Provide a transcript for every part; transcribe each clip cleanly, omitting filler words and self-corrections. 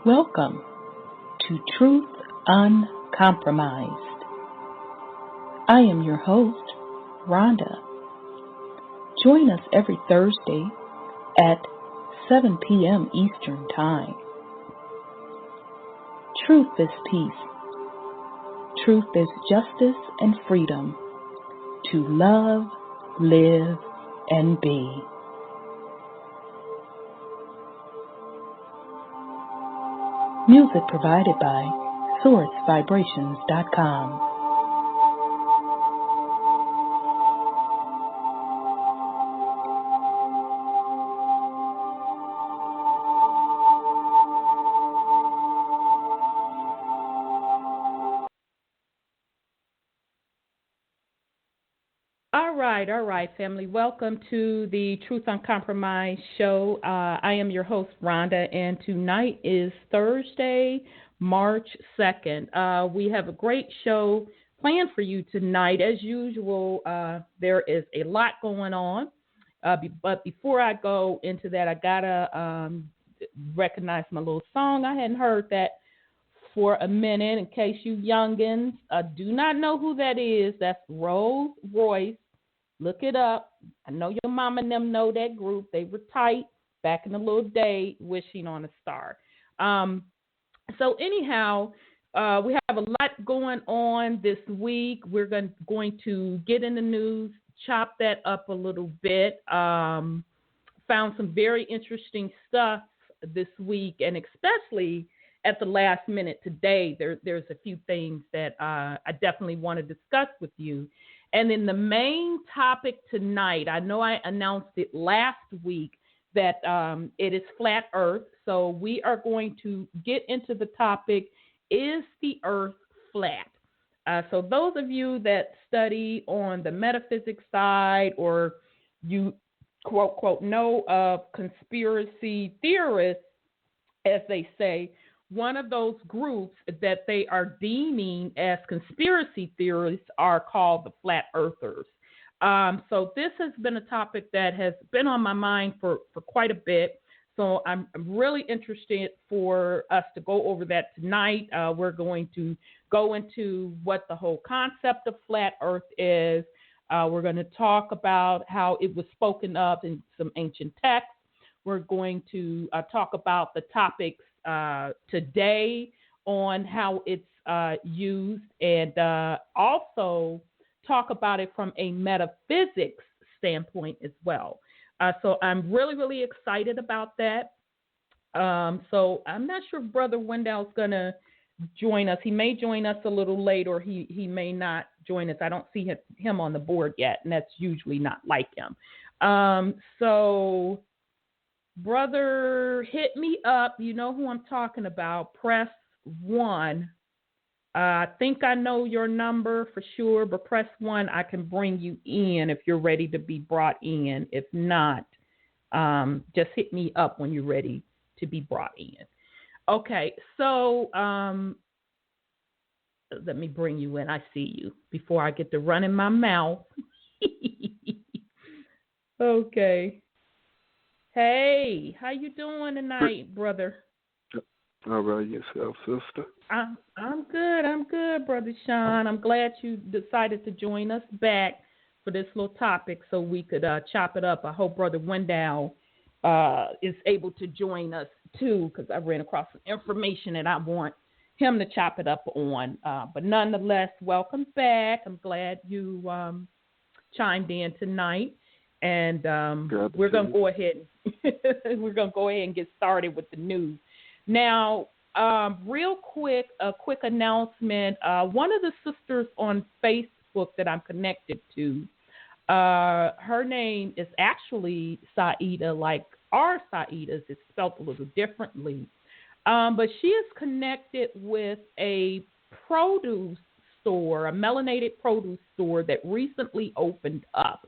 Welcome to Truth UnCompromised. I am your host, Rhonda. Join us every Thursday at 7 p.m. Eastern Time. Truth is peace. Truth is justice and freedom to love, live, and be. Music provided by SourceVibrations.com. All right, family. Welcome to the Truth UnCompromeyezed Show. I am your host, Rhonda, and tonight is Thursday, March 2nd. We have a great show planned for you tonight. As usual, there is a lot going on. But before I go into that, I got to recognize my little song. I hadn't heard that for a minute. In case you youngins do not know who that is, that's Rolls Royce. Look it up. I know your mama and them know that group. They were tight back in the little day, Wishing on a Star. So anyhow, we have a lot going on this week. We're going to get in the news, chop that up a little bit. Found some very interesting stuff this week, and especially at the last minute today, there's a few things that I definitely want to discuss with you. And then the main topic tonight, I know I announced it last week that it is flat Earth. So we are going to get into the topic, is the Earth flat? So those of you that study on the metaphysics side, or you, quote, quote, know of conspiracy theorists, as they say, one of those groups that they are deeming as conspiracy theorists are called the flat earthers. So this has been a topic that has been on my mind for quite a bit. So I'm really interested for us to go over that tonight. We're going to go into what the whole concept of flat earth is. We're going to talk about how it was spoken of in some ancient texts. We're going to talk about the topics today on how it's used, and also talk about it from a metaphysics standpoint as well. So I'm really, really excited about that. So I'm not sure if Brother Wendell's going to join us. He may join us a little late, or he may not join us. I don't see him on the board yet, and that's usually not like him. So brother, hit me up. You know who I'm talking about. Press 1. I think I know your number for sure, but press 1. I can bring you in if you're ready to be brought in. If not, just hit me up when you're ready to be brought in. Okay, so let me bring you in. I see you before I get to running my mouth. Okay. Hey, how you doing tonight, brother? All right, yourself, sister. I'm good, Brother Sean. I'm glad you decided to join us back for this little topic so we could chop it up. I hope Brother Wendell is able to join us too, because I ran across some information that I want him to chop it up on. But nonetheless, welcome back. I'm glad you chimed in tonight. And we're going to go ahead. We're going to go ahead and get started with the news. Now, real quick, a quick announcement. One of the sisters on Facebook that I'm connected to, her name is actually Saida, like our Saidas. It's spelled a little differently. But she is connected with a produce store, a melanated produce store that recently opened up.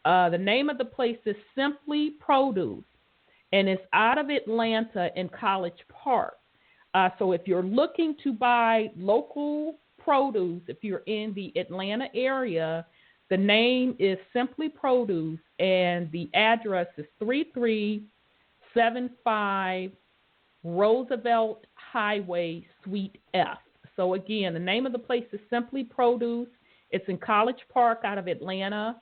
The name of the place is Simply Produce, and it's out of Atlanta in College Park. So if you're looking to buy local produce, if you're in the Atlanta area, the name is Simply Produce, and the address is 3375 Roosevelt Highway, Suite F. So again, the name of the place is Simply Produce. It's in College Park out of Atlanta.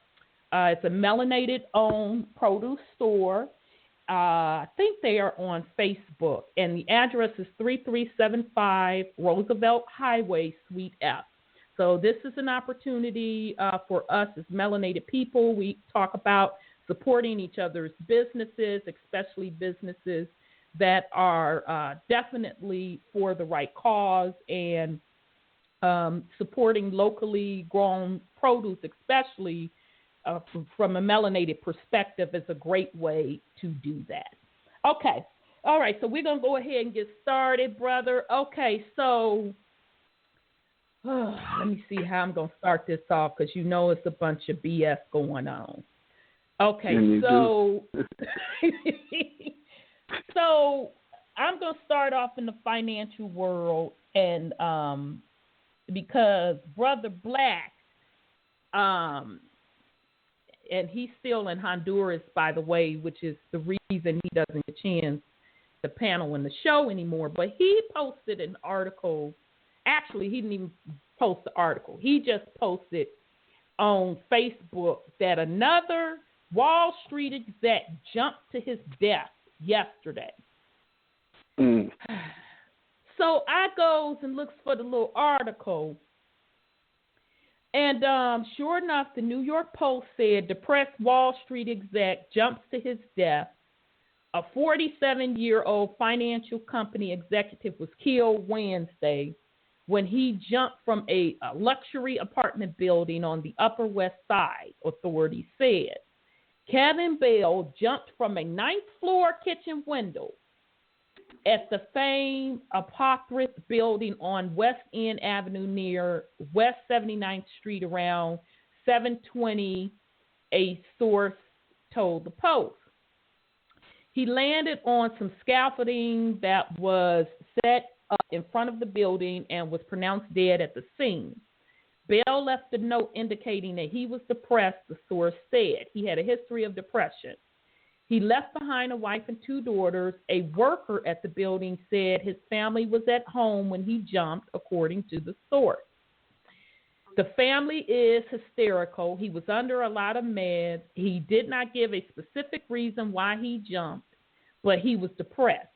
It's a melanated-owned produce store. I think they are on Facebook, and the address is 3375 Roosevelt Highway, Suite F. So this is an opportunity for us as melanated people. We talk about supporting each other's businesses, especially businesses that are definitely for the right cause, and supporting locally grown produce, especially from a melanated perspective, is a great way to do that. Okay. All right. So we're going to go ahead and get started, brother. Okay. So let me see how I'm going to start this off, because you know it's a bunch of BS going on. Okay. So, so I'm going to start off in the financial world, and because Brother Black, and he's still in Honduras, by the way, which is the reason he doesn't get a chance to panel in the show anymore. But he posted an article. Actually, he didn't even post the article. He just posted on Facebook that another Wall Street exec jumped to his death yesterday. Mm. So I goes and looks for the little article. And sure enough, the New York Post said depressed Wall Street exec jumps to his death. A 47-year-old financial company executive was killed Wednesday when he jumped from a luxury apartment building on the Upper West Side, authorities said. Kevin Bell jumped from a ninth-floor kitchen window at the famed Apothrift building on West End Avenue near West 79th Street around 7:20, a source told the Post. He landed on some scaffolding that was set up in front of the building and was pronounced dead at the scene. Bell left a note indicating that he was depressed, the source said. He had a history of depression. He left behind a wife and two daughters. A worker at the building said his family was at home when he jumped, according to the source. The family is hysterical. He was under a lot of meds. He did not give a specific reason why he jumped, but he was depressed.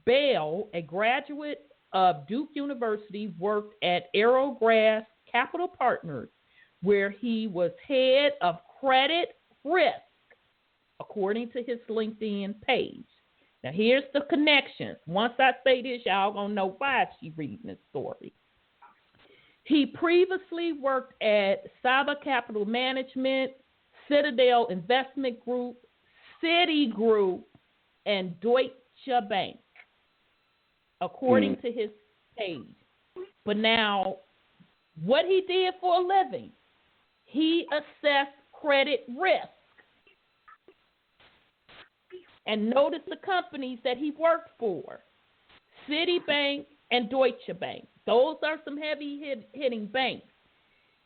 Bell, a graduate of Duke University, worked at Aerograss Capital Partners, where he was head of credit risk, according to his LinkedIn page. Now, here's the connections. Once I say this, y'all gonna know why she's reading this story. He previously worked at Saba Capital Management, Citadel Investment Group, Citigroup, and Deutsche Bank, according to his page. But now, what he did for a living, he assessed credit risk. And notice the companies that he worked for: Citibank and Deutsche Bank. Those are some heavy-hitting banks.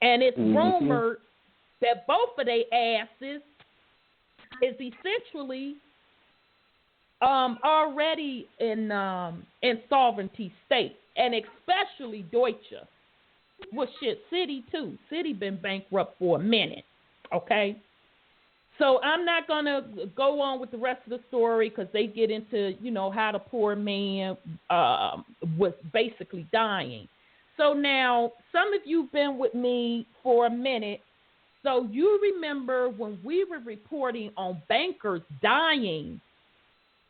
And it's rumored that both of their asses is essentially already in insolvency state, and especially Deutsche. Well, shit, Citi too. Citi been bankrupt for a minute, okay? So I'm not going to go on with the rest of the story, because they get into, you know, how the poor man was basically dying. So now, some of you have been with me for a minute. So you remember when we were reporting on bankers dying,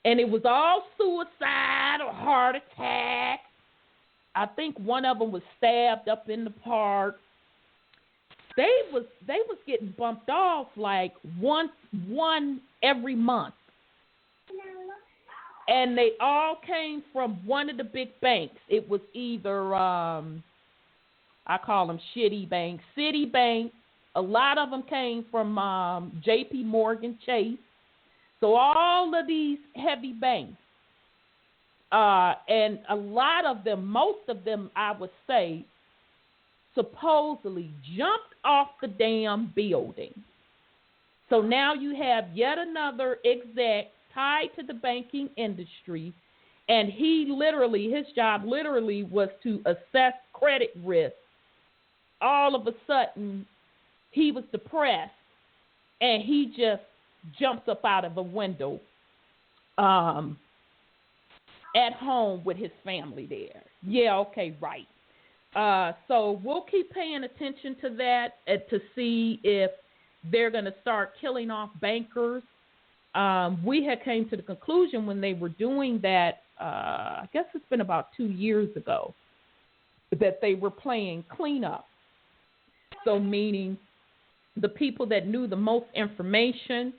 and it was all suicide or heart attack. I think one of them was stabbed up in the park. They was getting bumped off like one every month. And they all came from one of the big banks. It was either, I call them shitty banks, Citibank. A lot of them came from J.P. Morgan Chase. So all of these heavy banks. And a lot of them, most of them, I would say, supposedly jumped off the damn building. So now you have yet another exec tied to the banking industry, And his job literally was to assess credit risk. All of a sudden, he was depressed, and he just jumps up out of a window at home with his family there. Yeah, okay, right. So we'll keep paying attention to that to see if they're going to start killing off bankers. We had came to the conclusion when they were doing that, I guess it's been about 2 years ago, that they were playing cleanup. So meaning the people that knew the most information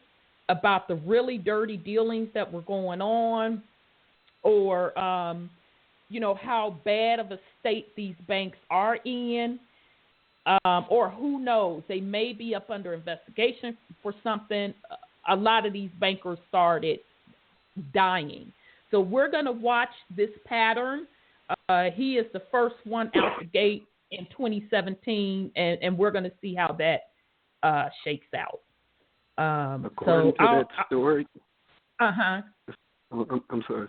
about the really dirty dealings that were going on, or, how bad of a state these banks are in, or who knows, they may be up under investigation for something. A lot of these bankers started dying. So we're going to watch this pattern. He is the first one out the gate in 2017, and we're going to see how that shakes out. According to that story. Uh-huh. I'm sorry.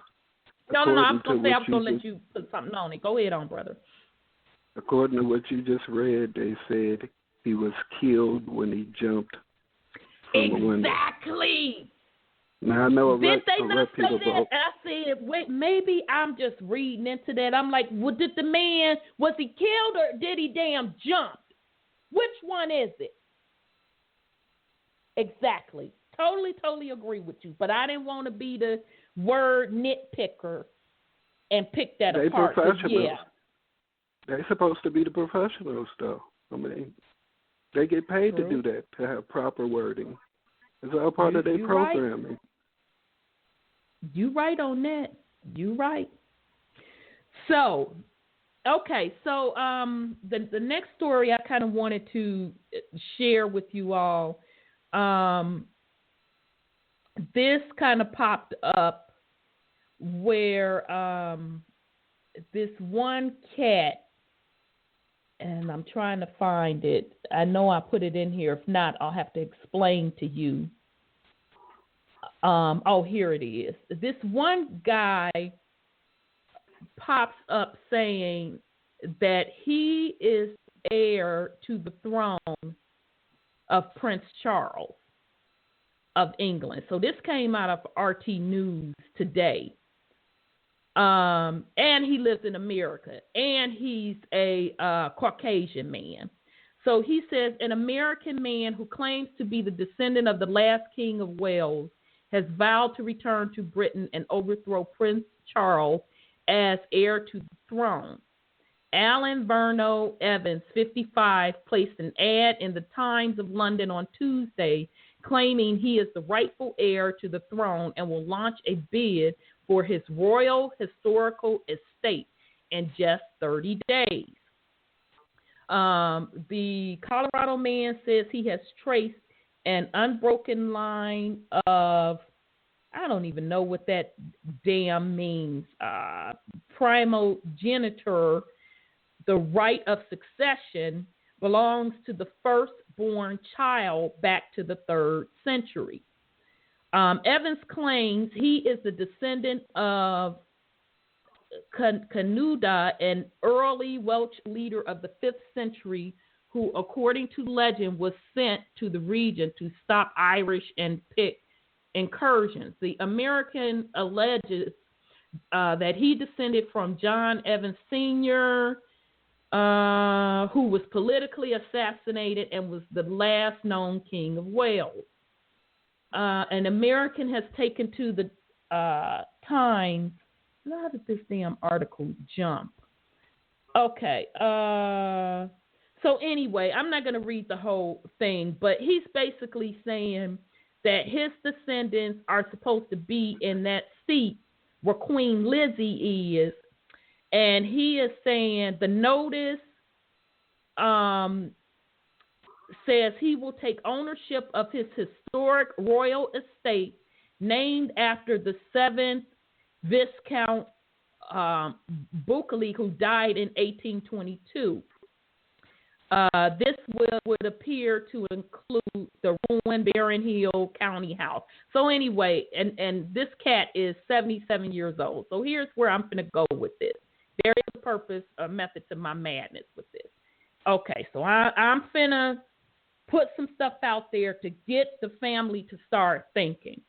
No, I was going to let you put something on it. Go ahead on, brother. According to what you just read, they said he was killed when he jumped from the window. Exactly. Now, I know Did they not say that? I said, wait, maybe I'm just reading into that. I'm like, well, was he killed or did he damn jump? Which one is it? Exactly. Totally agree with you. But I didn't want to be the word nitpicker and pick that apart. Professionals. Yeah. They're supposed to be the professionals, though. I mean, they get paid to do that, to have proper wording. It's all part of their programming. Right. You right on that. You right. So, okay. So, the next story I kind of wanted to share with you all. This kind of popped up where this one cat, and I'm trying to find it. I know I put it in here. If not, I'll have to explain to you. Here it is. This one guy pops up saying that he is heir to the throne of Prince Charles of England. So this came out of RT News today. And he lives in America, and he's a Caucasian man. So he says an American man who claims to be the descendant of the last king of Wales has vowed to return to Britain and overthrow Prince Charles as heir to the throne. Alan Verno Evans, 55, placed an ad in the Times of London on Tuesday claiming he is the rightful heir to the throne and will launch a bid for his royal historical estate in just 30 days. The Colorado man says he has traced an unbroken line of, I don't even know what that damn means, primogeniture. The right of succession belongs to the firstborn child back to the 3rd century. Evans claims he is the descendant of Canuda, an early Welsh leader of the 5th century who, according to legend, was sent to the region to stop Irish and Pict incursions. The American alleges that he descended from John Evans Sr., who was politically assassinated and was the last known king of Wales. An American has taken to the Times. How did this damn article jump? Okay. So anyway, I'm not going to read the whole thing, but he's basically saying that his descendants are supposed to be in that seat where Queen Lizzie is. And he is saying the notice says he will take ownership of his historic royal estate named after the 7th Viscount Bulkeley, who died in 1822. This would appear to include the ruined Barren Hill County House. So anyway, and this cat is 77 years old. So here's where I'm going to go with this. There is a purpose, a method to my madness with this. Okay, so I'm finna put some stuff out there to get the family to start thinking.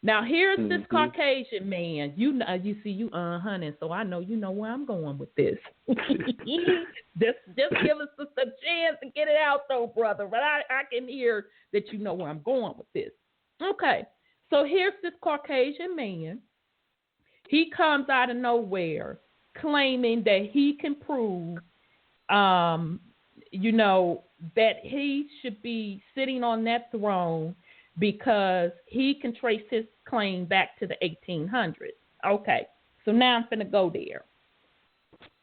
Now here's this Caucasian man. You hunting, so I know you know where I'm going with this. just give us a chance to get it out, though, brother. But I can hear that you know where I'm going with this. Okay, so here's this Caucasian man. He comes out of nowhere, claiming that he can prove, that he should be sitting on that throne because he can trace his claim back to the 1800s. Okay, so now I'm going to go there.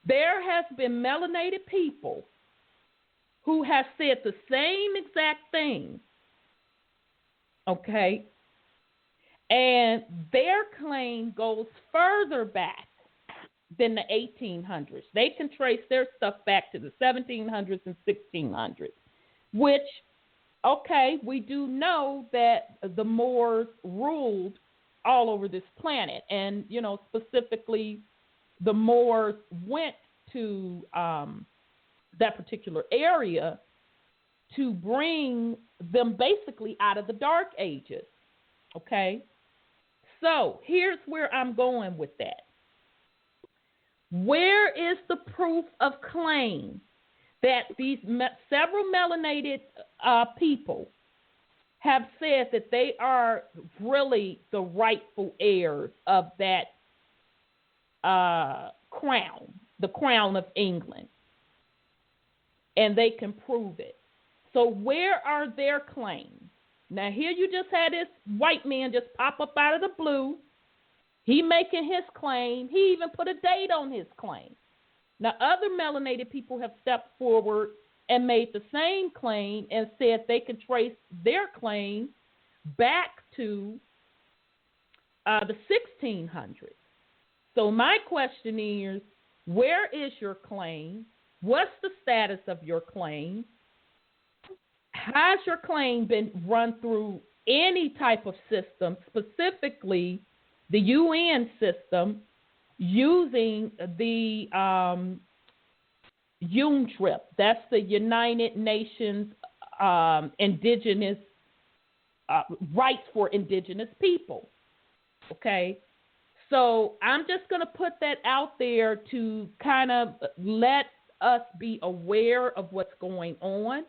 There has been melanated people who have said the same exact thing, okay, and their claim goes further back than the 1800s. They can trace their stuff back to the 1700s and 1600s, which, okay, we do know that the Moors ruled all over this planet. And, specifically, the Moors went to that particular area to bring them basically out of the Dark Ages. Okay? So here's where I'm going with that. Where is the proof of claim that these several melanated people have said that they are really the rightful heirs of that crown, the crown of England, and they can prove it? So where are their claims? Now, here you just had this white man just pop up out of the blue. He making his claim. He even put a date on his claim. Now, other melanated people have stepped forward and made the same claim and said they can trace their claim back to the 1600s. So my question is, where is your claim? What's the status of your claim? Has your claim been run through any type of system, specifically the UN system, using the UNTRIP? That's the United Nations Indigenous Rights for Indigenous People. Okay? So I'm just going to put that out there to kind of let us be aware of what's going on.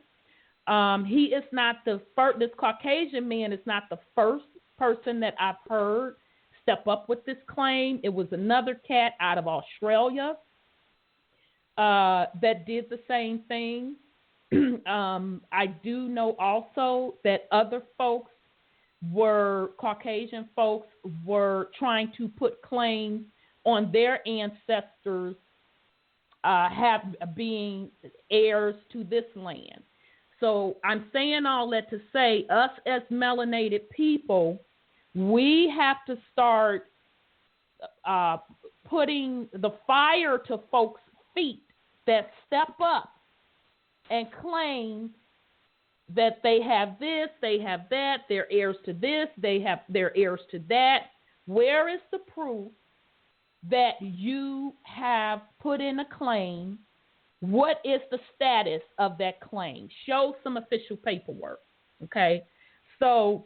He is not the first, this Caucasian man is not the first person that I've heard step up with this claim. It was another cat out of Australia that did the same thing. I do know also that other folks Caucasian folks were trying to put claims on their ancestors being heirs to this land. So I'm saying all that to say, us as melanated people, we have to start putting the fire to folks' feet that step up and claim that they have this, they have that, they're heirs to this, they're heirs to that. Where is the proof that you have put in a claim? What is the status of that claim? Show some official paperwork, okay? So,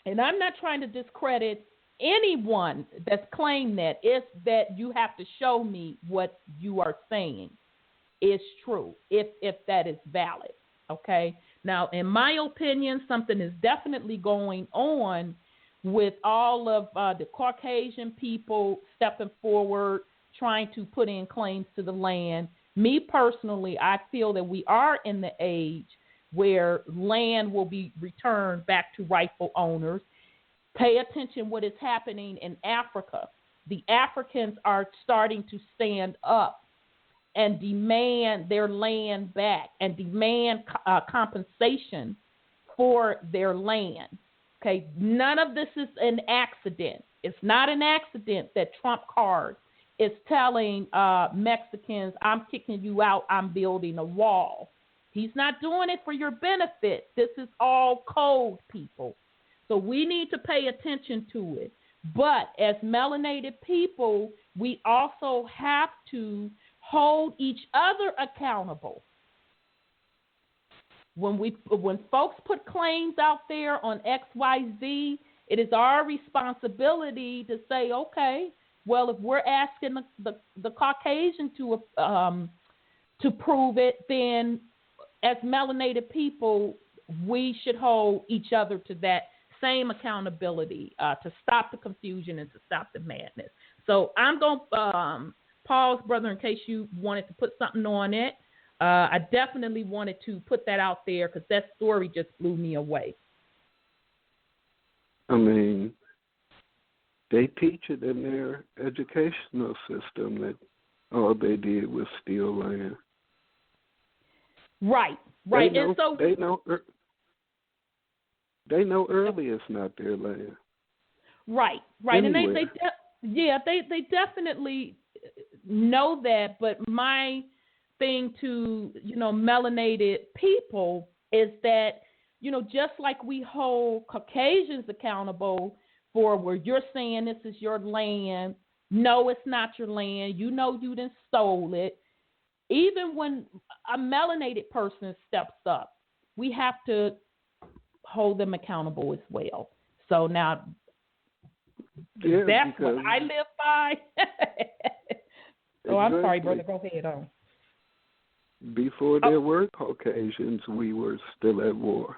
and I'm not trying to discredit anyone that's claimed that. It's that you have to show me what you are saying is true, if that is valid, okay? Now, in my opinion, something is definitely going on with all of the Caucasian people stepping forward, trying to put in claims to the land. Me personally, I feel that we are in the age where land will be returned back to rightful owners. Pay attention what is happening in Africa. The Africans are starting to stand up and demand their land back and demand compensation for their land. Okay, none of this is an accident. It's not an accident that Trump card is telling Mexicans, I'm kicking you out, I'm building a wall. He's not doing it for your benefit. This is all code, people. So we need to pay attention to it. But as melanated people, we also have to hold each other accountable. When folks put claims out there on XYZ, it is our responsibility to say, okay, well, if we're asking the Caucasian to prove it, then as melanated people, we should hold each other to that same accountability to stop the confusion and to stop the madness. So I'm going to pause, brother, in case you wanted to put something on it. I definitely wanted to put that out there because that story just blew me away. I mean, they teach it in their educational system that all they did was steal land. Right. And so they know early it's not their land. Right. Anywhere. And they definitely know that. But my thing to melanated people is that just like we hold Caucasians accountable for where you're saying this is your land, no, it's not your land. You done stole it. Even when a melanated person steps up, we have to hold them accountable as well. So now that's what I live by. So I'm sorry, brother. Go ahead on. Before there were Caucasians, we were still at war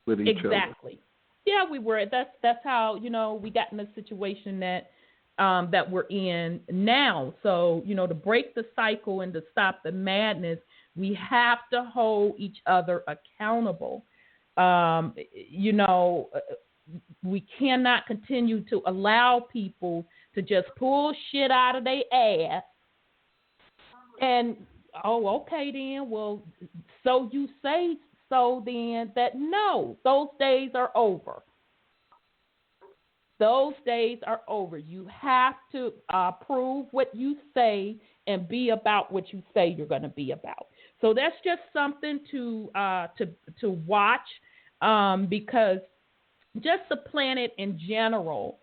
with each other. Exactly. Yeah, we were. That's how we got in the situation that we're in now. So to break the cycle and to stop the madness, we have to hold each other accountable. We cannot continue to allow people to just pull shit out of their ass and, okay then, well, so you say so then that no, those days are over. Those days are over. You have to prove what you say and be about what you say you're going to be about. So that's just something to watch because just the planet in general,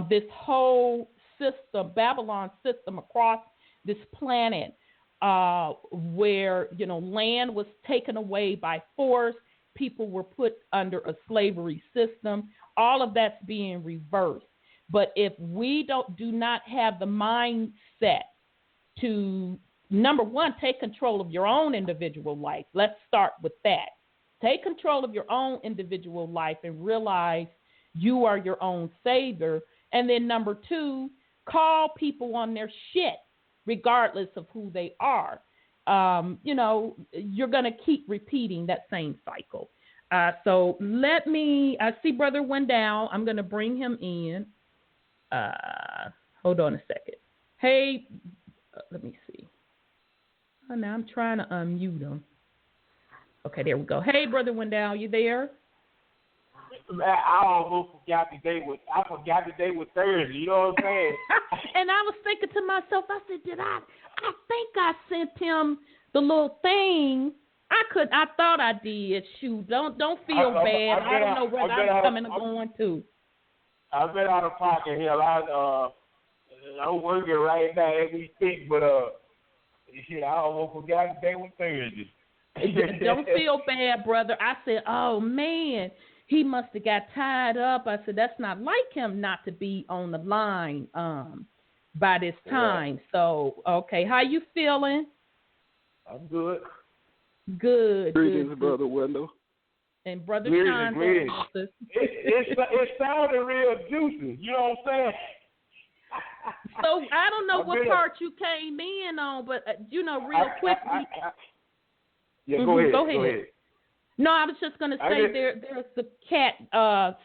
this whole system, Babylon system across this planet, where land was taken away by force, people were put under a slavery system. All of that's being reversed. But if we do not have the mindset to, number one, take control of your own individual life. Let's start with that. Take control of your own individual life and realize you are your own savior. And then number two, call people on their shit, regardless of who they are. You're going to keep repeating that same cycle. So I see Brother Wendell. I'm going to bring him in. Hold on a second. Hey, let me see. Oh, now I'm trying to unmute him. Okay, there we go. Hey, Brother Wendell, you there? I almost forgot the day was Thursday. You know what I'm saying? And I was thinking to myself, I said, I think I sent him the little thing. I thought I did. Shoot, don't feel bad. I don't know whether I'm coming or going to. I've been out of pocket here. I'm working right now as we speak, but I almost forgot the day was Thursday. Don't feel bad, brother. I said, oh man, he must have got tied up. I said, that's not like him not to be on the line by this time. Yeah. So, okay, how you feeling? I'm good. Good. Greetings, Brother Wendell. And Brother Sean. It sounded real juicy. You know what I'm saying? So I don't know what part you came in on, but real quickly. Yeah, go ahead. Go ahead. No, I was just going to say there's the cat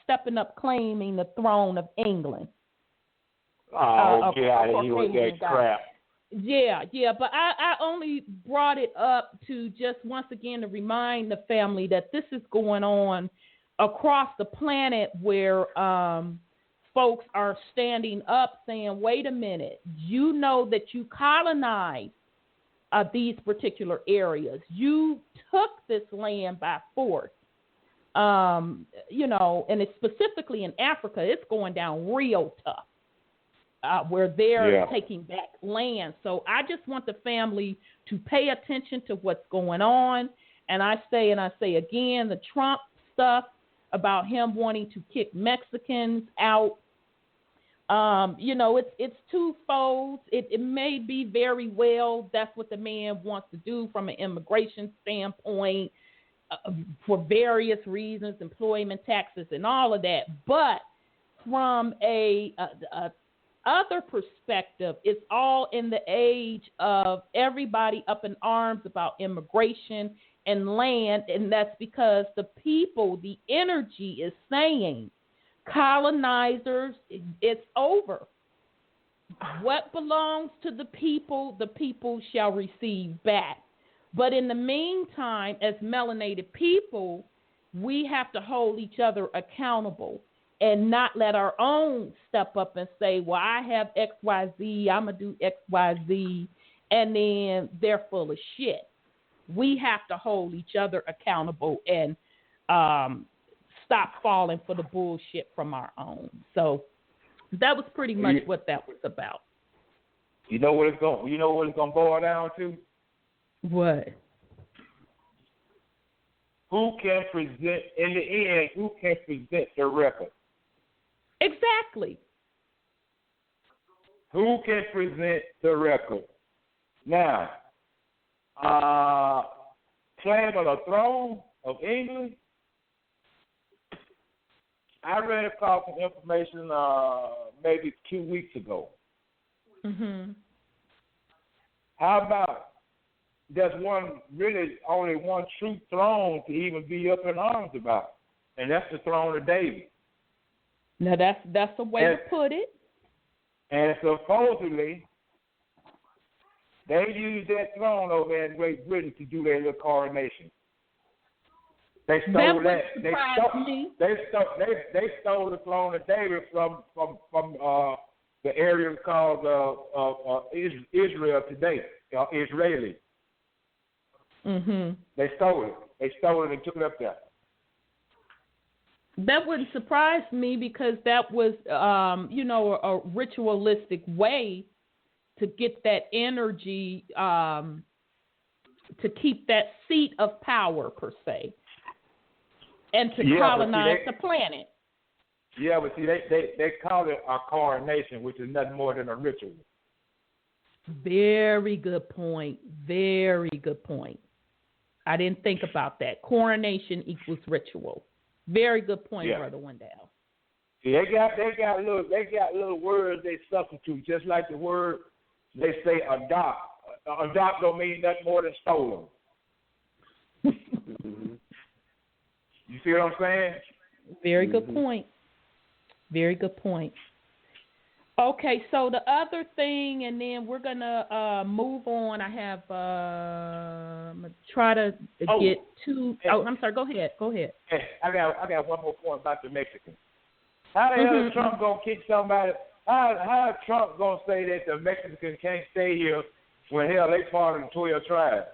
stepping up claiming the throne of England. Oh, get out of here with that crap. Yeah, but I only brought it up to just once again to remind the family that this is going on across the planet where folks are standing up saying, wait a minute, you know that you colonized these particular areas. You took this land by force. And it's specifically in Africa, it's going down real tough, where they're taking back land. So I just want the family to pay attention to what's going on. And I say again, the Trump stuff about him wanting to kick Mexicans out, it's twofold. It may be very well that's what the man wants to do from an immigration standpoint, for various reasons, employment taxes and all of that. But from a other perspective, it's all in the age of everybody up in arms about immigration and land, and that's because the people, the energy is saying, colonizers, it's over. What belongs to the people shall receive back. But in the meantime, as melanated people, we have to hold each other accountable and not let our own step up and say, well, I have XYZ, I'm going to do XYZ, and then they're full of shit. We have to hold each other accountable and stop falling for the bullshit from our own. So that was pretty much what that was about. You know what it's going to boil down to? What? Who can present, in the end, who can present the record? Exactly. Who can present the record? Now, claim of the throne of England, I read across some information maybe 2 weeks ago. Mm-hmm. How about there's only one true throne to even be up in arms about, and that's the throne of David. Now that's a way to put it. And supposedly they used that throne over in Great Britain to do their little coronation. They stole that. They stole the throne of David from the area called Israel today, Israeli. Mm-hmm. They stole it and took it up there. That wouldn't surprise me because that was, a ritualistic way to get that energy, to keep that seat of power, per se, and to colonize the planet. Yeah, but see, they call it a coronation, which is nothing more than a ritual. Very good point. Very good point. I didn't think about that. Coronation equals ritual. Very good point, Brother Wendell. See, they got little words they substitute, just like the word they say adopt. Adopt don't mean nothing more than stolen. You see what I'm saying? Very good point. Very good point. Okay, so the other thing, and then we're gonna move on. I have I'm gonna try to get to. I'm sorry. Go ahead. Hey, I got one more point about the Mexicans. How the hell is Trump gonna kick somebody? How is Trump gonna say that the Mexicans can't stay here when hell they part of the 12 tribes?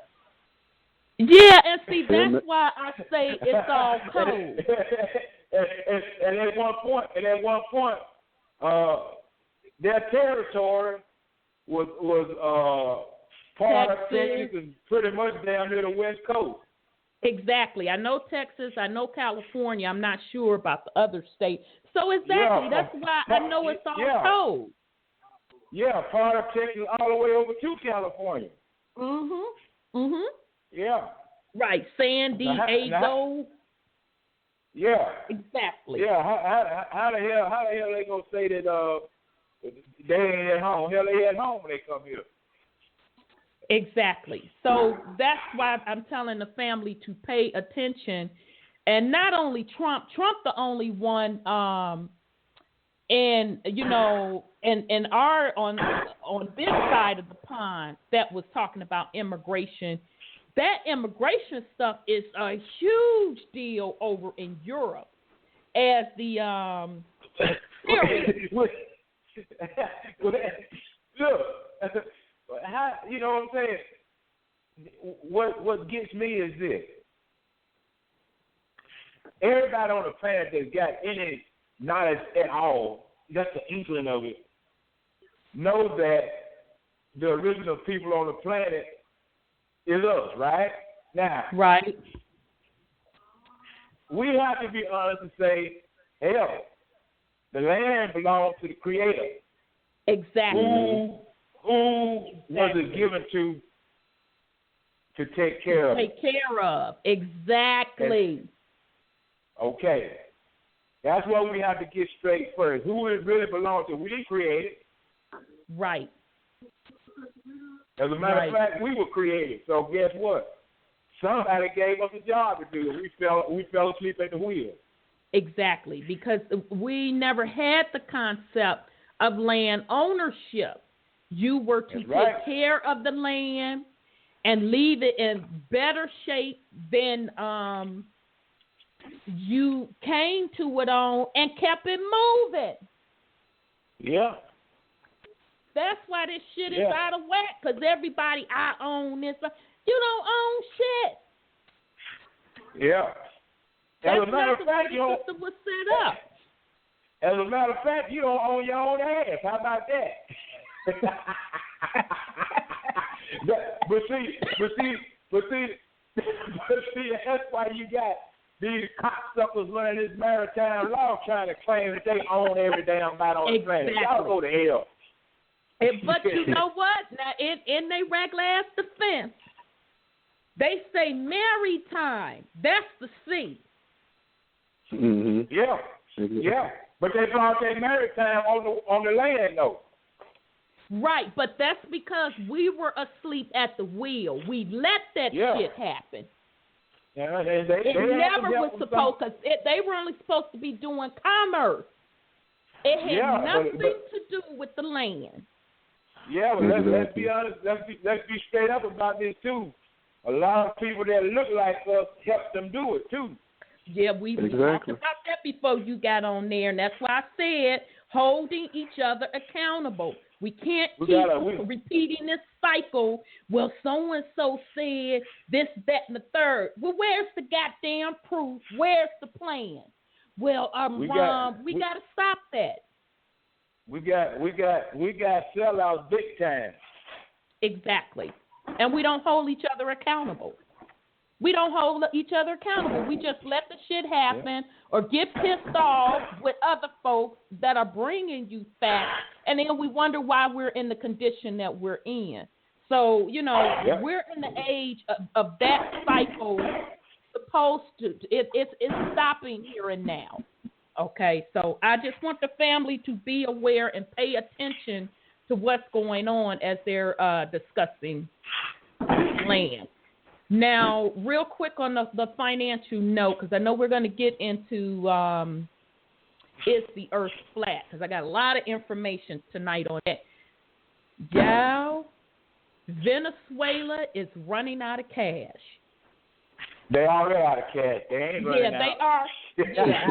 Yeah, and see that's why I say it's all code. and at one point, their territory was part of Texas and pretty much down near the West Coast. Exactly. I know Texas. I know California. I'm not sure about the other states. So exactly, that's why I know it's all code. Yeah, part of Texas all the way over to California. Yeah. Right, San Diego. Yeah. Exactly. Yeah. How the hell they gonna say that they ain't at home? Hell, they at home when they come here. Exactly. So that's why I'm telling the family to pay attention, and not only Trump the only one, and our on this side of the pond that was talking about immigration. That immigration stuff is a huge deal over in Europe, as the look, how, you know what I'm saying? what gets me is this. Everybody on the planet that's got any knowledge at all, just the inkling of it, knows that the original people on the planet is us, right? Now, right. We have to be honest and say, hell, the land belongs to the Creator. Exactly. Who was it given to take care of? Take care of. Exactly. Okay. That's what we have to get straight first. Who it really belongs to? We didn't create it. Right. As a matter of fact, we were created. So guess what? Somebody gave us a job to do. We fell asleep at the wheel. Exactly, because we never had the concept of land ownership. You were to take care of the land and leave it in better shape than you came to it on and kept it moving. Yeah. That's why this shit is out of whack, because everybody, I own this. You don't own shit. Yeah. That's not the way the system was set up. As a matter of fact, you don't own your own ass. How about that? but see, that's why you got these cocksuckers running this maritime law trying to claim that they own every damn bite on the planet. Y'all go to hell. But you know what? Now, in their regular ass defense, they say maritime. That's the sea. Mm-hmm. Yeah. Yeah. But they thought they maritime on the land, though. Right, but that's because we were asleep at the wheel. We let that shit happen. Yeah, it never was supposed, because they were only supposed to be doing commerce. It had nothing to do with the land. Yeah, but let's be honest. Let's be straight up about this too. A lot of people that look like us help them do it too. Yeah, we talked about that before you got on there, and that's why I said holding each other accountable. We can't keep repeating this cycle. Well, so-and-so said this, that, and the third. Well, where's the goddamn proof? Where's the plan? Well, we got to stop that. We got sellouts big time. Exactly. And we don't hold each other accountable. We don't hold each other accountable. We just let the shit happen or get pissed off with other folks that are bringing you facts, and then we wonder why we're in the condition that we're in. So, we're in the age of that cycle supposed to, it's stopping here and now. Okay, so I just want the family to be aware and pay attention to what's going on as they're discussing land. Now, real quick on the financial note, because I know we're going to get into is the Earth flat, because I got a lot of information tonight on that. Y'all, Venezuela is running out of cash. They already out of cash. They ain't running out. They are. Yeah.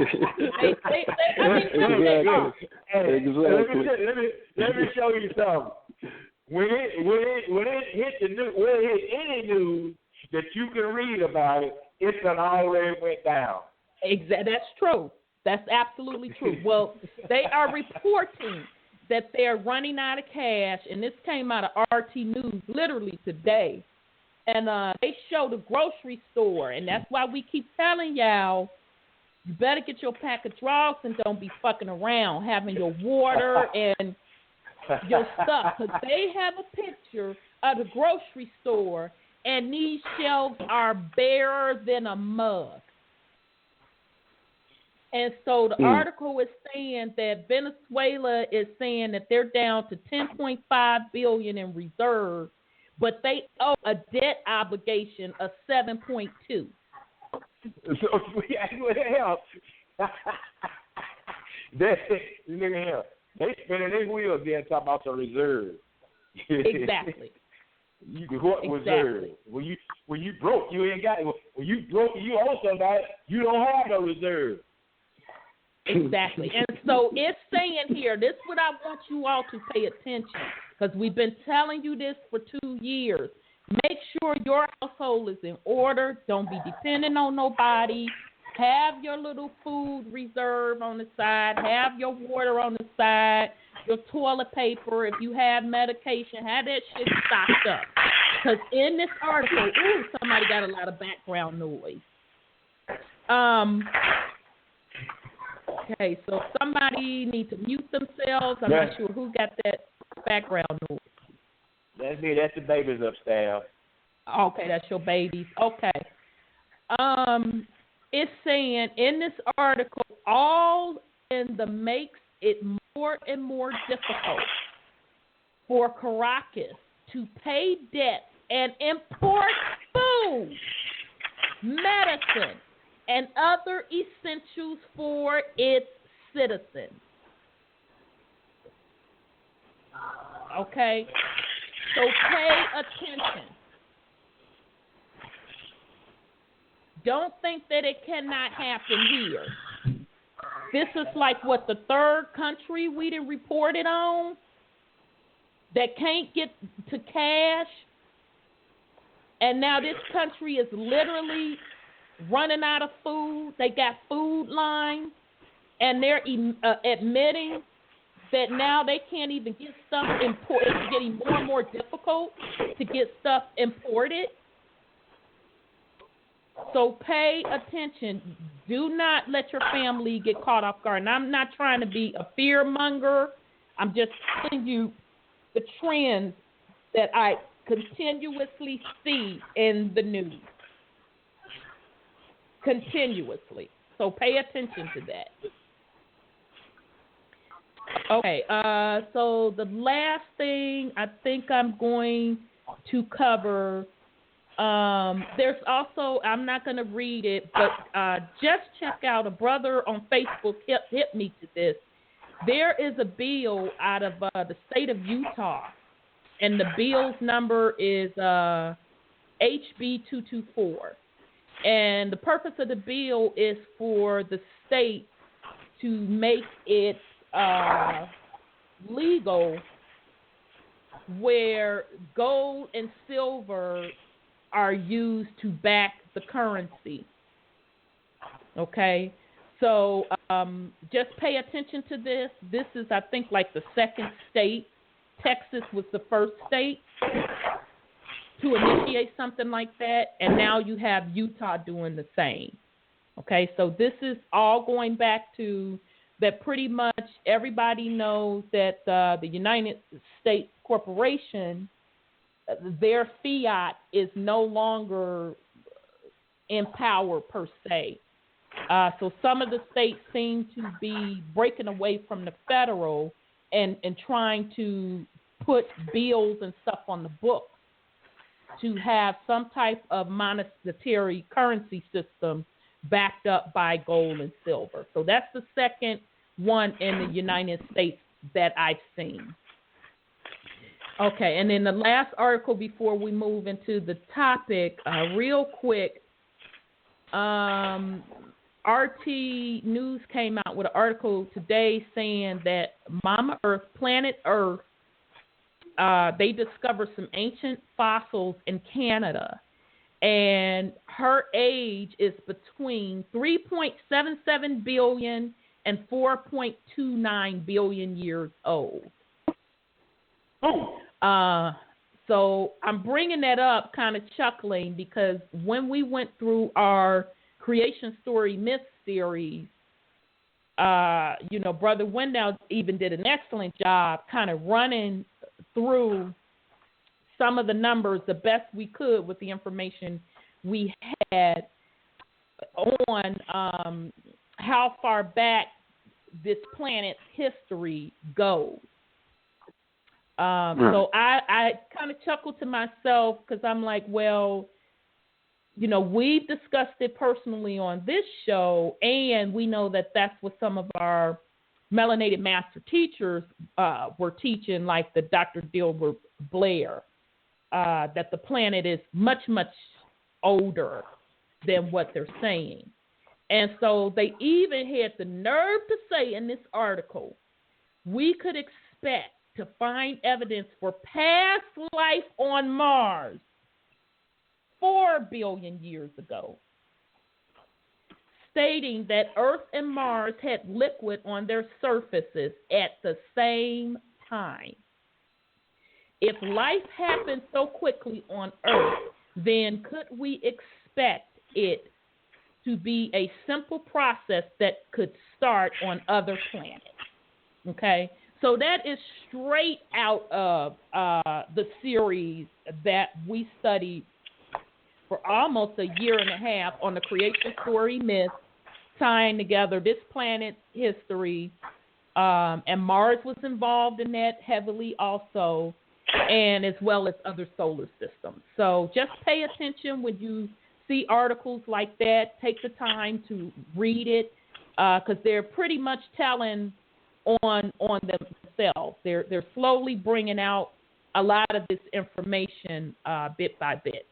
Let me show you something. When it hit the news, when it hit any news that you can read about it, it's done already went down. Exactly. That's true. That's absolutely true. Well, they are reporting that they're running out of cash, and this came out of RT News literally today. And they show the grocery store, and that's why we keep telling y'all, you better get your pack of drugs and don't be fucking around having your water and your stuff. Because they have a picture of the grocery store, and these shelves are barer than a mug. And so the article is saying that Venezuela is saying that they're down to $10.5 billion in reserves, but they owe a debt obligation of $7.2. So what the hell? They spinning their wheels there talking about the reserve. Exactly. What reserve? When you broke, you ain't got it. When you broke, you owe somebody. You don't have no reserve. Exactly. And so it's saying here, this is what I want you all to pay attention, because we've been telling you this for 2 years. Make sure your household is in order. Don't be dependent on nobody. Have your little food reserve on the side. Have your water on the side. Your toilet paper. If you have medication, have that shit stocked up. Because in this article, somebody got a lot of background noise. Okay, so somebody needs to mute themselves. I'm not sure who got that background noise. That's me. That's the babies upstairs. Okay, that's your babies. Okay. It's saying in this article, all in the makes it more and more difficult for Caracas to pay debt and import food, medicine, and other essentials for its citizens. Okay? So pay attention. Don't think that it cannot happen here. This is like what, the third country we done reported on that can't get to cash. And now this country is literally running out of food. They got food lines, and they're admitting that now they can't even get stuff imported. It's getting more and more difficult to get stuff imported. So pay attention. Do not let your family get caught off guard. And I'm not trying to be a fear monger. I'm just telling you the trends that I continuously see in the news. Continuously. So pay attention to that. Okay, so the last thing I think I'm going to cover, there's also, I'm not going to read it, but just check out, a brother on Facebook hit me to this. There is a bill out of the state of Utah, and the bill's number is HB 224. And the purpose of the bill is for the state to make it legal where gold and silver are used to back the currency. Okay? So just pay attention to this. This is, I think, like the second state. Texas was the first state to initiate something like that, and now you have Utah doing the same. Okay, so this is all going back to that pretty much everybody knows that the United States Corporation, their fiat is no longer in power per se. So some of the states seem to be breaking away from the federal and trying to put bills and stuff on the books to have some type of monetary currency system backed up by gold and silver. So that's the second one in the United States that I've seen. Okay, and then the last article before we move into the topic, real quick, RT News came out with an article today saying that Mama Earth, planet Earth, they discovered some ancient fossils in Canada, and her age is between 3.77 billion and 4.29 billion years old. So I'm bringing that up kind of chuckling because when we went through our Creation Story Myth series, Brother Wendell even did an excellent job kind of running through some of the numbers the best we could with the information we had on how far back this planet's history goes. So I kind of chuckled to myself because I'm like, well, we've discussed it personally on this show, and we know that that's what some of our melanated master teachers were teaching, like the Dr. Dilbert Blair, that the planet is much, much older than what they're saying. And so they even had the nerve to say in this article, we could expect to find evidence for past life on Mars 4 billion years ago, stating that Earth and Mars had liquid on their surfaces at the same time. If life happened so quickly on Earth, then could we expect it to be a simple process that could start on other planets? Okay, so that is straight out of the series that we studied for almost a year and a half on the creation story myth, tying together this planet's history, and Mars was involved in that heavily also, and as well as other solar systems. So just pay attention when you see articles like that. Take the time to read it, because they're pretty much telling on themselves. They're slowly bringing out a lot of this information bit by bit.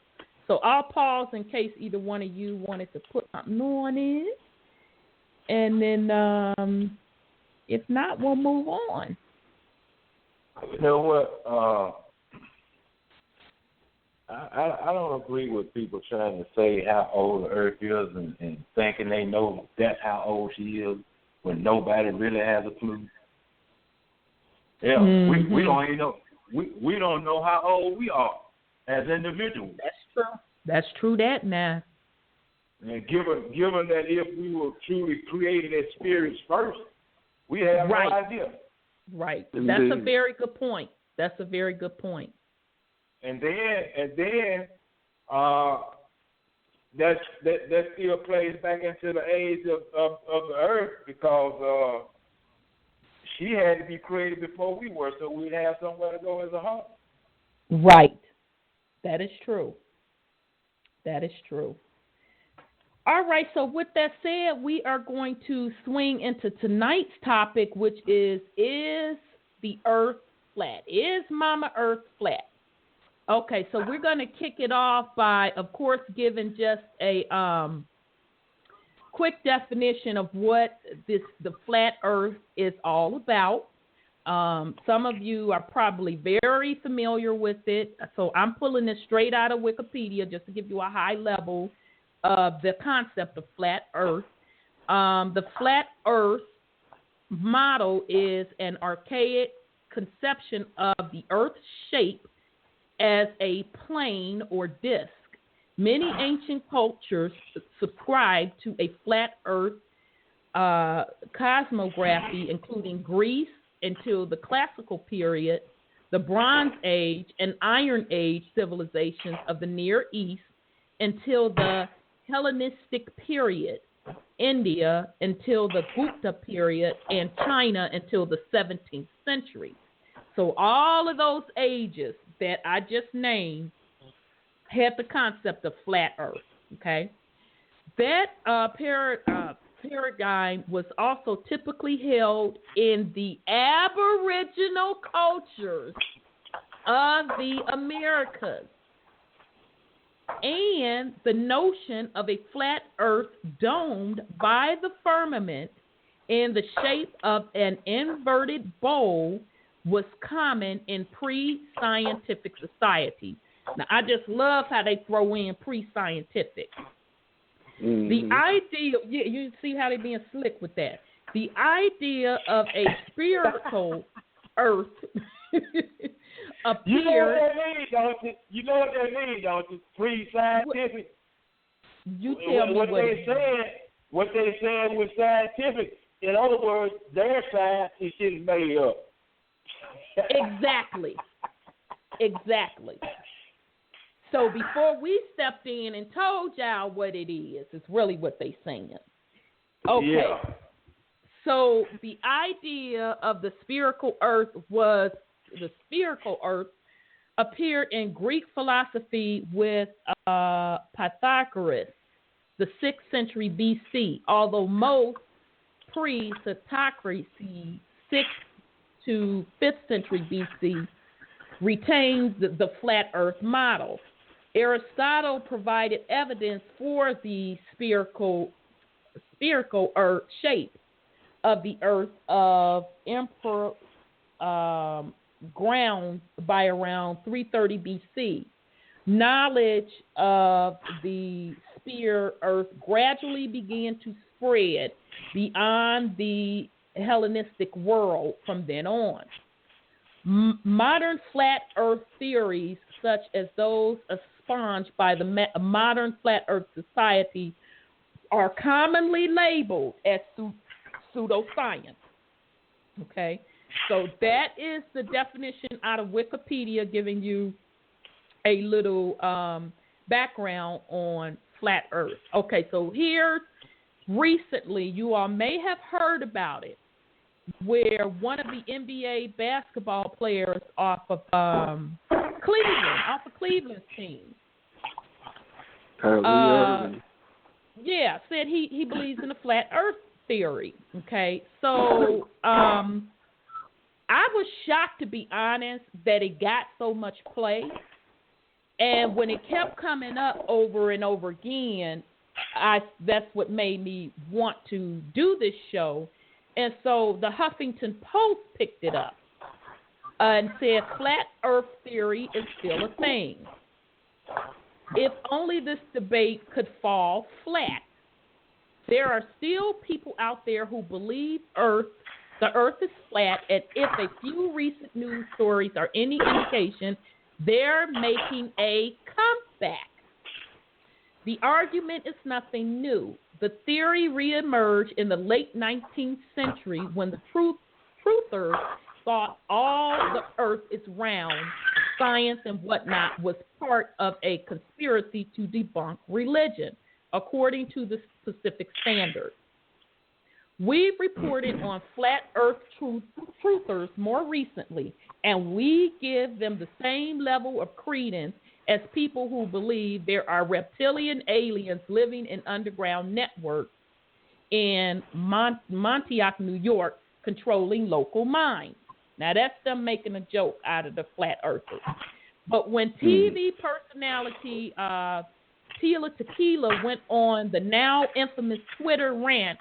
So I'll pause in case either one of you wanted to put something on it, and then if not, we'll move on. You know what? I don't agree with people trying to say how old the Earth is and thinking they know that's how old she is when nobody really has a clue. Yeah, Mm-hmm. we don't even know. We don't know how old we are as individuals. That's true. That's true. That now. And given that if we were truly created as spirits first, we have no idea. Right. Indeed. That's a very good point. That's a very good point. And then that still plays back into the age of the Earth, because she had to be created before we were, so we'd have somewhere to go as a whole. Right. That is true. That is true. All right, so with that said, we are going to swing into tonight's topic, which is the Earth flat? Is Mama Earth flat? Okay, so we're going to kick it off by, of course, giving just a quick definition of what the flat Earth is all about. Some of you are probably very familiar with it, so I'm pulling this straight out of Wikipedia just to give you a high level of the concept of flat Earth. The flat Earth model is an archaic conception of the Earth's shape as a plane or disk. Many ancient cultures subscribe to a flat Earth cosmography, including Greece until the Classical period, the Bronze Age and Iron Age civilizations of the Near East until the Hellenistic period, India until the Gupta period, and China until the 17th century. So all of those ages that I just named had the concept of flat Earth, okay? That paradigm was also typically held in the Aboriginal cultures of the Americas. And the notion of a flat Earth domed by the firmament in the shape of an inverted bowl was common in pre-scientific society. Now, I just love how they throw in pre-scientific. Mm-hmm. The idea, you see how they're being slick with that. The idea of a spiritual Earth appeared. You know what that means, don't you? You know what that means, don't you? Pre-scientific. You tell me what they said was scientific. In other words, their science is shit made up. Exactly. So before we stepped in and told y'all what it is really what they saying. Okay. Yeah. So the idea of the spherical Earth appeared in Greek philosophy with Pythagoras, the 6th century BC, although most pre-Pythagoras, 6th to 5th century BC, retained the flat Earth model. Aristotle provided evidence for the spherical Earth shape of the Earth of Emperor ground by around 330 BC. knowledge of the sphere Earth gradually began to spread beyond the Hellenistic world from then on. Modern flat Earth theories, such as those expunged by the modern Flat Earth Society, are commonly labeled as pseudoscience. Okay, so that is the definition out of Wikipedia, giving you a little background on flat Earth. Okay, so here recently, you all may have heard about it, where one of the NBA basketball players off of Cleveland's team, said he believes in the flat Earth theory. Okay, so I was shocked, to be honest, that it got so much play, and when it kept coming up over and over again, that's what made me want to do this show. And so the Huffington Post picked it up and said flat Earth theory is still a thing. If only this debate could fall flat. There are still people out there who believe the Earth is flat, and if a few recent news stories are any indication, they're making a comeback. The argument is nothing new. The theory reemerged in the late 19th century when the truthers thought all the Earth is round, science and whatnot was part of a conspiracy to debunk religion, according to the Pacific Standard. We've reported on flat Earth truthers more recently, and we give them the same level of credence as people who believe there are reptilian aliens living in underground networks in Montauk, New York, controlling local minds. Now, that's them making a joke out of the flat earthers. But when TV personality Tila Tequila went on the now infamous Twitter rant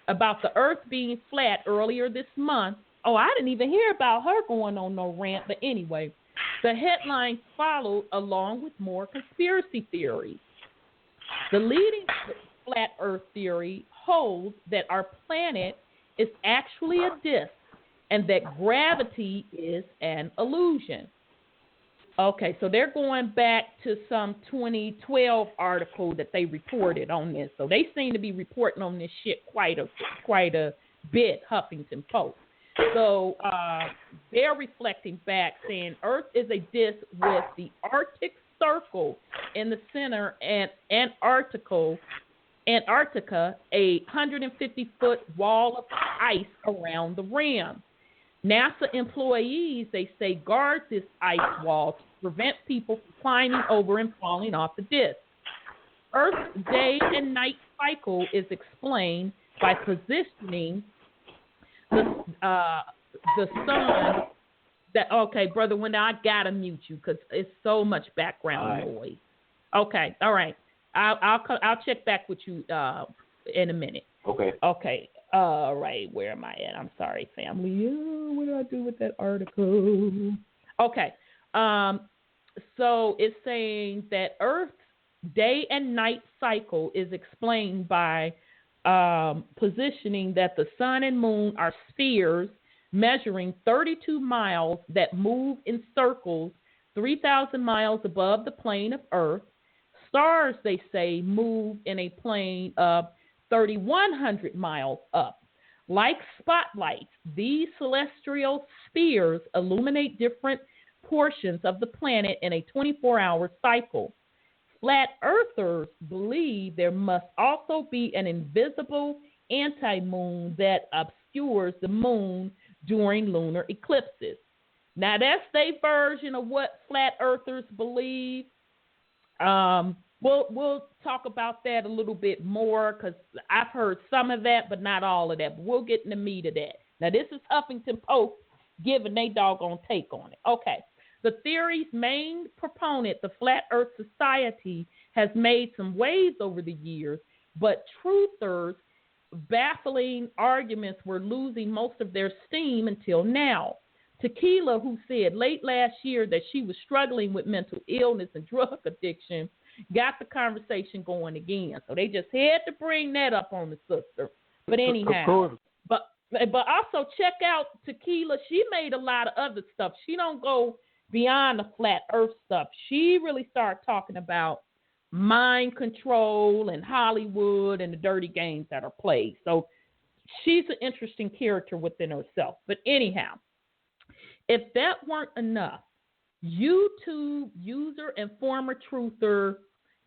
about the Earth being flat earlier this month, I didn't even hear about her going on no rant, but anyway, the headlines followed along with more conspiracy theories. The leading flat Earth theory holds that our planet is actually a disk and that gravity is an illusion. Okay, so they're going back to some 2012 article that they reported on this. So they seem to be reporting on this shit quite a bit, Huffington Post. So they're reflecting back, saying Earth is a disk with the Arctic Circle in the center and Antarctica, a 150-foot wall of ice around the rim. NASA employees, they say, guard this ice wall to prevent people from climbing over and falling off the disk. Earth's day and night cycle is explained by positioning the sun. Okay, Brother Wendell, I gotta mute you because it's so much background noise. Okay, all right. I'll check back with you in a minute. Okay. Okay. All right. Where am I at? I'm sorry, family. What do I do with that article? Okay. So it's saying that Earth's day and night cycle is explained by positioning that the sun and moon are spheres measuring 32 miles that move in circles 3,000 miles above the plane of Earth. Stars, they say, move in a plane of 3,100 miles up. Like spotlights, these celestial spheres illuminate different portions of the planet in a 24-hour cycle. Flat earthers believe there must also be an invisible anti-moon that obscures the moon during lunar eclipses. Now, that's their version of what flat earthers believe. We'll talk about that a little bit more because I've heard some of that, but not all of that. But we'll get in the meat of that. Now, this is Huffington Post giving their doggone take on it. Okay. The theory's main proponent, the Flat Earth Society, has made some waves over the years, but truthers' baffling arguments were losing most of their steam until now. Tequila, who said late last year that she was struggling with mental illness and drug addiction, got the conversation going again. So they just had to bring that up on the sister. But anyhow, of course. But also check out Tequila. She made a lot of other stuff. She don't go beyond the flat earth stuff. She really started talking about mind control and Hollywood and the dirty games that are played. So she's an interesting character within herself. But anyhow, if that weren't enough, YouTube user and former truther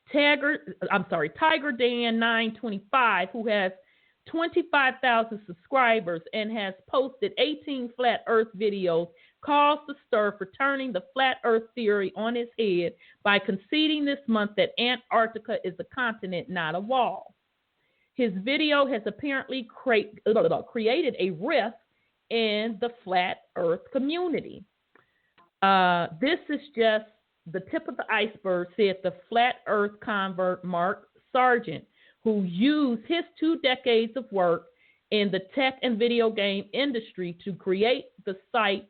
Tiger Dan 925, who has 25,000 subscribers and has posted 18 flat earth videos, caused the stir for turning the flat earth theory on its head by conceding this month that Antarctica is a continent, not a wall. His video has apparently created a rift in the flat earth community. This is just the tip of the iceberg, said the flat earth convert Mark Sargent, who used his 2 decades of work in the tech and video game industry to create the site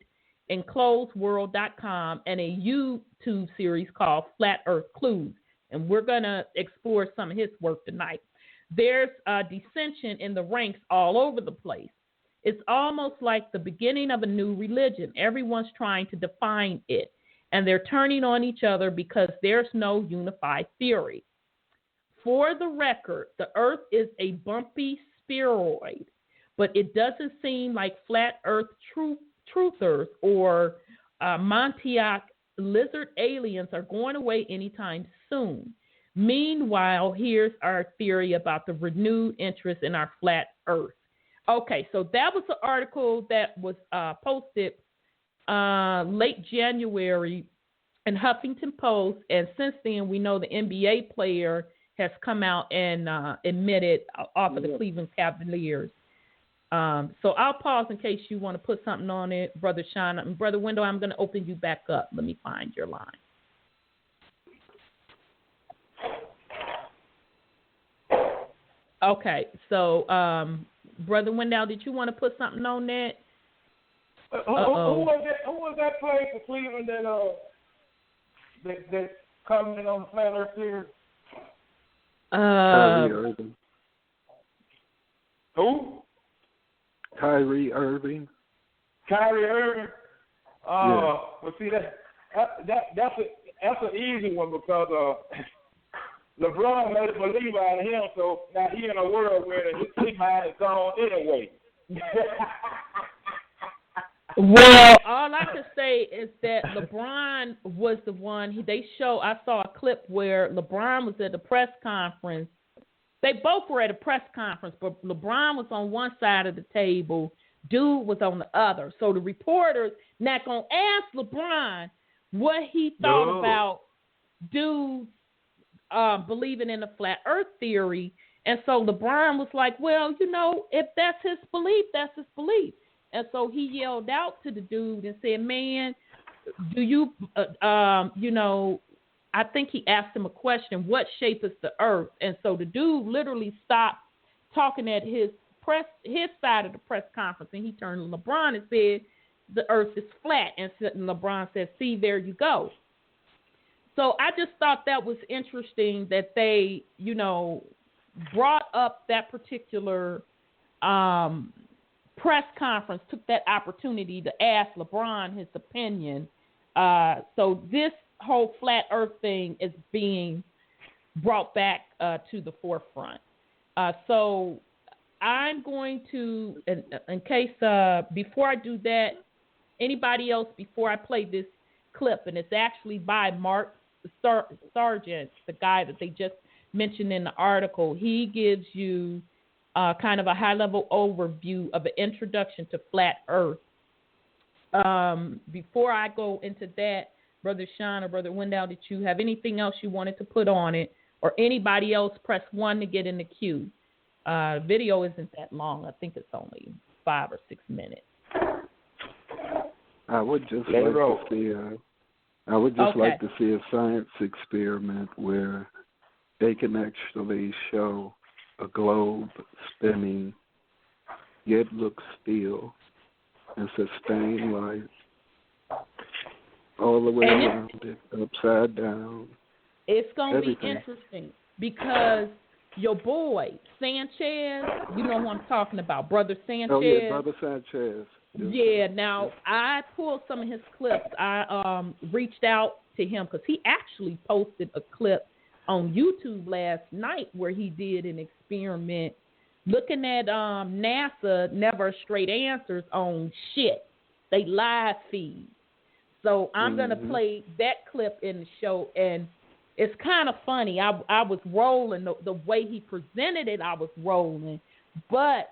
enclosedworld.com and a YouTube series called Flat Earth Clues. And we're going to explore some of his work tonight. There's dissension in the ranks all over the place. It's almost like the beginning of a new religion. Everyone's trying to define it, and they're turning on each other because there's no unified theory. For the record, the Earth is a bumpy spheroid, but it doesn't seem like flat Earth truthers or Montauk lizard aliens are going away anytime soon. Meanwhile, here's our theory about the renewed interest in our flat Earth. Okay, so that was the article that was posted late January in Huffington Post, and since then we know the NBA player has come out and admitted off of the Cleveland Cavaliers. So I'll pause in case you want to put something on it, Brother Sean. And Brother Wendell, I'm going to open you back up. Let me find your line. Okay, so Brother Wendell, did you want to put something on that? Who was that player for Cleveland that commented on the flat Earth theory? Kyrie Irving. Who? Kyrie Irving. Kyrie Irving. Yeah. Well, see that's an easy one because LeBron made a believer out of him, so now he in a world where his mind is gone anyway. Well, all I can say is that LeBron was the one. I saw a clip where LeBron was at a press conference. They both were at a press conference, but LeBron was on one side of the table, dude was on the other. So the reporters not going to ask LeBron what he thought about dude believing in the flat earth theory. And so LeBron was like, well, if that's his belief, that's his belief. And so he yelled out to the dude and said, man, do you, I think he asked him a question, what shape is the earth? And so the dude literally stopped talking at his side of the press conference, and he turned to LeBron and said, the earth is flat. And LeBron said, see, there you go. So I just thought that was interesting that they, brought up that particular press conference, took that opportunity to ask LeBron his opinion. So this whole flat earth thing is being brought back to the forefront. So I'm going to, in case, before I do that, anybody else, before I play this clip, and it's actually by Mark Sargent, the guy that they just mentioned in the article. He gives you kind of a high-level overview of an introduction to flat earth. Before I go into that, Brother Sean or Brother Wendell, did you have anything else you wanted to put on it? Or anybody else, press 1 to get in the queue. Video isn't that long. I think it's only 5 or 6 minutes. I would just like to see a science experiment where they can actually show a globe spinning, yet look still and sustain life all the way around it, upside down. It's going to be Everything. interesting because your boy, Sanchez, you know who I'm talking about, Brother Sanchez. Oh, yeah, Brother Sanchez. Yeah, now I pulled some of his clips. I reached out to him because he actually posted a clip on YouTube last night where he did an experiment looking at NASA Never Straight Answers on shit. They live feed. So I'm going to play that clip in the show, and it's kind of funny. I was rolling. The way he presented it, I was rolling. But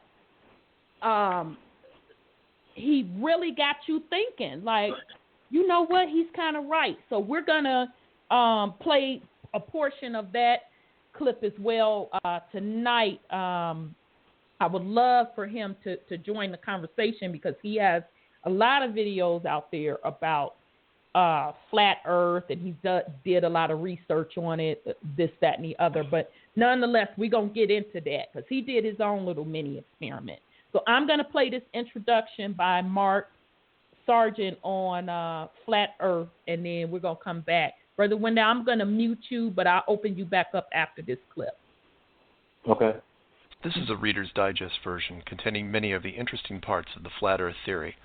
he really got you thinking, like, you know what? He's kind of right. So we're going to play a portion of that clip as well tonight. I would love for him to join the conversation because he has a lot of videos out there about flat Earth, and he did a lot of research on it, this, that, and the other. But nonetheless, we're going to get into that because he did his own little mini experiment. So I'm going to play this introduction by Mark Sargent on flat Earth, and then we're going to come back. Brother Wendell, I'm going to mute you, but I'll open you back up after this clip. Okay. This is a Reader's Digest version containing many of the interesting parts of the flat Earth theory.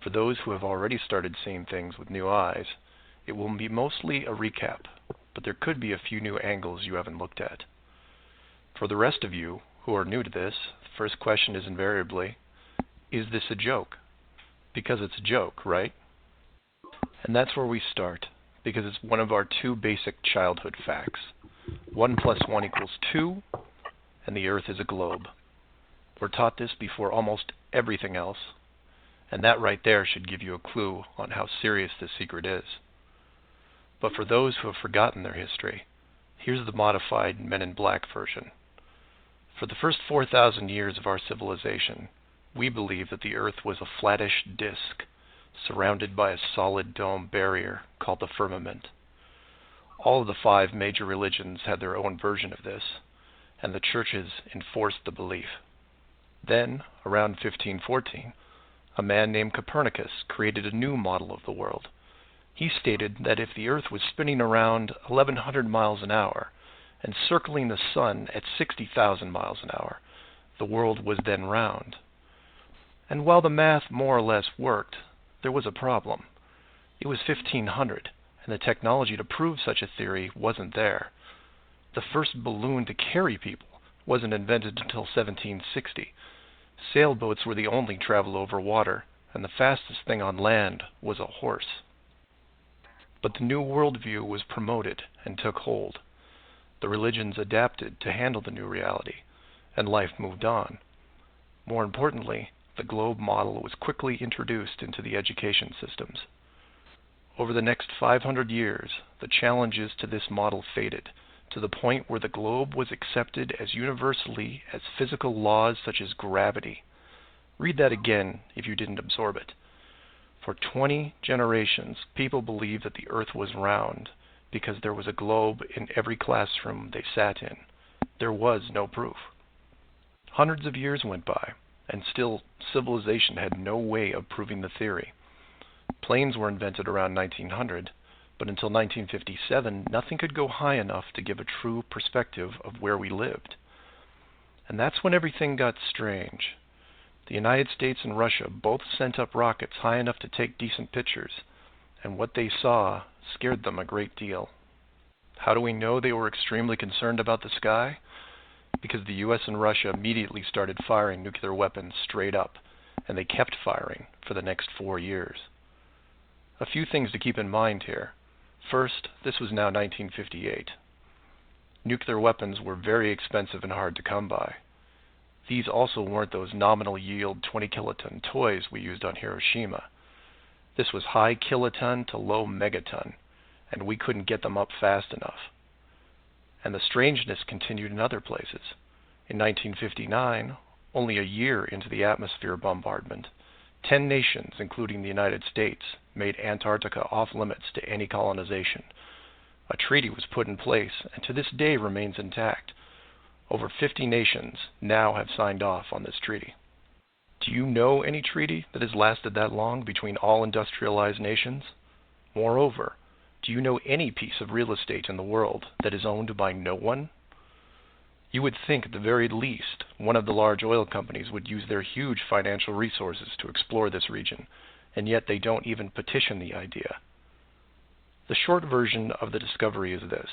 For those who have already started seeing things with new eyes, it will be mostly a recap, but there could be a few new angles you haven't looked at. For the rest of you who are new to this, the first question is invariably, is this a joke? Because it's a joke, right? And that's where we start, because it's one of our two basic childhood facts. 1 + 1 = 2, and the Earth is a globe. We're taught this before almost everything else, and that right there should give you a clue on how serious this secret is. But for those who have forgotten their history, here's the modified Men in Black version. For the first 4,000 years of our civilization, we believed that the Earth was a flattish disk, surrounded by a solid dome barrier called the firmament. All of the 5 major religions had their own version of this, and the churches enforced the belief. Then, around 1514, a man named Copernicus created a new model of the world. He stated that if the Earth was spinning around 1,100 miles an hour and circling the sun at 60,000 miles an hour, the world was then round. And while the math more or less worked, there was a problem. It was 1500, and the technology to prove such a theory wasn't there. The first balloon to carry people wasn't invented until 1760. Sailboats were the only travel over water, and the fastest thing on land was a horse. But the new worldview was promoted and took hold. The religions adapted to handle the new reality, and life moved on. More importantly, the globe model was quickly introduced into the education systems. Over the next 500 years, the challenges to this model faded, to the point where the globe was accepted as universally as physical laws such as gravity. Read that again if you didn't absorb it. For 20 generations, people believed that the Earth was round because there was a globe in every classroom they sat in. There was no proof. Hundreds of years went by, and still civilization had no way of proving the theory. Planes were invented around 1900, but until 1957, nothing could go high enough to give a true perspective of where we lived. And that's when everything got strange. The United States and Russia both sent up rockets high enough to take decent pictures, and what they saw scared them a great deal. How do we know they were extremely concerned about the sky? Because the US and Russia immediately started firing nuclear weapons straight up, and they kept firing for the next 4 years. A few things to keep in mind here. First, this was now 1958. Nuclear weapons were very expensive and hard to come by. These also weren't those nominal yield 20 kiloton toys we used on Hiroshima. This was high kiloton to low megaton, and we couldn't get them up fast enough. And the strangeness continued in other places. In 1959, only a year into the atmosphere bombardment, 10 nations, including the United States, made Antarctica off-limits to any colonization. A treaty was put in place, and to this day remains intact. Over 50 nations now have signed off on this treaty. Do you know any treaty that has lasted that long between all industrialized nations? Moreover, do you know any piece of real estate in the world that is owned by no one? You would think at the very least one of the large oil companies would use their huge financial resources to explore this region, and yet they don't even petition the idea. The short version of the discovery is this.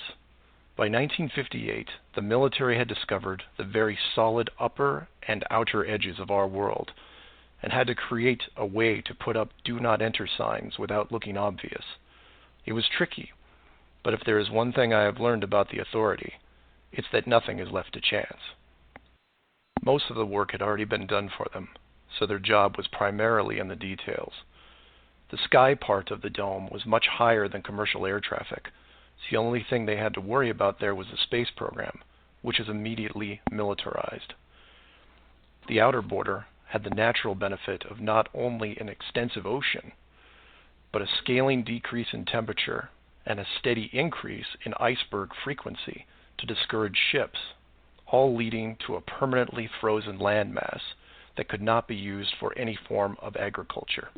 By 1958, the military had discovered the very solid upper and outer edges of our world, and had to create a way to put up do not enter signs without looking obvious. It was tricky, but if there is one thing I have learned about the authority, it's that nothing is left to chance. Most of the work had already been done for them, so their job was primarily in the details. The sky part of the dome was much higher than commercial air traffic, so the only thing they had to worry about there was the space program, which is immediately militarized. The outer border had the natural benefit of not only an extensive ocean, but a scaling decrease in temperature and a steady increase in iceberg frequency to discourage ships, all leading to a permanently frozen landmass that could not be used for any form of agriculture.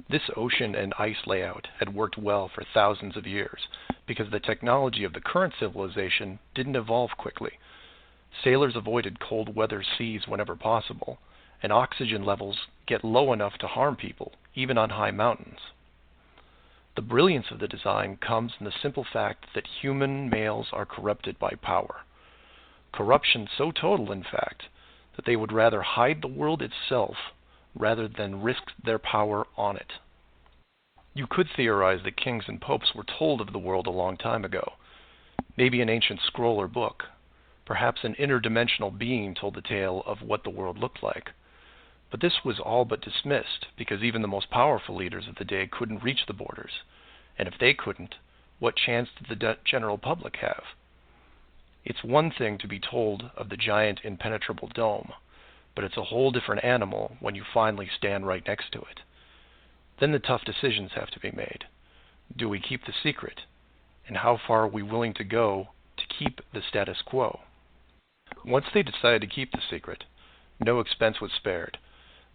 This ocean and ice layout had worked well for thousands of years because the technology of the current civilization didn't evolve quickly. Sailors avoided cold weather seas whenever possible, and oxygen levels get low enough to harm people, even on high mountains. The brilliance of the design comes in the simple fact that human males are corrupted by power. Corruption so total, in fact, that they would rather hide the world itself rather than risk their power on it. You could theorize that kings and popes were told of the world a long time ago. Maybe an ancient scroll or book. Perhaps an interdimensional being told the tale of what the world looked like. But this was all but dismissed, because even the most powerful leaders of the day couldn't reach the borders. And if they couldn't, what chance did the general public have? It's one thing to be told of the giant impenetrable dome, but it's a whole different animal when you finally stand right next to it. Then the tough decisions have to be made. Do we keep the secret? And how far are we willing to go to keep the status quo? Once they decided to keep the secret, no expense was spared.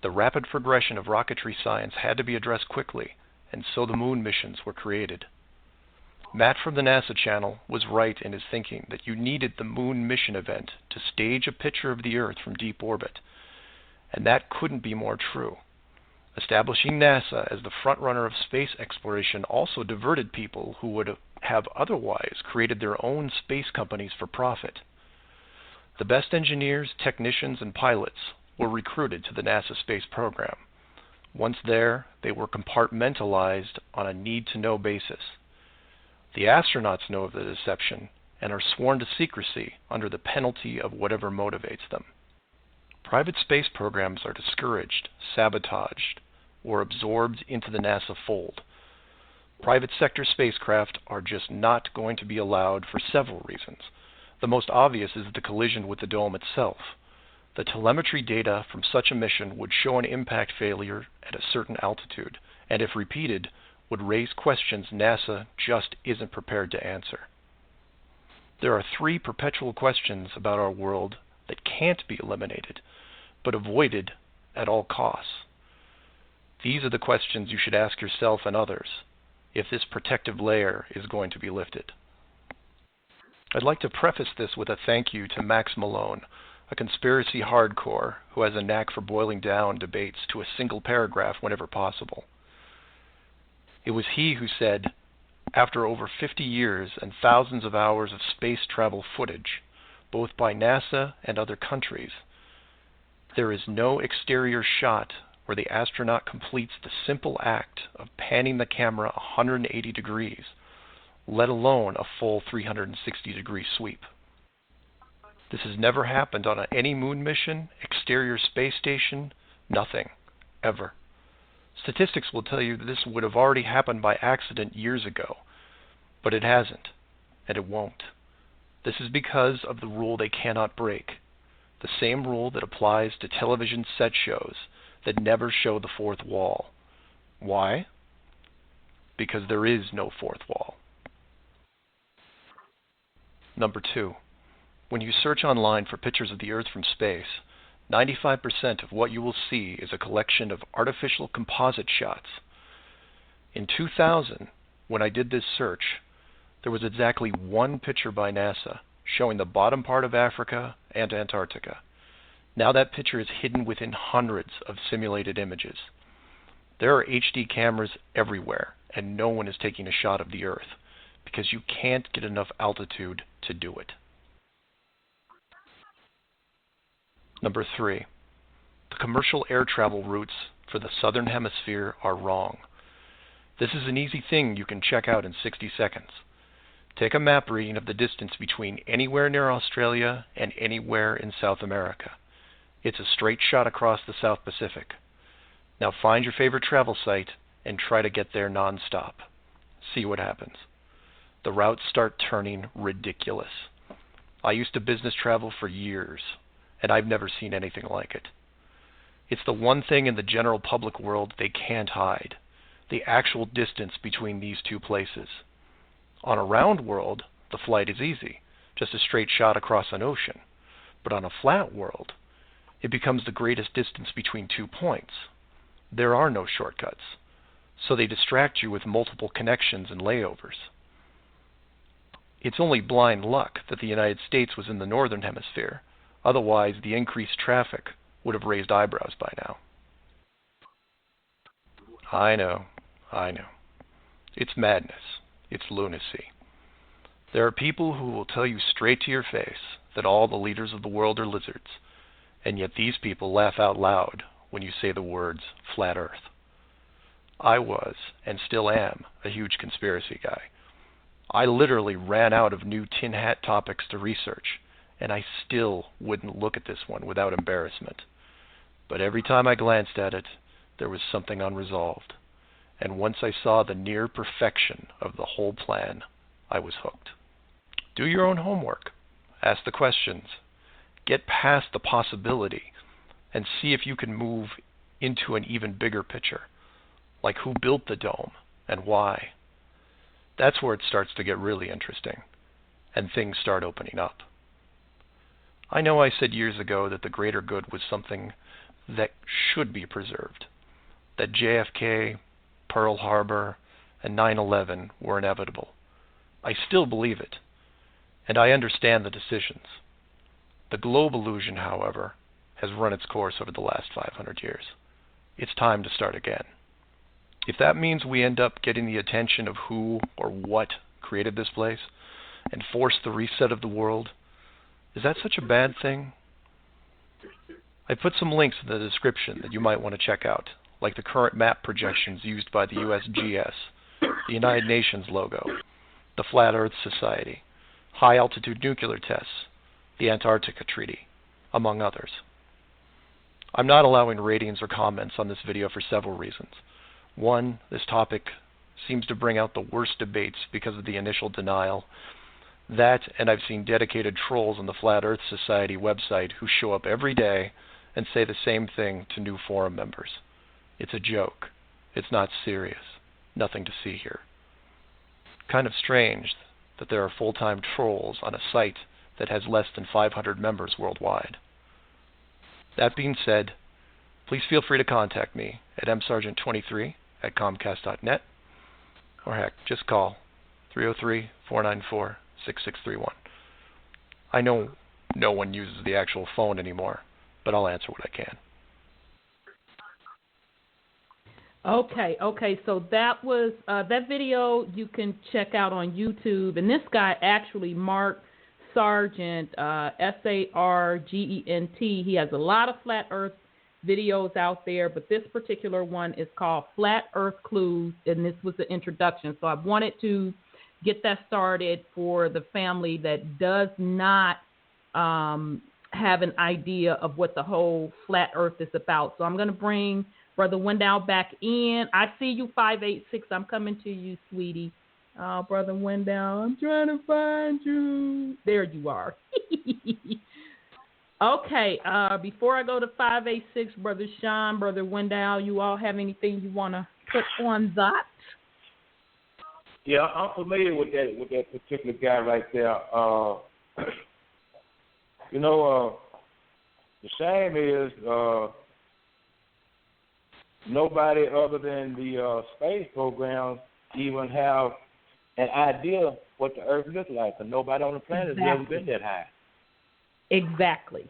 The rapid progression of rocketry science had to be addressed quickly, and so the moon missions were created. Matt from the NASA channel was right in his thinking that you needed the moon mission event to stage a picture of the Earth from deep orbit, and that couldn't be more true. Establishing NASA as the front-runner of space exploration also diverted people who would have otherwise created their own space companies for profit. The best engineers, technicians, and pilots were recruited to the NASA space program. Once there, they were compartmentalized on a need-to-know basis. The astronauts know of the deception and are sworn to secrecy under the penalty of whatever motivates them. Private space programs are discouraged, sabotaged, or absorbed into the NASA fold. Private sector spacecraft are just not going to be allowed for several reasons. The most obvious is the collision with the dome itself. The telemetry data from such a mission would show an impact failure at a certain altitude, and if repeated, would raise questions NASA just isn't prepared to answer. There are 3 perpetual questions about our world that can't be eliminated, but avoided at all costs. These are the questions you should ask yourself and others if this protective layer is going to be lifted. I'd like to preface this with a thank you to Max Malone, a conspiracy hardcore who has a knack for boiling down debates to a single paragraph whenever possible. It was he who said, after over 50 years and thousands of hours of space travel footage, both by NASA and other countries, there is no exterior shot where the astronaut completes the simple act of panning the camera 180 degrees, let alone a full 360-degree sweep. This has never happened on any moon mission, exterior space station, nothing, ever. Statistics will tell you that this would have already happened by accident years ago, but it hasn't, and it won't. This is because of the rule they cannot break, the same rule that applies to television set shows that never show the fourth wall. Why? Because there is no fourth wall. Number 2. When you search online for pictures of the Earth from space, 95% of what you will see is a collection of artificial composite shots. In 2000, when I did this search, there was exactly one picture by NASA showing the bottom part of Africa and Antarctica. Now that picture is hidden within hundreds of simulated images. There are HD cameras everywhere, and no one is taking a shot of the Earth because you can't get enough altitude to do it. Number 3. The commercial air travel routes for the southern hemisphere are wrong. This is an easy thing you can check out in 60 seconds. Take a map reading of the distance between anywhere near Australia and anywhere in South America. It's a straight shot across the South Pacific. Now find your favorite travel site and try to get there non-stop. See what happens. The routes start turning ridiculous. I used to business travel for years, and I've never seen anything like it. It's the one thing in the general public world they can't hide, the actual distance between these two places. On a round world, the flight is easy, just a straight shot across an ocean. But on a flat world, it becomes the greatest distance between 2 points. There are no shortcuts, so they distract you with multiple connections and layovers. It's only blind luck that the United States was in the northern hemisphere. Otherwise, the increased traffic would have raised eyebrows by now. I know. It's madness. It's lunacy. There are people who will tell you straight to your face that all the leaders of the world are lizards, and yet these people laugh out loud when you say the words flat Earth. I was, and still am, a huge conspiracy guy. I literally ran out of new tin hat topics to research, and I still wouldn't look at this one without embarrassment. But every time I glanced at it, there was something unresolved. And once I saw the near perfection of the whole plan, I was hooked. Do your own homework. Ask the questions. Get past the possibility and see if you can move into an even bigger picture, like who built the dome and why. That's where it starts to get really interesting, and things start opening up. I know I said years ago that the greater good was something that should be preserved, that JFK, Pearl Harbor, and 9/11 were inevitable. I still believe it, and I understand the decisions. The globe illusion, however, has run its course over the last 500 years. It's time to start again. If that means we end up getting the attention of who or what created this place and force the reset of the world, is that such a bad thing? I put some links in the description that you might want to check out, like the current map projections used by the USGS, the United Nations logo, the Flat Earth Society, high-altitude nuclear tests, the Antarctica Treaty, among others. I'm not allowing ratings or comments on this video for several reasons. One, this topic seems to bring out the worst debates because of the initial denial. That, and I've seen dedicated trolls on the Flat Earth Society website who show up every day and say the same thing to new forum members. It's a joke. It's not serious. Nothing to see here. Kind of strange that there are full-time trolls on a site that has less than 500 members worldwide. That being said, please feel free to contact me at msargent23@comcast.net, or heck, just call 303-494-6631. I know no one uses the actual phone anymore, but I'll answer what I can. Okay, so that was that video you can check out on YouTube, and this guy actually, Mark Sargent, Sargent, he has a lot of flat Earth videos out there, but this particular one is called Flat Earth Clues, and this was the introduction. So I wanted to get that started for the family that does not have an idea of what the whole flat Earth is about. So I'm going to bring Brother Wendell back in. I see you, 586. I'm coming to you, sweetie. Oh, Brother Wendell, I'm trying to find you. There you are. Okay, before I go to 586, Brother Sean, Brother Wendell, you all have anything you want to put on that? Yeah, I'm familiar with that particular guy right there. The shame is nobody other than the space program even have an idea what the Earth looks like, because nobody on the planet has ever been that high. Exactly.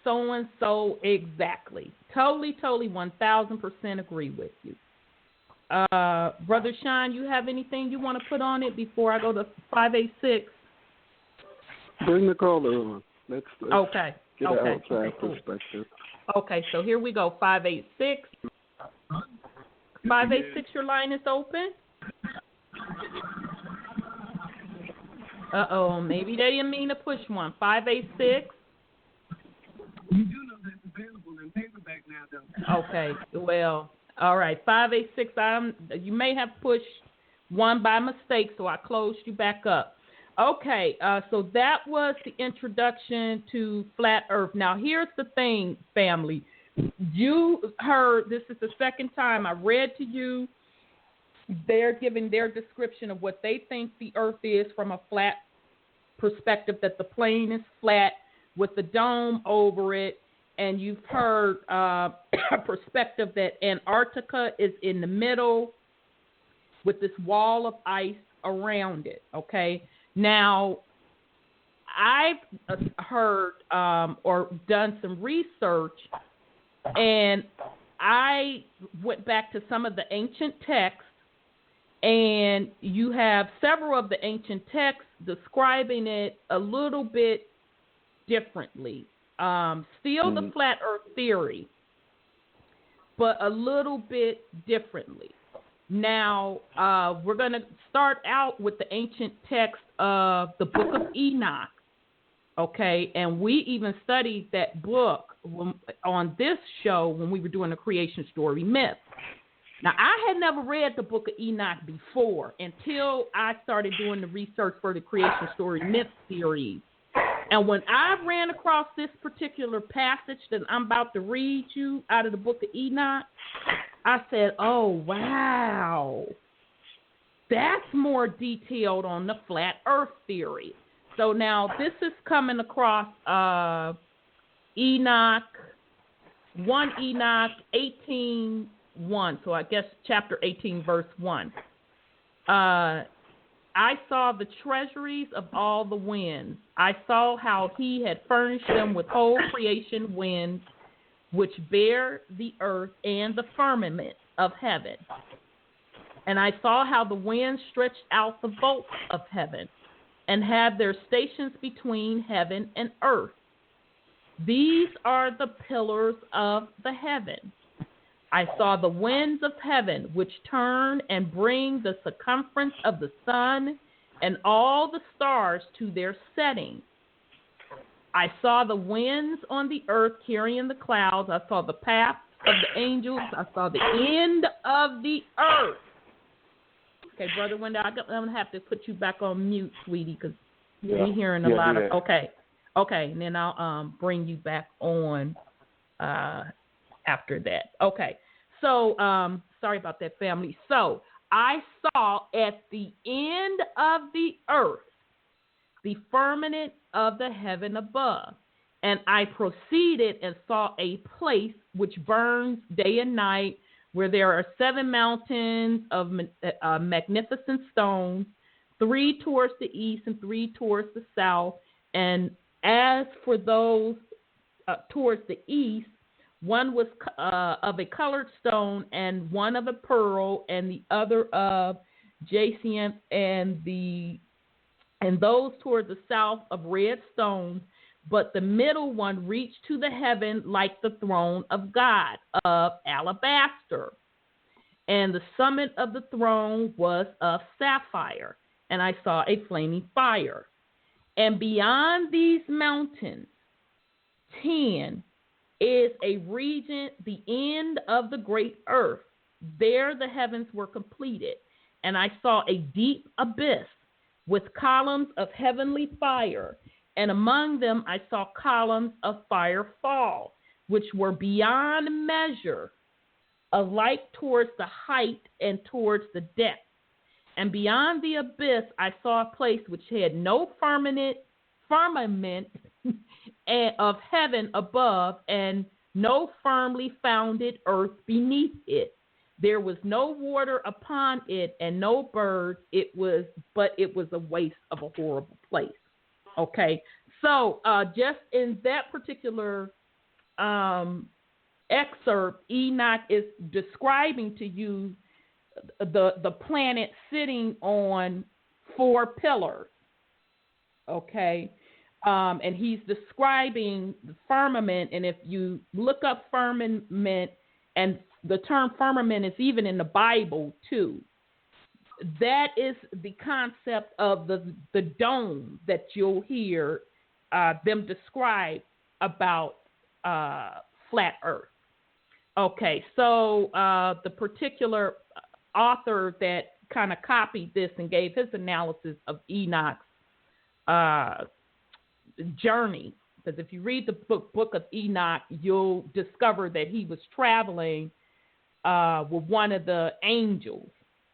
So exactly. Totally, 1,000% agree with you. Brother Sean, you have anything you want to put on it before I go to 586? Bring the caller on. Let's okay. Get okay. an outside Cool. perspective. Okay, so here we go. 586. 586, your line is open. Maybe they didn't mean to push one. 586. You do know that's available in paperback now, though. Okay, well, all right. 586. You may have pushed one by mistake, so I closed you back up. Okay, so that was the introduction to Flat Earth. Now, here's the thing, family. You heard, this is the second time I read to you. They're giving their description of what they think the Earth is from a flat perspective, that the plane is flat with the dome over it. And you've heard a perspective that Antarctica is in the middle with this wall of ice around it, okay? Now, I've heard or done some research, and I went back to some of the ancient texts, and you have several of the ancient texts describing it a little bit differently. Still the flat earth theory, but a little bit differently. Now, we're going to start out with the ancient text of the Book of Enoch, okay? And we even studied that book on this show when we were doing the creation story myth. Now, I had never read the Book of Enoch before until I started doing the research for the creation story myth series. And when I ran across this particular passage that I'm about to read you out of the Book of Enoch, I said, oh, wow, that's more detailed on the flat earth theory. So now this is coming across Enoch 18:1. So I guess chapter 18, verse 1. I saw the treasuries of all the winds. I saw how he had furnished them with whole creation winds, which bear the earth and the firmament of heaven. And I saw how the winds stretched out the vaults of heaven and had their stations between heaven and earth. These are the pillars of the heaven. I saw the winds of heaven, which turn and bring the circumference of the sun and all the stars to their setting. I saw the winds on the earth carrying the clouds. I saw the paths of the angels. I saw the end of the earth. Okay, Brother Wendell, I'm going to have to put you back on mute, sweetie, because you're hearing a lot of... Okay, and then I'll bring you back on after that. Okay, so sorry about that, family. So I saw at the end of the earth the firmament of the heaven above, and I proceeded and saw a place which burns day and night, where there are 7 mountains of magnificent stones, 3 towards the east and 3 towards the south. And as for those towards the east, one was of a colored stone, and one of a pearl, and the other of jacinth, and those toward the south of red stone. But the middle one reached to the heaven like the throne of God of alabaster. And the summit of the throne was of sapphire. And I saw a flaming fire. And beyond these mountains, 10 is a region, the end of the great earth. There the heavens were completed. And I saw a deep abyss with columns of heavenly fire. And among them I saw columns of fire fall, which were beyond measure, alike towards the height and towards the depth. And beyond the abyss I saw a place which had no firmament of heaven above, and no firmly founded earth beneath it. There was no water upon it and no bird. But it was a waste of a horrible place. Okay, so just in that particular excerpt, Enoch is describing to you the planet sitting on 4 pillars. Okay, and he's describing the firmament, and if you look up firmament, and the term firmament is even in the Bible too, that is the concept of the dome that you'll hear them describe about flat Earth. Okay, so the particular author that kind of copied this and gave his analysis of Enoch's journey, because if you read the book of Enoch, you'll discover that he was traveling with one of the angels.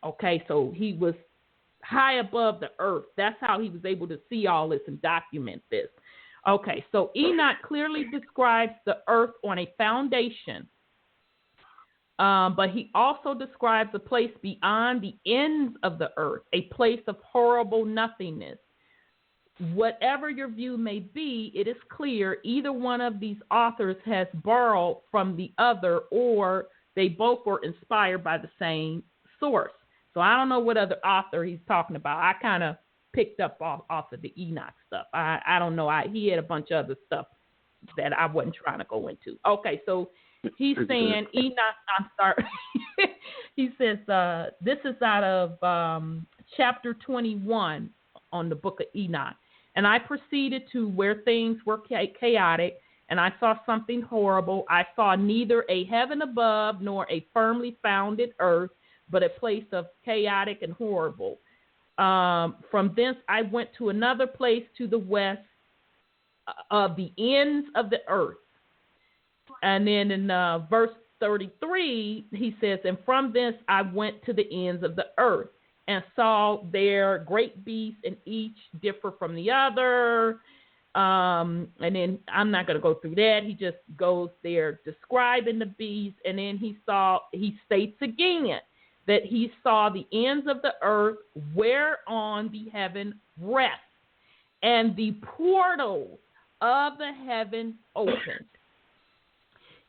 Okay, so he was high above the earth. That's how he was able to see all this and document this. Okay, so Enoch clearly describes the earth on a foundation, but he also describes a place beyond the ends of the earth, a place of horrible nothingness. Whatever your view may be, it is clear either one of these authors has borrowed from the other, or they both were inspired by the same source. So I don't know what other author he's talking about. I kind of picked up off of the Enoch stuff. I don't know. He had a bunch of other stuff that I wasn't trying to go into. Okay, so he's saying Enoch, I'm sorry. He says this is out of chapter 21 on the book of Enoch. And I proceeded to where things were chaotic, and I saw something horrible. I saw neither a heaven above nor a firmly founded earth, but a place of chaotic and horrible. From thence I went to another place to the west of the ends of the earth. And then in verse 33, he says, and from thence I went to the ends of the earth and saw there great beasts, and each differ from the other. And then I'm not going to go through that. He just goes there describing the beasts. And then he states again that he saw the ends of the earth whereon the heaven rests, and the portals of the heaven opened.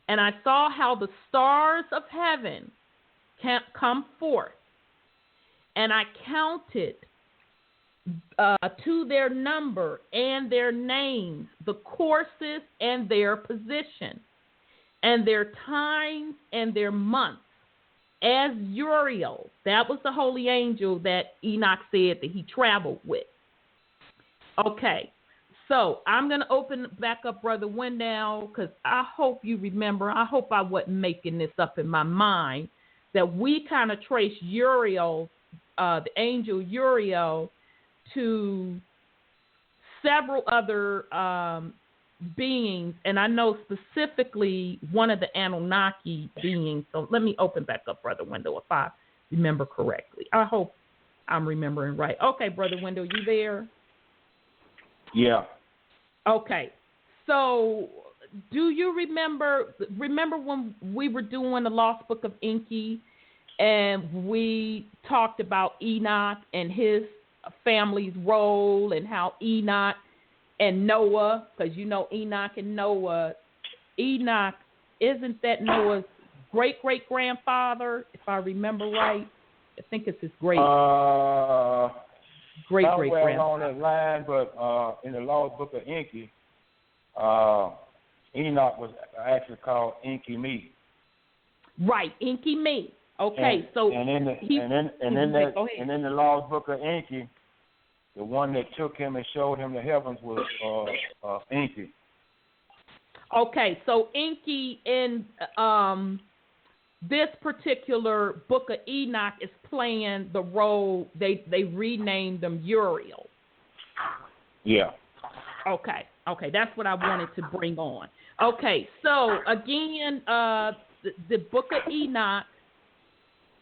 And I saw how the stars of heaven can come forth, and I counted to their number and their names, the courses and their position, and their times and their months, as Uriel. That was the holy angel that Enoch said that he traveled with. Okay, so I'm going to open back up Brother Wendell, because I hope you remember, I hope I wasn't making this up in my mind, that we kind of trace Uriel, the angel Uriel, to several other beings, and I know specifically one of the Anunnaki beings. So let me open back up, Brother Wendell, if I remember correctly. I hope I'm remembering right. Okay, Brother Wendell, you there? Yeah. Okay. So do you remember when we were doing the Lost Book of Enki, and we talked about Enoch and his family's role, and how Enoch and Noah, because you know Enoch and Noah, Enoch, isn't that Noah's great-great-grandfather, if I remember right? I think it's his great-great-grandfather. Somewhere along that line, but in the Lost Book of Enki, Enoch was actually called Enki Me. Right, Enki Me. Okay, and in the Lost Book of Enki, the one that took him and showed him the heavens was Enki. Okay, so Enki in this particular book of Enoch is playing the role. They renamed them Uriel. Yeah. Okay, that's what I wanted to bring on. Okay, so again, the book of Enoch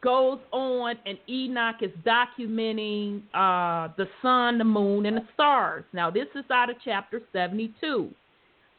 goes on, and Enoch is documenting the sun, the moon, and the stars. Now, this is out of chapter 72.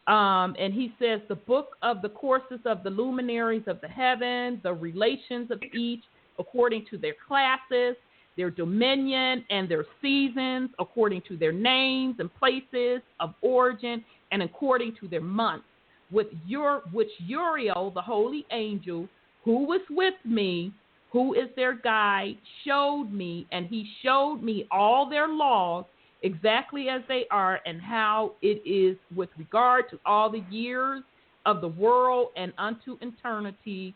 And he says the book of the courses of the luminaries of the heaven, the relations of each according to their classes, their dominion and their seasons, according to their names and places of origin, and according to their months, which Uriel, the holy angel, who was with me, who is their guide, showed me, and he showed me all their laws exactly as they are, and how it is with regard to all the years of the world and unto eternity,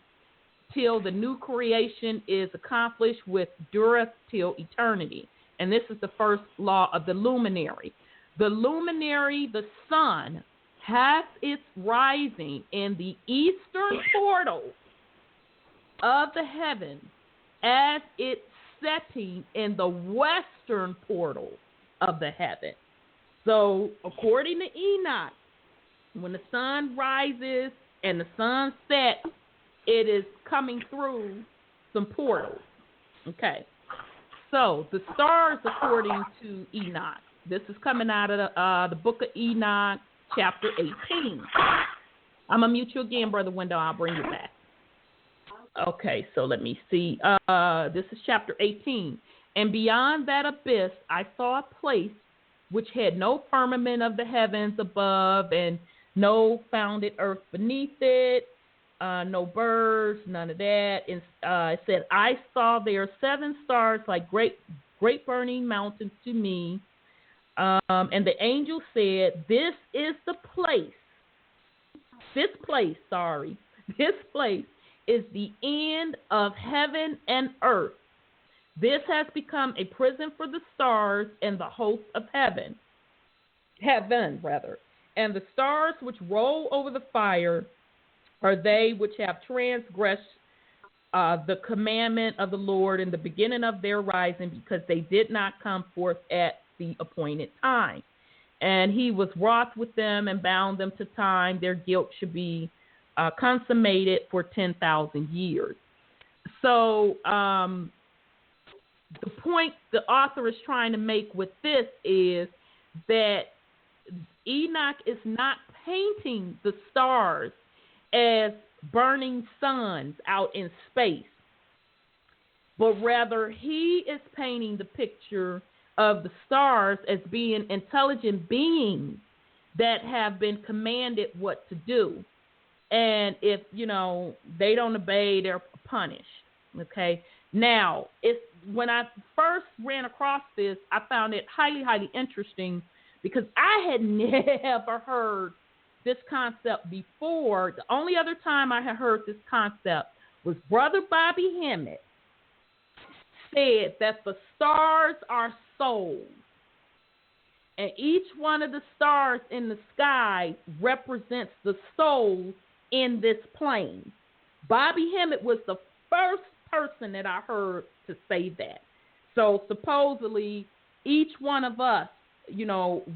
till the new creation is accomplished, with dureth till eternity. And this is the first law of the luminary. The luminary, the sun, has its rising in the eastern portal of the heavens, as its setting in the western portal of the heaven. So, according to Enoch, when the sun rises and the sun sets, it is coming through some portals. Okay. So, the stars, according to Enoch, this is coming out of the book of Enoch, chapter 18. I'm going to mute you again, Brother Wendell. I'll bring you back. Okay, so let me see. This is chapter 18. And beyond that abyss, I saw a place which had no firmament of the heavens above, and no founded earth beneath it, no birds, none of that. And it said, I saw there 7 stars like great burning mountains to me. And the angel said, this place is the end of heaven and earth. This has become a prison for the stars and the host of heaven. And the stars which roll over the fire are they which have transgressed the commandment of the Lord in the beginning of their rising, because they did not come forth at the appointed time. And he was wroth with them and bound them to time. Their guilt should be consummated for 10,000 years. So the point the author is trying to make with this is that Enoch is not painting the stars as burning suns out in space, but rather he is painting the picture of the stars as being intelligent beings that have been commanded what to do. And if, they don't obey, they're punished. Okay. Now, when I first ran across this, I found it highly, highly interesting, because I had never heard this concept before. The only other time I had heard this concept was Brother Bobby Hemmett said that the stars are souls, and each one of the stars in the sky represents the soul in this plane. Bobby Hemmett was the first person that I heard to say that. So supposedly each one of us,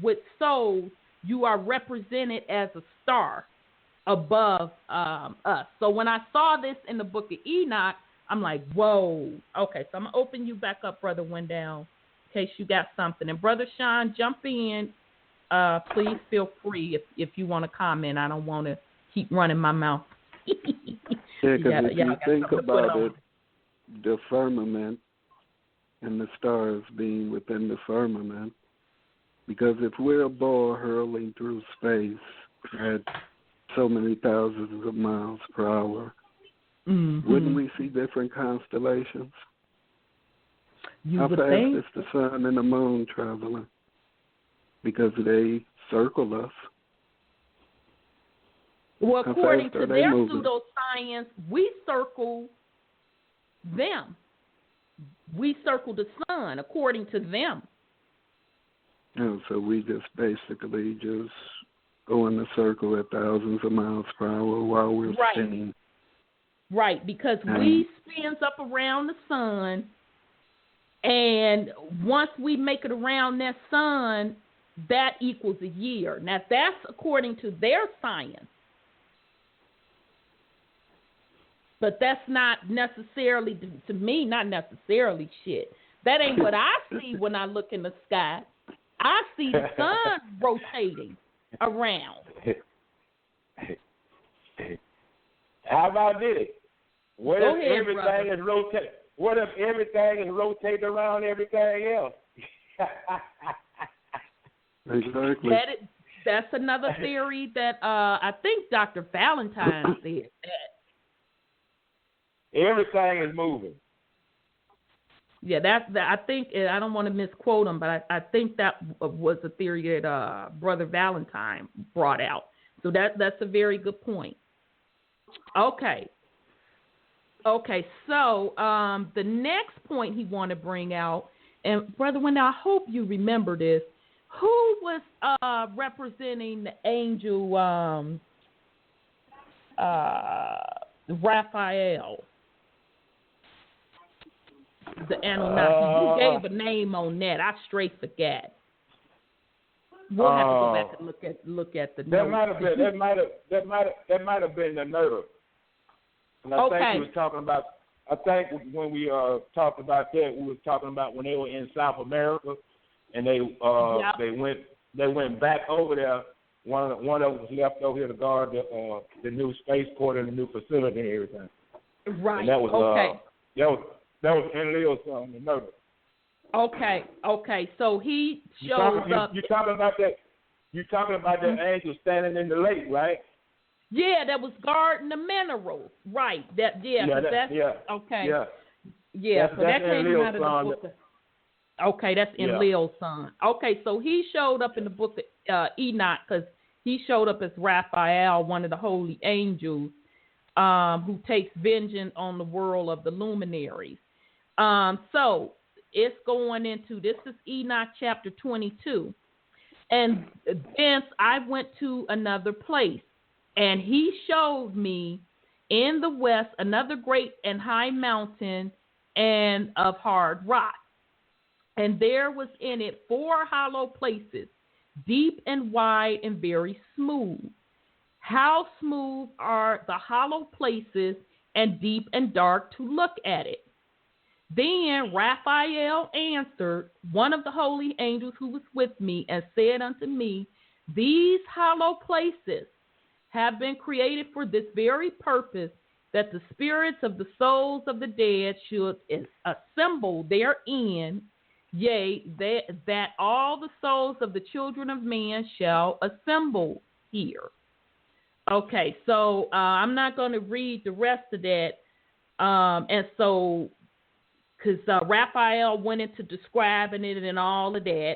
with souls, you are represented as a star above us. So when I saw this in the book of Enoch, I'm like, whoa. Okay, so I'm going to open you back up, Brother Wendell, in case you got something. And Brother Sean, jump in. Please feel free if you want to comment. I don't want to keep running my mouth. Yeah, because if you think about it, the firmament and the stars being within the firmament, because if we're a ball hurling through space at so many thousands of miles per hour, wouldn't we see different constellations? How fast is the sun and the moon traveling? Because they circle us. Well, according to their pseudoscience, we circle them. We circle the sun, according to them. Oh, so we just basically just go in a circle at thousands of miles per hour while we're spinning. Right, because we spins up around the sun, and once we make it around that sun, that equals a year. Now, that's according to their science. But that's not necessarily, to me, not necessarily shit. That ain't what I see when I look in the sky. I see the sun rotating around. How about this? What Go if ahead, everything brother. is rotating? What if everything is rotating around everything else? Exactly. That's another theory that I think Dr. Valentine said that. Everything is moving. Yeah, I think, I don't want to misquote him, but I think that was a theory that Brother Valentine brought out. So that's a very good point. Okay, so the next point he wanted to bring out, and Brother Wendell, I hope you remember this. Who was representing the angel Raphael? The Anunnaki. You gave a name on that. I straight forgot. We'll have to go back and look at the notes. That might have been the nerve. And I think he was talking about. I think when we talked about that, we was talking about when they were in South America, and they went back over there. One of them was left over here to guard the new spaceport and the new facility and everything. Right. And that was that was Enlil's son, the nerve. Okay. So he shows up. You talking about that? You talking about that angel standing in the lake, right? Yeah, that was guarding the minerals, right? Okay. Yeah. So that came out of the book. Okay, that's Enlil's son. Okay, so he showed up in the book of Enoch because he showed up as Raphael, one of the holy angels, who takes vengeance on the world of the luminaries. So it's going into, this is Enoch chapter 22. And thence I went to another place, and he showed me in the west another great and high mountain and of hard rock. And there was in it 4 hollow places, deep and wide and very smooth. How smooth are the hollow places and deep and dark to look at it. Then Raphael answered, one of the holy angels who was with me, and said unto me, these hollow places have been created for this very purpose, that the spirits of the souls of the dead should assemble therein, yea, that all the souls of the children of man shall assemble here. Okay, so I'm not going to read the rest of that. And so, because Raphael went into describing it and all of that,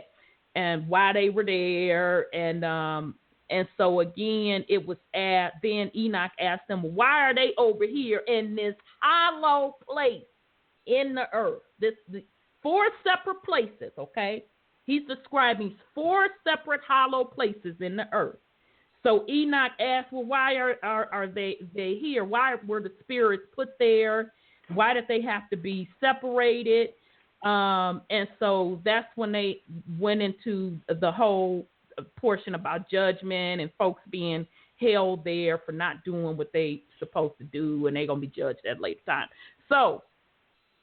and why they were there, and so again, it was then Enoch asked them, why are they over here in this hollow place in the earth? The 4 separate places, okay? He's describing 4 separate hollow places in the earth. So Enoch asked, well, why are they here? Why were the spirits put there? Why did they have to be separated? And so that's when they went into the whole portion about judgment and folks being held there for not doing what they supposed to do, and they're going to be judged at a later time. So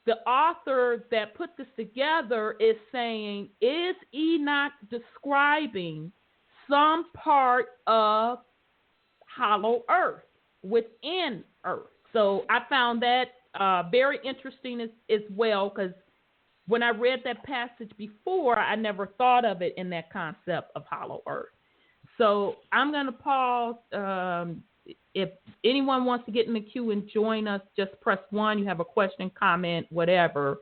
the author that put this together is saying, is Enoch describing some part of hollow earth within earth? So I found that very interesting as well, because when I read that passage before, I never thought of it in that concept of hollow earth. So I'm going to pause. If anyone wants to get in the queue and join us, just press 1. You have a question, comment, whatever.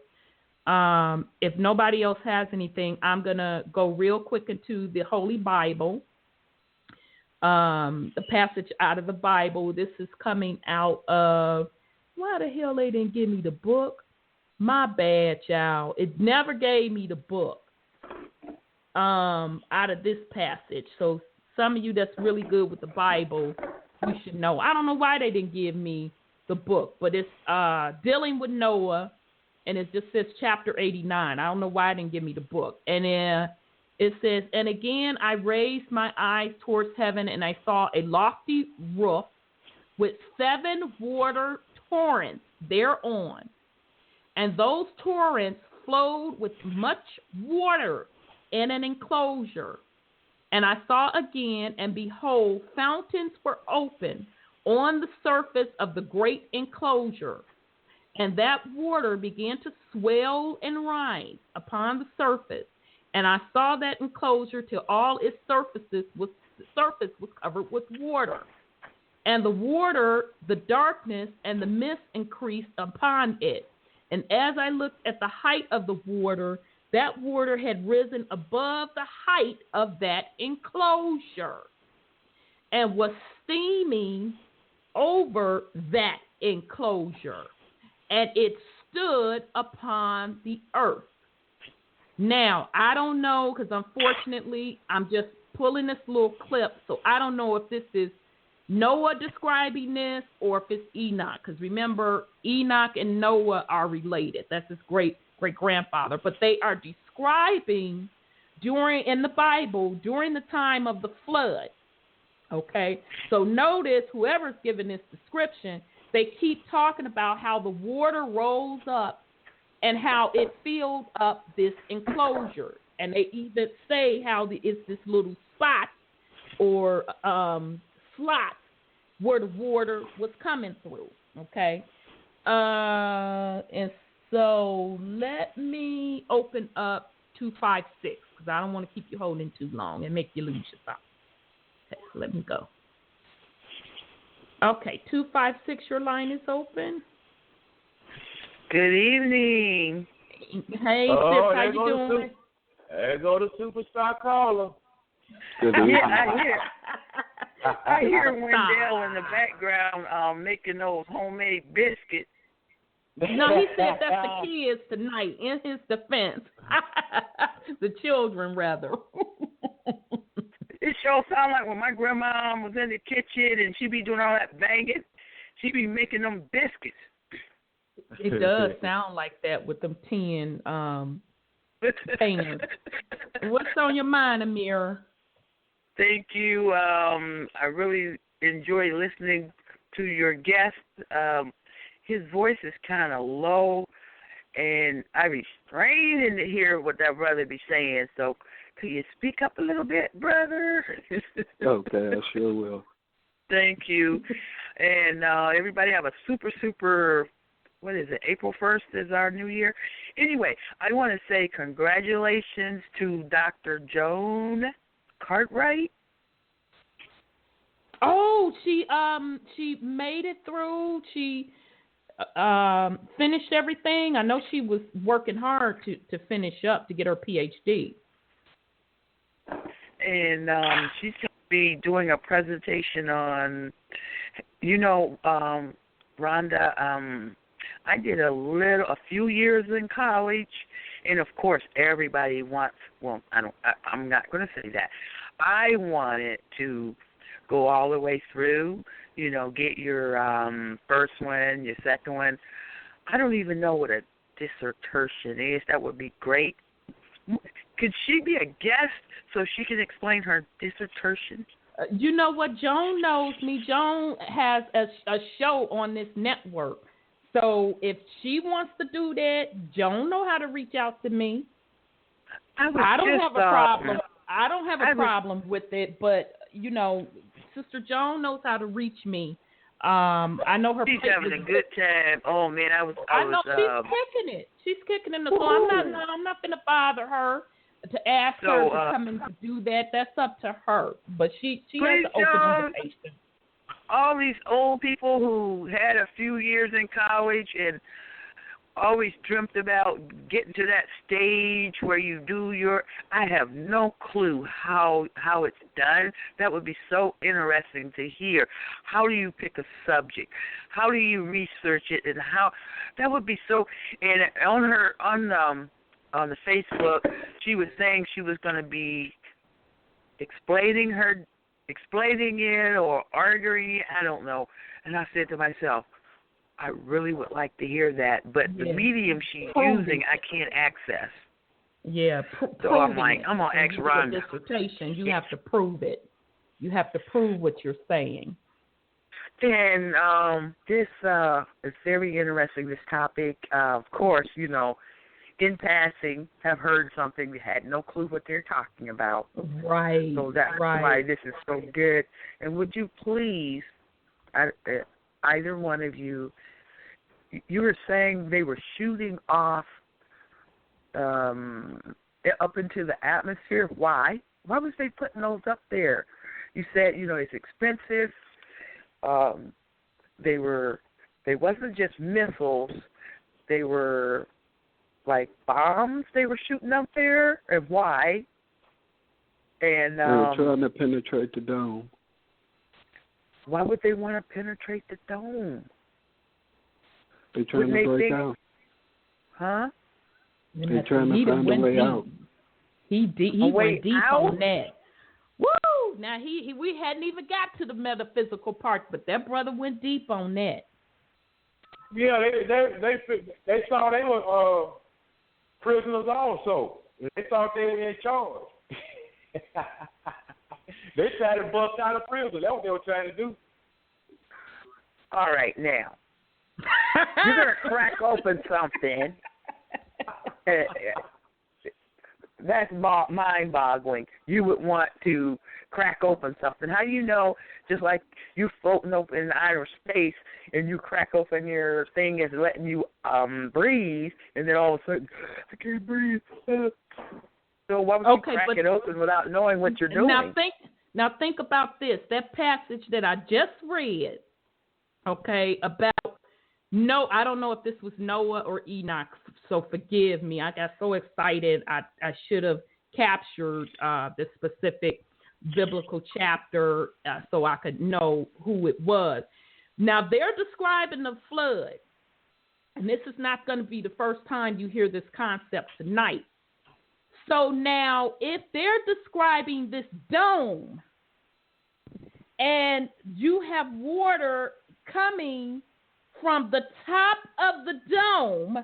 If nobody else has anything, I'm going to go real quick into the Holy Bible, the passage out of the Bible. This is coming out of, why the hell they didn't give me the book? My bad, y'all. It never gave me the book out of this passage. So some of you that's really good with the Bible, you should know. I don't know why they didn't give me the book, but it's dealing with Noah, and it just says chapter 89. I don't know why they didn't give me the book. And it says, and again I raised my eyes towards heaven, and I saw a lofty roof with 7 water torrents thereon. And those torrents flowed with much water in an enclosure. And I saw again, and behold, fountains were open, on the surface of the great enclosure, and that water began to swell and rise upon the surface. And I saw that enclosure till all its surface was covered with water. And the water, the darkness, and the mist increased upon it. And as I looked at the height of the water, that water had risen above the height of that enclosure and was steaming over that enclosure. And it stood upon the earth. Now, I don't know, because unfortunately, I'm just pulling this little clip, so I don't know if this is Noah describing this or if it's Enoch, because remember, Enoch and Noah are related. That's his great-grandfather, but they are describing in the Bible, during the time of the flood, okay? So notice, whoever's giving this description, they keep talking about how the water rose up and how it filled up this enclosure. And they even say how it's this little spot or slot where the water was coming through, okay? And so let me open up 256, because I don't want to keep you holding too long and make you lose your thought. Okay, so let me go. Okay, 256, your line is open. Good evening. Hey, sis, how you doing? There go the superstar caller. Good evening. Yeah, I hear Wendell in the background making those homemade biscuits. No, he said that's the kids tonight, in his defense. The children, rather. It sure sounds like when my grandma was in the kitchen and she be doing all that banging, she be making them biscuits. It does sound like that with them 10 pans. What's on your mind, Amir? Thank you. I really enjoy listening to your guest. His voice is kind of low, and I be straining to hear what that brother be saying. So could you speak up a little bit, brother? Okay, I sure will. Thank you. And everybody have a super, what is it, April 1st is our new year? Anyway, I want to say congratulations to Dr. Joan Cartwright. Oh, she made it through. She finished everything. I know she was working hard to finish up to get her PhD. And she's going to be doing a presentation on, Rhonda, I did a few years in college, and of course everybody wants, I'm not going to say that. I wanted to go all the way through, get your first one, your second one. I don't even know what a dissertation is. That would be great. Could she be a guest so she can explain her dissertation? You know what? Joan knows me. Joan has a show on this network. So if she wants to do that, Joan know how to reach out to me. I don't have a problem. I don't have a problem with it, but Sister Joan knows how to reach me. I know her. She's having a good time. Oh man, I know she's kicking it. She's kicking in the floor. I'm not gonna bother her to ask her to come and to do that. That's up to her. But she has to open invitation. All these old people who had a few years in college and always dreamt about getting to that stage where you do I have no clue how it's done. That would be so interesting to hear. How do you pick a subject? How do you research it? And that would be so. And on the Facebook, she was saying she was going to be explaining it or arguing it. I don't know. And I said to myself, I really would like to hear that, but the medium she's using, I can't access. Yeah, so I'm like, I'm going to ask Rhonda. Dissertation, you have to prove it. You have to prove what you're saying. And this is very interesting, this topic. Of course, in passing, have heard something, had no clue what they're talking about. Right. So that's why this is so good. And would you please either one of you, you were saying they were shooting off up into the atmosphere. Why? Why was they putting those up there? You said, it's expensive. They wasn't just missiles. They were like bombs they were shooting up there. And why? And they were trying to penetrate the dome. Why would they want to penetrate the dome? They're trying to break out. Huh? They're trying to find a way out. He went deep out? on that. Woo! Now we hadn't even got to the metaphysical part, but that brother went deep on that. Yeah, they saw they were prisoners also. They thought they were in charge. They tried to bust out of prison. That's what they were trying to do. All right, now you're gonna crack open something. That's mind-boggling. You would want to crack open something. How do you know? Just like you floating open in outer space, and you crack open your thing is letting you breathe, and then all of a sudden, I can't breathe. So why would you crack it open without knowing what you're doing? Now think about this. That passage that I just read, about I don't know if this was Noah or Enoch, so forgive me. I got so excited I should have captured the specific biblical chapter so I could know who it was. Now they're describing the flood, and this is not going to be the first time you hear this concept tonight. So now if they're describing this dome and you have water coming from the top of the dome,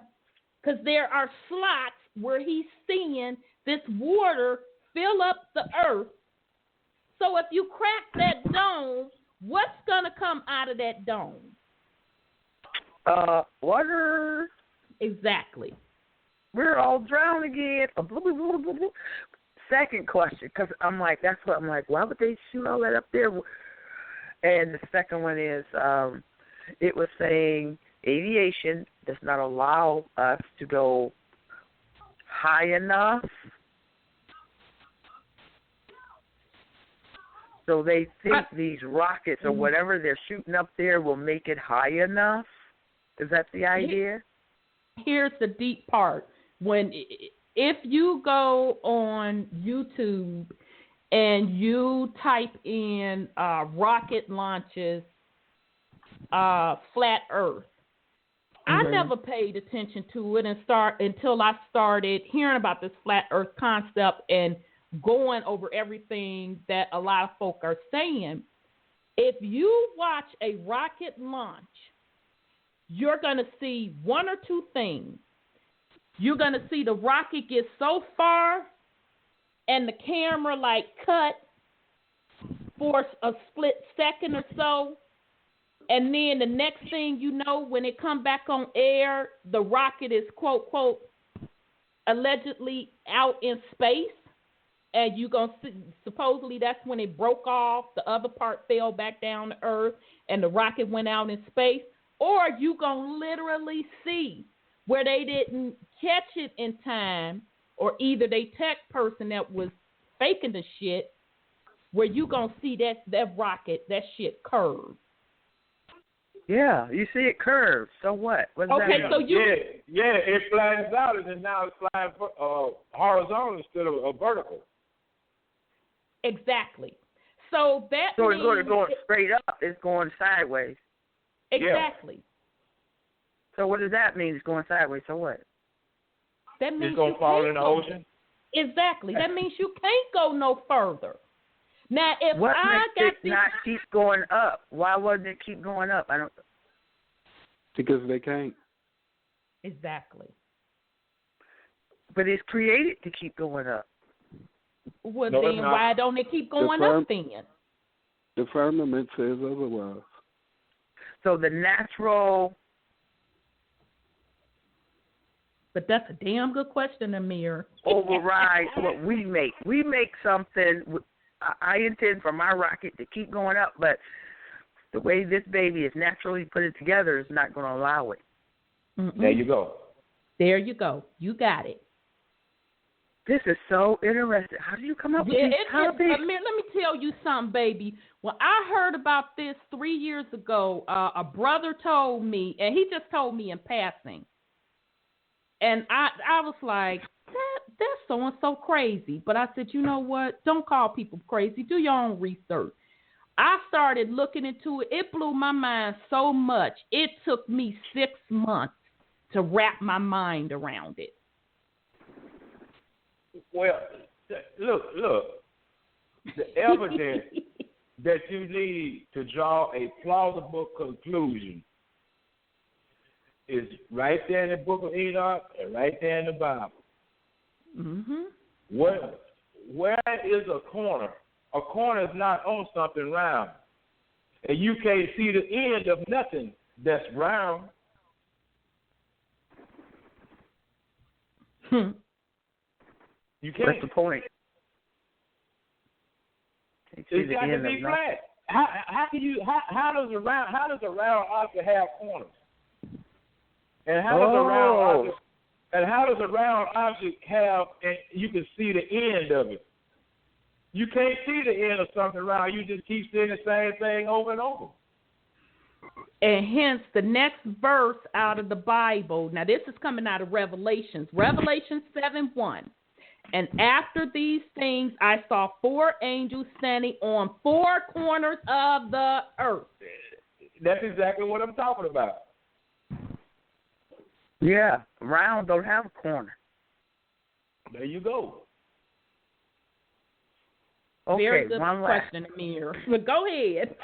because there are slots where he's seeing this water fill up the earth. So if you crack that dome, what's going to come out of that dome? Water. Exactly. We're all drowning again. Second question, because why would they shoot all that up there? And the second one is, it was saying aviation does not allow us to go high enough. So they think these rockets or whatever they're shooting up there will make it high enough. Is that the idea? Here's the deep part. If you go on YouTube and you type in rocket launches, flat Earth, I never paid attention to it until I started hearing about this flat Earth concept and going over everything that a lot of folk are saying. If you watch a rocket launch, you're going to see one or two things. You're going to see the rocket get so far and the camera cut for a split second or so. And then the next thing you know, when it come back on air, the rocket is, quote, quote, allegedly out in space. And you're going to see, supposedly that's when it broke off. The other part fell back down to Earth and the rocket went out in space. Or you're going to literally see where they didn't catch it in time, or either they tech person that was faking the shit, where you going to see that rocket, that shit curve. Yeah, you see it curve. So what? What's that? So it flattens out, and then now it's flying horizontal instead of vertical. Exactly. So that so means it's going straight up. It's going sideways. Exactly. Yeah. So what does that mean? It's going sideways. So what? That means it's going to fall in the ocean. Exactly. That means you can't go no further. Now, if what I makes it not keep going up? Why wouldn't it keep going up? I don't. Because they can't. Exactly. But it's created to keep going up. Well, then why don't it keep going up then? The firmament says otherwise. So the natural. But that's a damn good question, Amir. Overrides what we make. We make something. I intend for my rocket to keep going up, but the way this baby is naturally put it together is not going to allow it. Mm-mm. There you go. There you go. You got it. This is so interesting. How do you come up with these topics? Let me tell you something, baby. When I heard about this 3 years ago, a brother told me, and he just told me in passing, and I was like, that's so-and-so crazy. But I said, you know what? Don't call people crazy. Do your own research. I started looking into it. It blew my mind so much. It took me 6 months to wrap my mind around it. Well, look. The evidence that you need to draw a plausible conclusion is right there in the book of Enoch and right there in the Bible. Mm-hmm. Where is a corner? A corner is not on something round. And you can't see the end of nothing that's round. You can't. What's the point? It's got to be flat. How does a round object have corners? And how does a round object have, and you can see the end of it? You can't see the end of something round. You just keep seeing the same thing over and over. And hence the next verse out of the Bible. Now this is coming out of Revelations. Revelation 7:1. And after these things, I saw 4 angels standing on 4 corners of the earth. That's exactly what I'm talking about. Yeah, round don't have a corner. There you go. Okay, very good one question, Amir. But go ahead.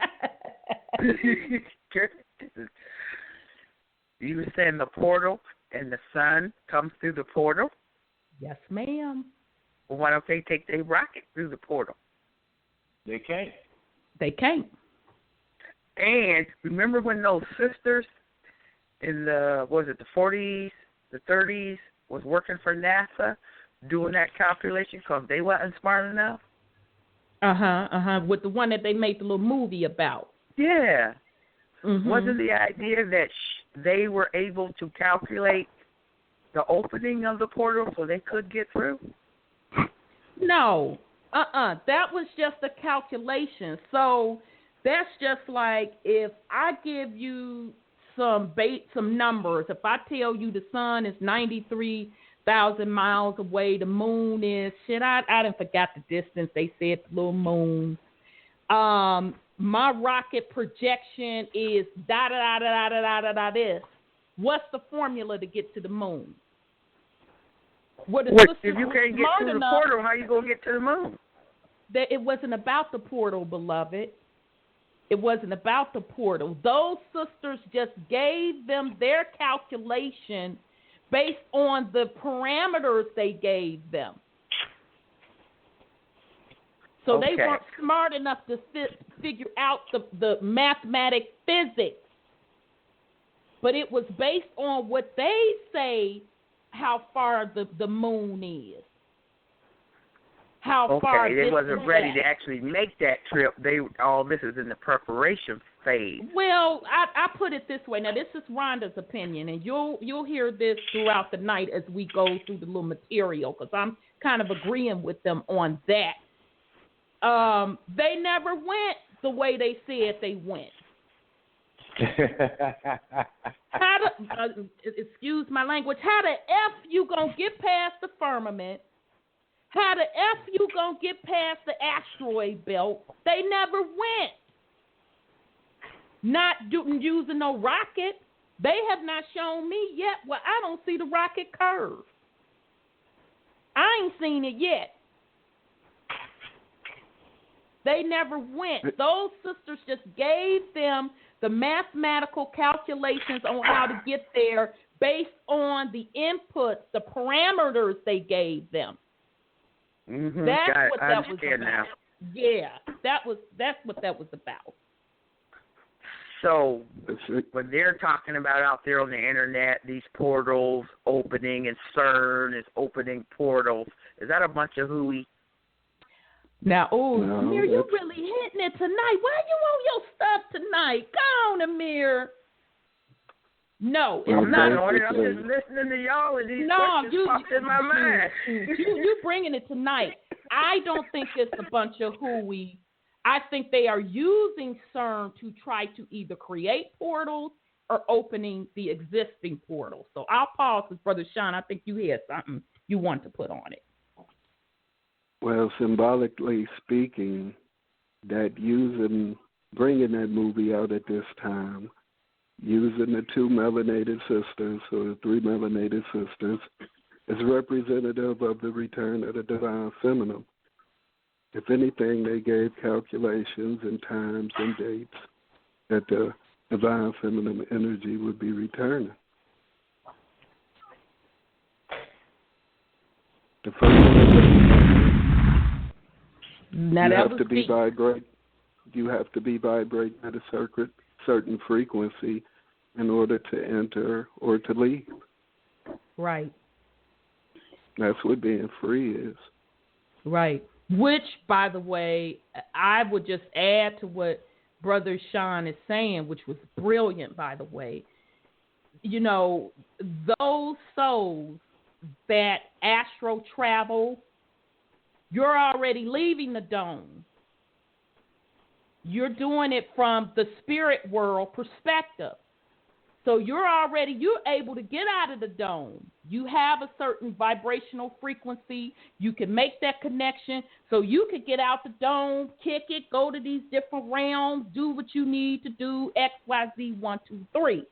You were saying the portal and the sun comes through the portal? Yes, ma'am. Well, why don't they take their rocket through the portal? They can't. They can't. And remember when those sisters in the 40s, the 30s, was working for NASA doing that calculation because they wasn't smart enough? With the one that they made the little movie about. Yeah. Mm-hmm. Wasn't the idea that they were able to calculate the opening of the portal so they could get through? No. That was just a calculation. So that's just like if I give you some numbers. If I tell you the sun is 93,000 miles away, the moon is I done forgot the distance. They said the little moon. My rocket projection is this. What's the formula to get to the moon? If you can't get through the portal, how you gonna get to the moon? That it wasn't about the portal, beloved. It wasn't about the portal. Those sisters just gave them their calculation based on the parameters they gave them. So they weren't smart enough to figure out the mathematic physics. But it was based on what they say how far the moon is. How far they wasn't ready to actually make that trip. This is in the preparation phase. Well, I put it this way. Now, this is Rhonda's opinion, and you'll hear this throughout the night as we go through the little material, because I'm kind of agreeing with them on that. They never went the way they said they went. Excuse my language. How the F you gonna get past the firmament? How the F you gonna get past the asteroid belt? They never went. Not using no rocket. They have not shown me yet. Well, I don't see the rocket curve. I ain't seen it yet. They never went. Those sisters just gave them the mathematical calculations on how to get there based on the inputs, the parameters they gave them. Mm-hmm. That's what that was about. Now. Yeah, that's what that was about. So when they're talking about out there on the internet, these portals opening and CERN is opening portals, is that a bunch of hooey? Now, Amir, you really hitting it tonight. Why you on your stuff tonight? Go on, Amir. No, it's not. I'm just listening to y'all, and these questions popped in my mind. You bringing it tonight. I don't think it's a bunch of hooey. I think they are using CERN to try to either create portals or opening the existing portals. So I'll pause with Brother Sean. I think you had something you want to put on it. Well, symbolically speaking, that bringing that movie out at this time, using the 2 melanated sisters or the 3 melanated sisters is representative of the return of the divine feminine. If anything, they gave calculations and times and dates that the divine feminine energy would be returning. The first now you have to be vibrating at a certain frequency in order to enter or to leave. Right. That's what being free is. Right. Which, by the way, I would just add to what Brother Sean is saying, which was brilliant, by the way. You know, those souls that astro travel, you're already leaving the dome. You're doing it from the spirit world perspective. So you're able to get out of the dome. You have a certain vibrational frequency. You can make that connection. So you could get out the dome, kick it, go to these different realms, do what you need to do, X, Y, Z, 1, 2, 3.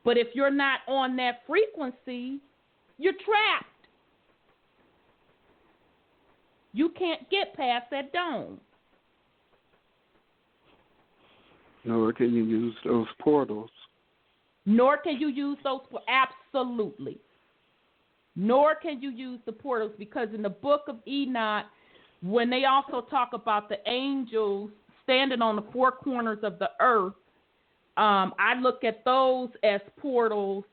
But if you're not on that frequency, you're trapped. You can't get past that dome. Nor can you use those portals. Absolutely. Nor can you use the portals, because in the book of Enoch, when they also talk about the angels standing on the 4 corners of the earth, I look at those as portals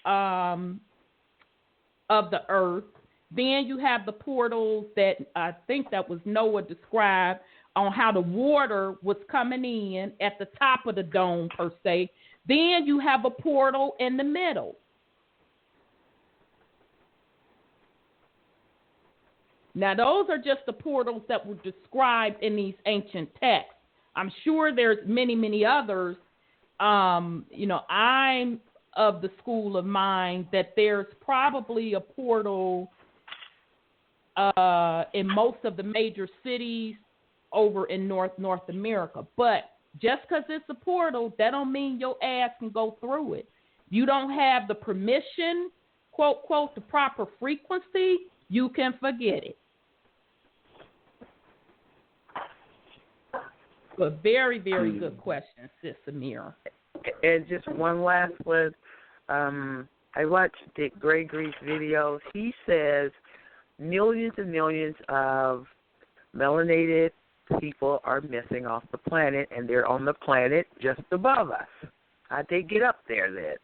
of the earth. Then you have the portals that I think that was Noah described on how the water was coming in at the top of the dome, per se. Then you have a portal in the middle. Now, those are just the portals that were described in these ancient texts. I'm sure there's many, many others. I'm of the school of mind that there's probably a portal in most of the major cities over in North America. But just because it's a portal, that don't mean your ass can go through it. You don't have the permission, quote, quote, the proper frequency, you can forget it. But very, very good question, Sis Amira. And just one last one. I watched Dick Gregory's videos. He says millions and millions of melanated people are missing off the planet, and they're on the planet just above us. How'd they get up there then?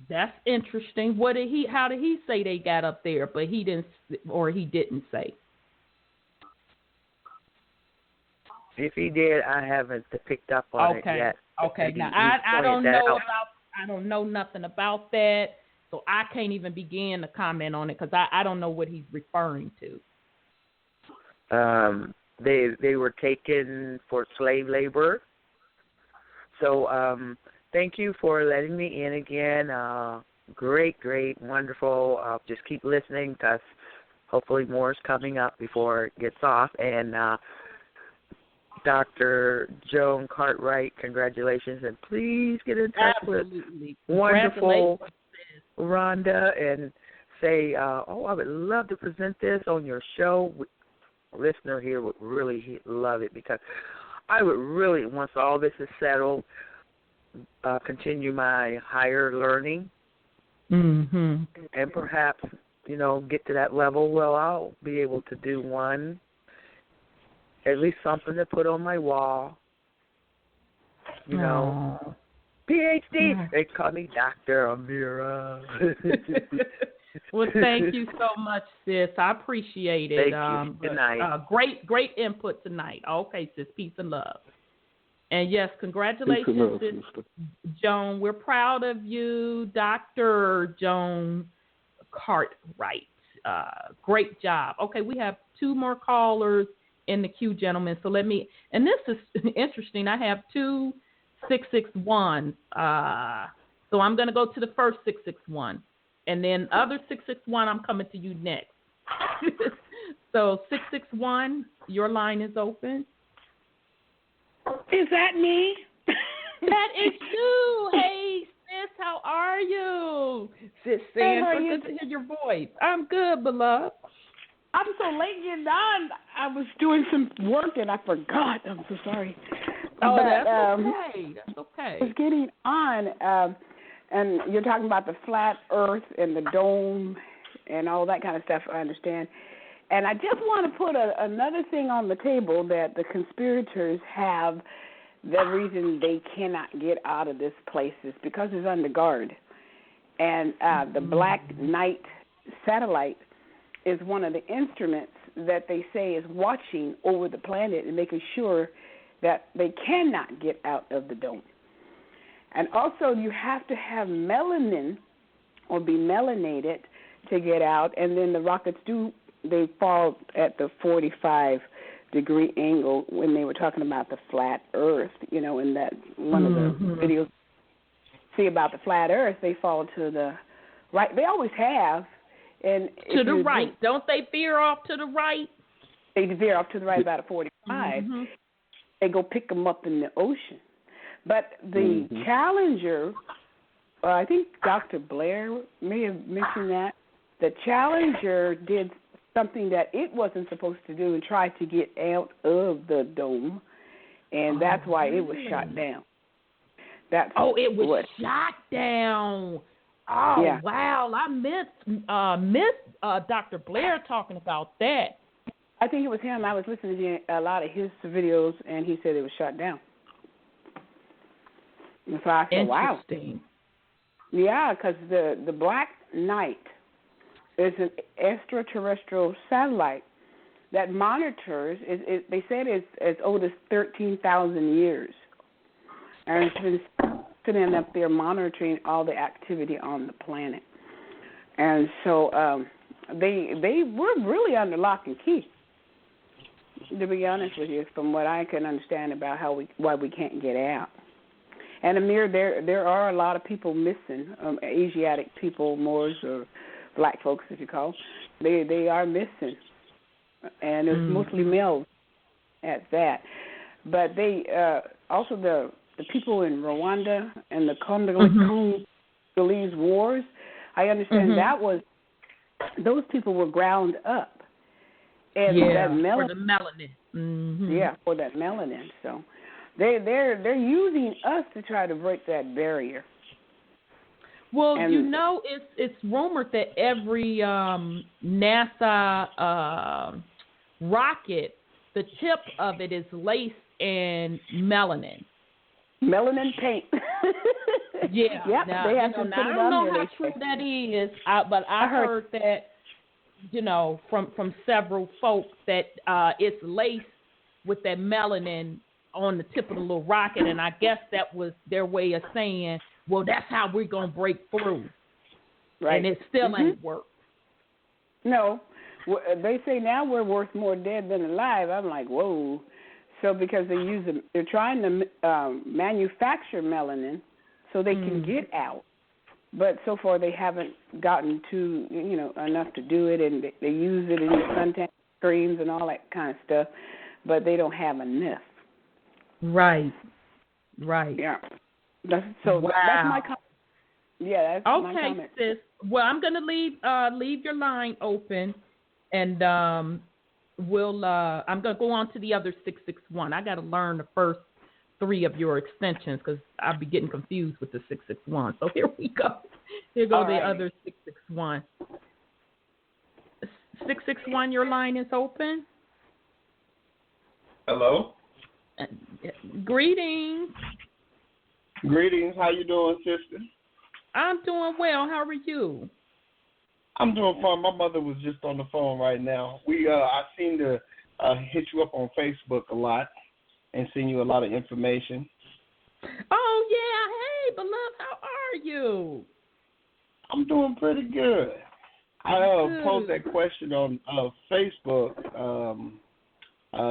That's interesting. How did he say they got up there, but he didn't say? If he did, I haven't picked up on it yet. Okay. Now I don't know I don't know nothing about that, so I can't even begin to comment on it because I don't know what he's referring to. They were taken for slave labor. So thank you for letting me in again. Great, wonderful. Just keep listening because hopefully more is coming up before it gets off. And Dr. Joan Cartwright, congratulations, and please get in touch with wonderful Rhonda and say, I would love to present this on your show. Listener here would really love it because I would really, once all this is settled, continue my higher learning and perhaps, get to that level where I'll be able to do one, at least something to put on my wall, PhD. They call me Dr. Amira. Well, thank you so much, sis. I appreciate it. Thank you. Good night. Great input tonight. Okay, sis. Peace and love. And yes, congratulations, sis Joan. We're proud of you, Dr. Joan Cartwright. Great job. Okay, we have 2 more callers in the queue, gentlemen. So and this is interesting. I have 2 661. So I'm going to go to the first 661. And then other 661, I'm coming to you next. So 661, your line is open. Is that me? That is you. Hey, sis, how are you? Sis Sandra, good to hear your voice. I'm good, beloved. I'm so late getting on. I was doing some work and I forgot. I'm so sorry. Oh, that's okay. That's okay. I was getting on, and you're talking about the flat Earth and the dome and all that kind of stuff, I understand. And I just want to put another thing on the table that the conspirators have. The reason they cannot get out of this place is because it's under guard. And the Black Knight satellite is one of the instruments that they say is watching over the planet and making sure that they cannot get out of the dome. And also you have to have melanin or be melanated to get out, and then the rockets they fall at the 45-degree angle when they were talking about the flat Earth, in that one of the videos. See about the flat Earth, they fall to the right. They always have. And to the right. Don't they veer off to the right? They veer off to the right about a 45. They go pick them up in the ocean. But the Challenger, I think Dr. Blair may have mentioned that, the Challenger did something that it wasn't supposed to do and tried to get out of the dome, and that's why it was shot down. It was shot down. Oh, yeah. Wow. I missed Dr. Blair talking about that. I think it was him. I was listening to a lot of his videos, and he said it was shot down. And so I said, wow. Interesting. Yeah, because the Black Knight is an extraterrestrial satellite that monitors, they said it's as old as 13,000 years. And it's been sitting up there monitoring all the activity on the planet. And so they were really under lock and key, to be honest with you, from what I can understand about why we can't get out. And Amir, there are a lot of people missing, Asiatic people, Moors, or black folks, as you call. They are missing, and it's mostly males at that. But they also the people in Rwanda and the Congolese wars, I understand that was those people were ground up. And that for the melanin. Yeah, for that melanin. So they're using us to try to break that barrier. Well, it's rumored that every NASA rocket, the tip of it is laced in melanin. Melanin paint. Yeah. Yep. Now, they have to put I don't know how true that is, but I heard that, from several folks that it's laced with that melanin on the tip of the little rocket, and I guess that was their way of saying, well, that's how we're going to break through. Right. And it still ain't worked. No. They say now we're worth more dead than alive. I'm like, whoa. So because they're trying to manufacture melanin so they can get out. But so far they haven't gotten to, enough to do it, and they use it in suntan creams and all that kind of stuff, but they don't have enough. Right. Yeah. That's my comment. Yeah, that's my comment. Okay, sis. Well, I'm going to leave your line open, and I'm going to go on to the other 661. I got to learn the first 3 of your extensions because I'll be getting confused with the 661. So here we go. Here go the other 661. 661, your line is open. Hello. Greetings. Greetings. How you doing, sister? I'm doing well. How are you? I'm doing fine. My mother was just on the phone right now. I seem to hit you up on Facebook a lot and send you a lot of information. Oh, yeah. Hey, beloved, how are you? I'm doing pretty good. I posed that question on Facebook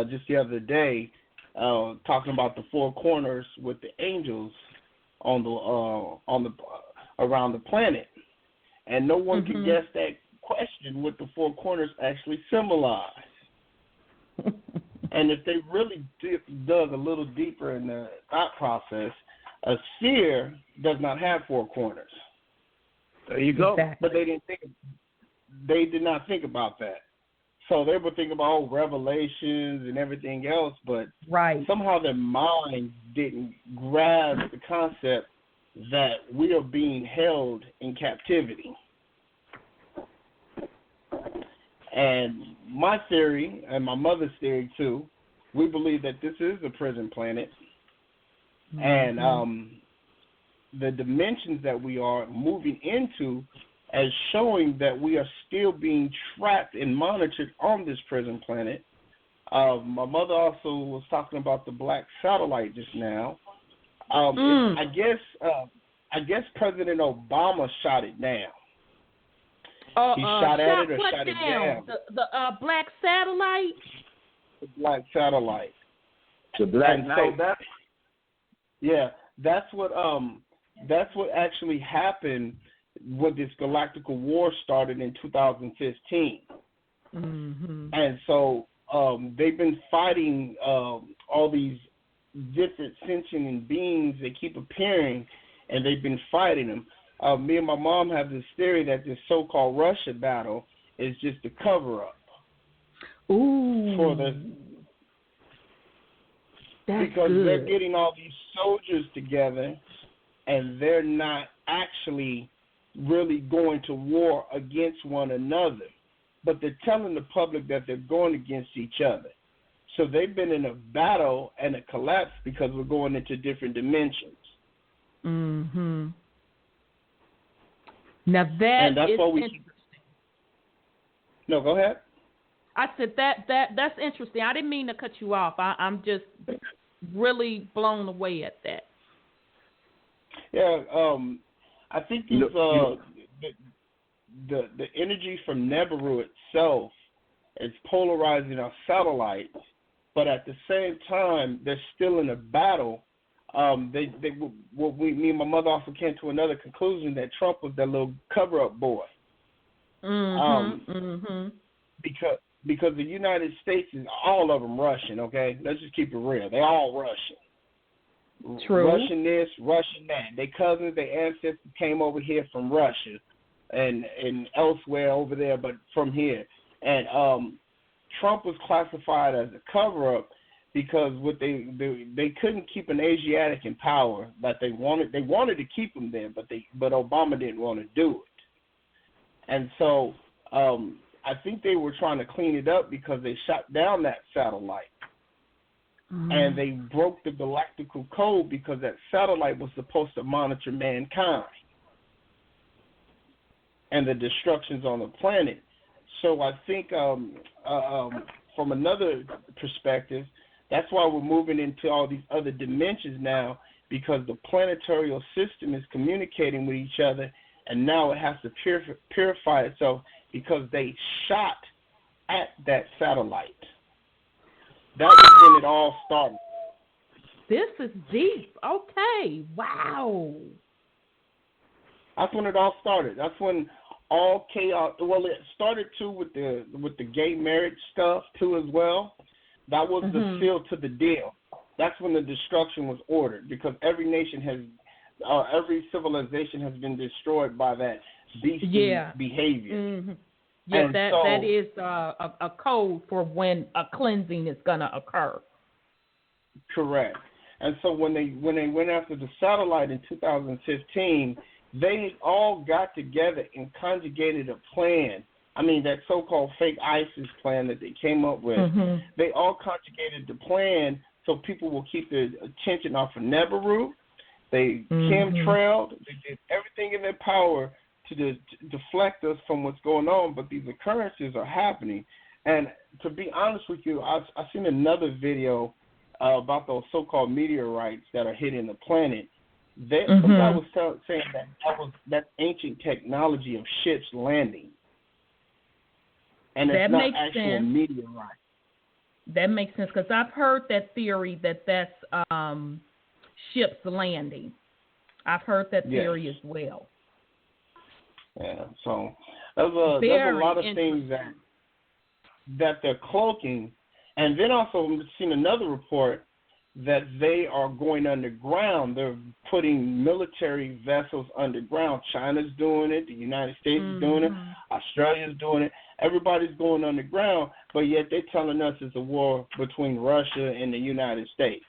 just the other day, talking about the four corners with the angels on the around the planet, and no one could guess that question what the four corners actually symbolize. And if they really dug a little deeper in the thought process, a sphere does not have four corners. There you go. Exactly. But they did not think about that. So they were thinking about revelations and everything else, but somehow their mind didn't grasp the concept that we are being held in captivity. And my theory, and my mother's theory too, we believe that this is a prison planet. And the dimensions that we are moving into as showing that we are still being trapped and monitored on this prison planet. My mother also was talking about the black satellite just now. I guess President Obama shot it down. He shot at it or shot it down. The black satellite? The black satellite. The black knight. So that's what actually happened when this galactical war started in 2015. And so they've been fighting all these different sentient beings that keep appearing, and they've been fighting them. Me and my mom have this theory that this so-called Russia battle is just a cover-up. Because they're getting all these soldiers together, and they're not actually really going to war against one another, but they're telling the public that they're going against each other. So they've been in a battle and a collapse because we're going into different dimensions. Now that's interesting. No, go ahead. I said that's interesting. I didn't mean to cut you off. I'm just really blown away at that. Yeah, I think the energy from Nibiru itself is polarizing our satellites, but at the same time, they're still in a battle. Me and my mother also came to another conclusion that Trump was that little cover-up boy. Because the United States is all of them Russian. Okay, let's just keep it real. They're all Russian. True. Russian this, Russian that. Their cousins, their ancestors came over here from Russia and elsewhere over there, but from here. And Trump was classified as a cover-up because what they couldn't keep an Asiatic in power that they wanted. They wanted to keep him there, but Obama didn't want to do it. And so I think they were trying to clean it up because they shot down that satellite. And they broke the galactical code because that satellite was supposed to monitor mankind and the destructions on the planet. So I think from another perspective, that's why we're moving into all these other dimensions now, because the planetary system is communicating with each other, and now it has to purify itself because they shot at that satellite. That was when it all started. This is deep. Okay. Wow. That's when it all started. That's when all chaos. Well, it started too with the gay marriage stuff too as well. That was the seal to the deal. That's when the destruction was ordered, because every nation has, every civilization has been destroyed by that beastly behavior. Yeah, that is a code for when a cleansing is going to occur. Correct. And so when they went after the satellite in 2015, they all got together and conjugated a plan. I mean, that so-called fake ISIS plan that they came up with. They all conjugated the plan so people will keep their attention off of Nibiru. They chemtrailed. They did everything in their power to deflect us from what's going on, but these occurrences are happening. And to be honest with you, I've seen another video about those so-called meteorites that are hitting the planet. Some guy was saying that's ancient technology of ships landing, and it's not actual meteorite. That makes sense, because I've heard that theory that's ships landing. I've heard that theory as well. Yeah, so there's a lot of things that they're cloaking. And then also I've seen another report that they are going underground. They're putting military vessels underground. China's doing it. The United States is doing it. Australia's doing it. Everybody's going underground, but yet they're telling us it's a war between Russia and the United States.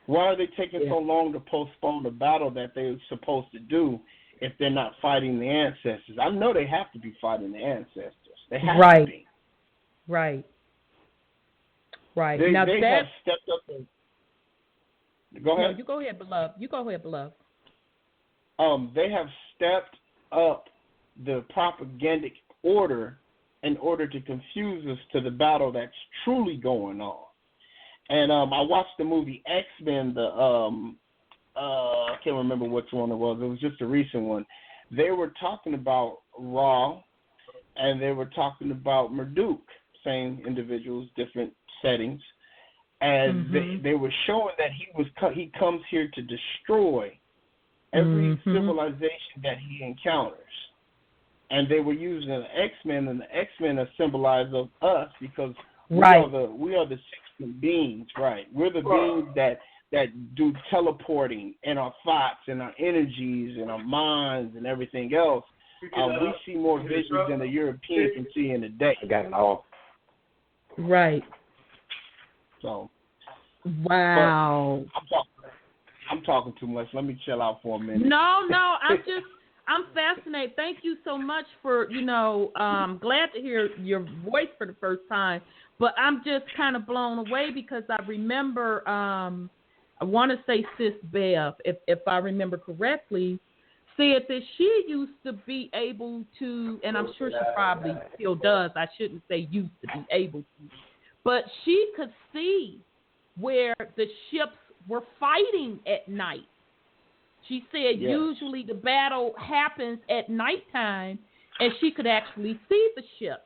Why are they taking so long to postpone the battle that they're supposed to do if they're not fighting the ancestors? I know they have to be fighting the ancestors. They have to be. Right. They have stepped up. Go ahead. No, you go ahead, beloved. They have stepped up the propagandic order in order to confuse us to the battle that's truly going on. And I watched the movie X-Men. I can't remember which one it was. It was just a recent one. They were talking about Ra, and they were talking about Marduk, same individuals, different settings, and they were showing that he comes here to destroy every civilization that he encounters. And they were using the X-Men, and the X-Men are symbolized of us because we are the sixth beings, right? We're the beings that do teleporting in our thoughts and our energies and our minds and everything else. We see more visions than the European can see in a day. I got it all. Right. So. Wow. I'm talking too much. Let me chill out for a minute. No, I'm fascinated. Thank you so much for, glad to hear your voice for the first time. But I'm just kind of blown away because I remember, I want to say Sis Bev, if I remember correctly, said that she used to be able to, and I'm sure she probably still does, I shouldn't say used to be able to, but she could see where the ships were fighting at night. She said usually the battle happens at nighttime, and she could actually see the ships.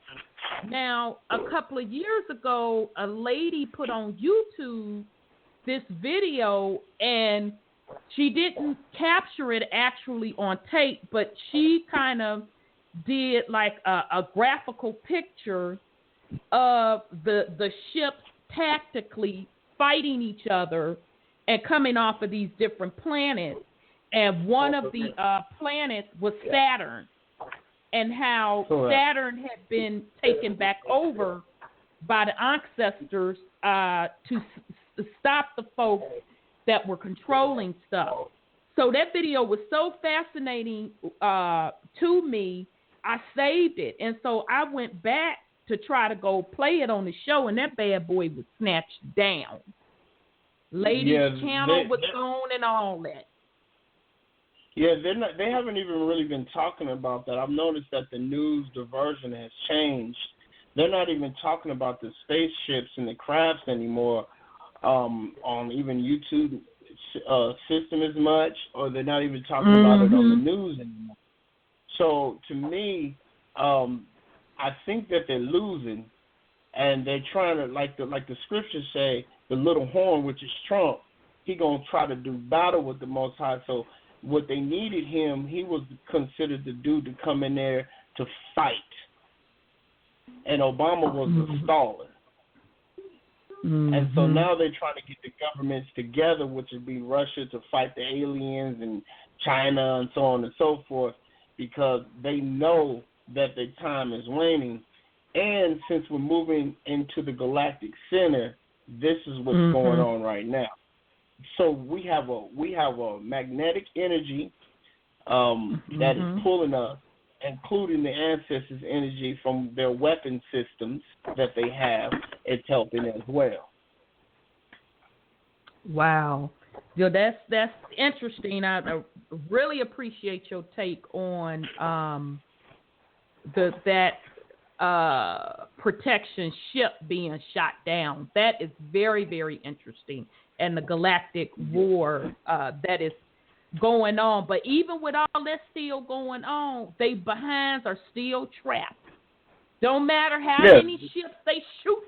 Now, a couple of years ago, a lady put on YouTube this video, and she didn't capture it actually on tape, but she kind of did like a graphical picture of the ships tactically fighting each other and coming off of these different planets. And one of the planets was Saturn, and how Saturn had been taken back over by the ancestors to stop the folks that were controlling stuff. So that video was so fascinating to me, I saved it. And so I went back to try to go play it on the show, and that bad boy was snatched down. Ladies' channel was gone and all that. Yeah, they haven't even really been talking about that. I've noticed that the news diversion has changed. They're not even talking about the spaceships and the crafts anymore on even YouTube system as much, or they're not even talking about it on the news anymore. So to me, I think that they're losing, and they're trying to, like the scriptures say, the little horn, which is Trump, he gonna try to do battle with the Most High. So what they needed him, he was considered the dude to come in there to fight, and Obama was a staller. And so now they're trying to get the governments together, which would be Russia, to fight the aliens, and China, and so on and so forth, because they know that their time is waning. And since we're moving into the galactic center, this is what's going on right now. So we have a magnetic energy that is pulling us, including the ancestors' energy from their weapon systems that they have. It's helping as well. Wow. That's interesting. I really appreciate your take on that protection ship being shot down. That is very, very interesting. And the galactic war that is going on. But even with all that still going on, they behinds are still trapped. Don't matter how many ships they shoot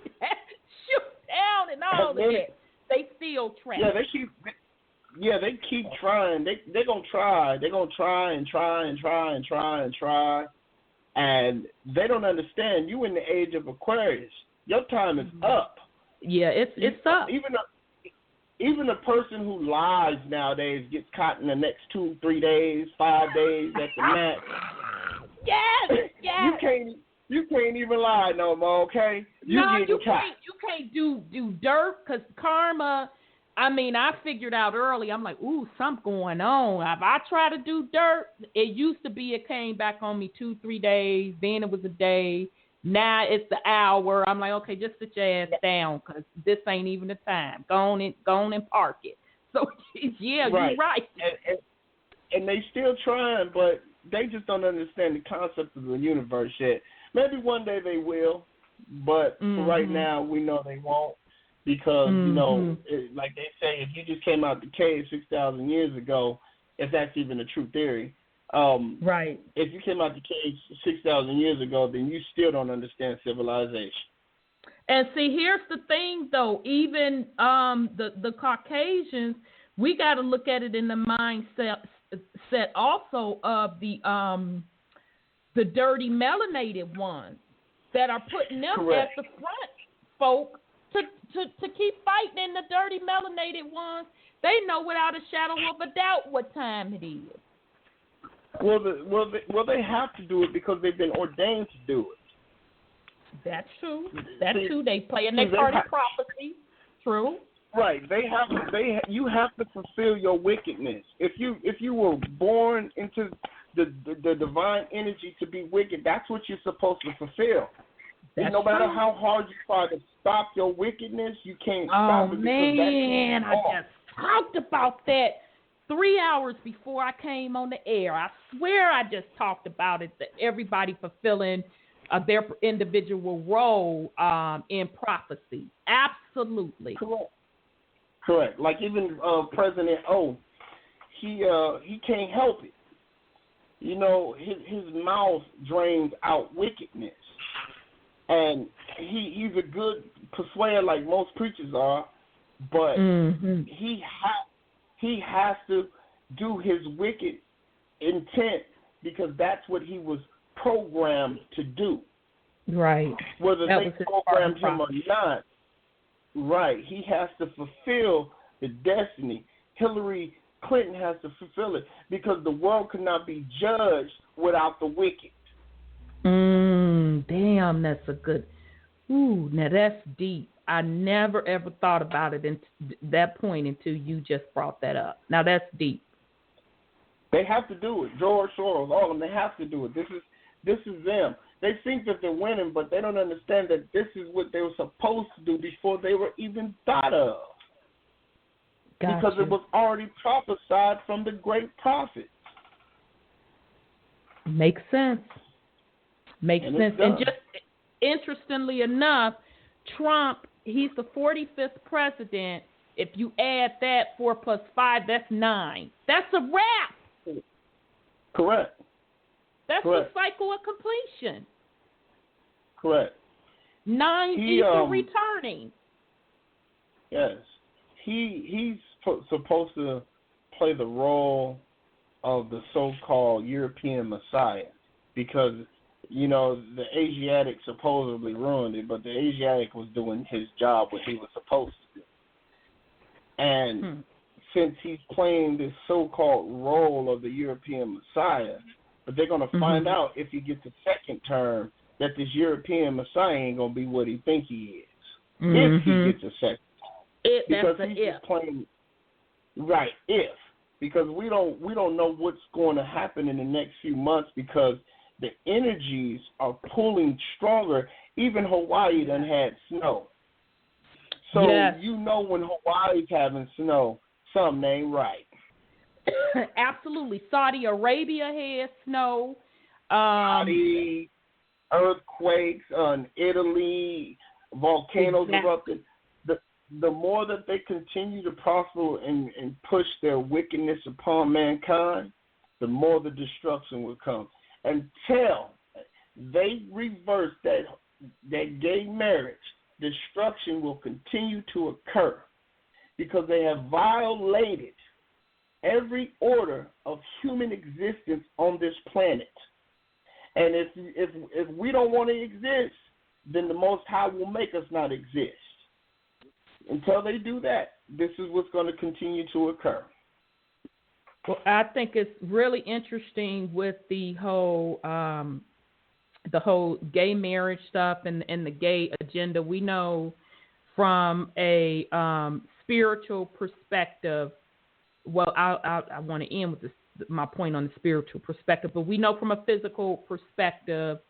down and all of that, they still trapped. They keep trying. They're gonna try. They're gonna try and try and try and try and try. And they don't understand. You in the age of Aquarius. Your time is up. Yeah, it's up. Even a person who lies nowadays gets caught in the next 2-3 days, 5 days at the max. Yes. You can't even lie no more, okay? You can't do dirt, because karma. I mean, I figured out early. I'm like, ooh, something going on. If I try to do dirt, it used to be it came back on me 2-3 days. Then it was a day. Now it's the hour. I'm like, okay, just sit your ass down, because this ain't even the time. Go on and park it. So, yeah, right. You're right. And they still trying, but they just don't understand the concept of the universe yet. Maybe one day they will, but for right now, we know they won't. Because, like they say, if you just came out the cave 6,000 years ago, if that's even a true theory, right. If you came out the cave 6,000 years ago, then you still don't understand civilization. And see, here's the thing, though. Even the Caucasians, we got to look at it in the mindset also of the dirty melanated ones that are putting them Correct. at the front, folk. To keep fighting in the dirty melanated ones, they know without a shadow of a doubt what time it is. Well, they have to do it because they've been ordained to do it. That's true. They play in their part of prophecy. True. Right. You have to fulfill your wickedness. If you were born into the divine energy to be wicked, that's what you're supposed to fulfill. And no matter how hard you try to stop your wickedness, you can't stop it. Oh, man, I just talked about that 3 hours before I came on the air. I swear I just talked about it, that everybody fulfilling their individual role in prophecy. Absolutely. Correct. Like even President O, he can't help it. You know, his mouth drains out wickedness. And he's a good persuader like most preachers are, but he has to do his wicked intent because that's what he was programmed to do. Right. Whether they programmed him or not, right, he has to fulfill the destiny. Hillary Clinton has to fulfill it because the world cannot be judged without the wicked. Damn, that's a good. Ooh, now that's deep. I never ever thought about it at that point until you just brought that up. Now that's deep. They have to do it. George Soros, all of them, they have to do it. This is them. They think that they're winning, but they don't understand that this is what they were supposed to do before they were even thought of. Gotcha. Because it was already prophesied from the great prophets. Makes sense. And just interestingly enough, Trump, he's the 45th president. If you add that 4 + 5, that's 9. That's a wrap. Correct. That's the cycle of completion. Correct. 9 equal returning. Yes. He's supposed to play the role of the so-called European Messiah because, you know, the Asiatic supposedly ruined it, but the Asiatic was doing his job, what he was supposed to do. And since he's playing this so-called role of the European Messiah, but they're going to find out if he gets a second term that this European Messiah ain't going to be what he think he is. If he gets a second term. Because he's just playing, right, if. Because we don't know what's going to happen in the next few months because the energies are pulling stronger. Even Hawaii done had snow. So you know when Hawaii's having snow, Something ain't right. Absolutely. Saudi Arabia has snow. Saudi, earthquakes, Italy, volcanoes erupted. The more that they continue to prosper and push their wickedness upon mankind, the more the destruction will come. Until they reverse that gay marriage, destruction will continue to occur because they have violated every order of human existence on this planet. And if we don't want to exist, then the Most High will make us not exist. Until they do that, this is what's going to continue to occur. Well, I think it's really interesting with the whole gay marriage stuff and the gay agenda. We know from a spiritual perspective. Well, I want to end with my point on the spiritual perspective, but we know from a physical perspective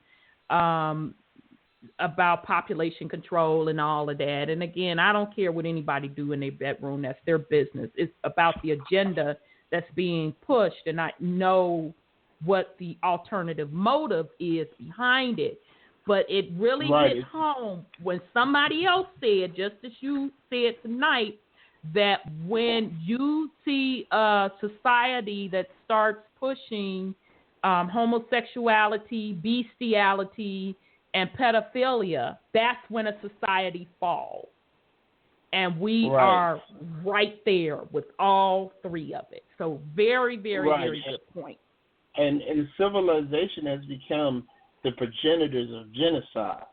about population control and all of that. And again, I don't care what anybody do in their bedroom. That's their business. It's about the agenda that's being pushed, and I know what the alternative motive is behind it. But it really hit home when somebody else said, just as you said tonight, that when you see a society that starts pushing homosexuality, bestiality, and pedophilia, that's when a society falls. And we are right there with all three of it. So very, very, very good point. And civilization has become the progenitors of genocide.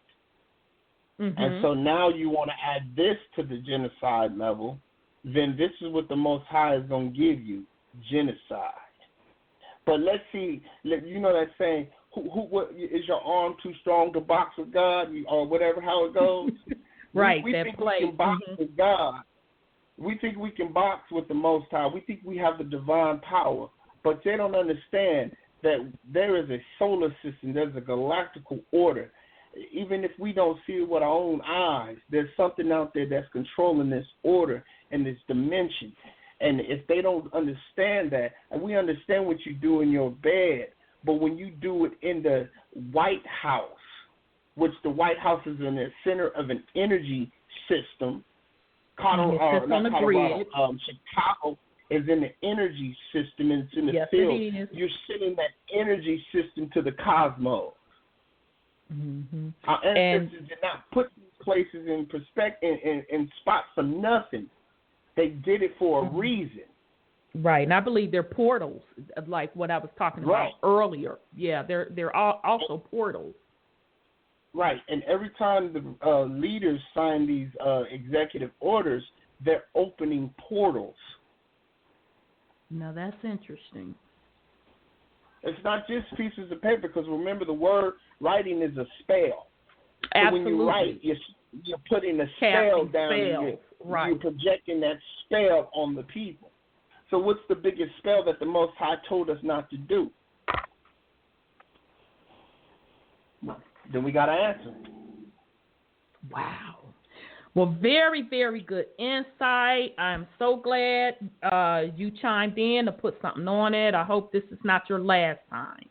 Mm-hmm. And so now you want to add this to the genocide level, then this is what the Most High is going to give you, genocide. But let's see, you know that saying, what, is your arm too strong to box with God, or whatever, how it goes? we that think play. We can box with God. We think we can box with the Most High. We think we have the divine power. But they don't understand that there is a solar system, there's a galactical order. Even if we don't see it with our own eyes, there's something out there that's controlling this order and this dimension. And if they don't understand that, and we understand what you do in your bed, but when you do it in the White House, which the White House is in the center of an energy system, Chicago is in the energy system, and it's in the field. You're sending that energy system to the cosmos. Mm-hmm. Our ancestors did not put these places in perspective in spots for nothing. They did it for a reason. Right, and I believe they're portals, like what I was talking about earlier. Yeah, they're also portals. Right, and every time the leaders sign these executive orders, they're opening portals. Now that's interesting. It's not just pieces of paper, because remember, the word writing is a spell. So Absolutely. when you write, you're putting a spell down, and you're projecting that spell on the people. So what's the biggest spell that the Most High told us not to do? Then we got to answer. Wow. Well, very, very good insight. I'm so glad you chimed in to put something on it. I hope this is not your last time.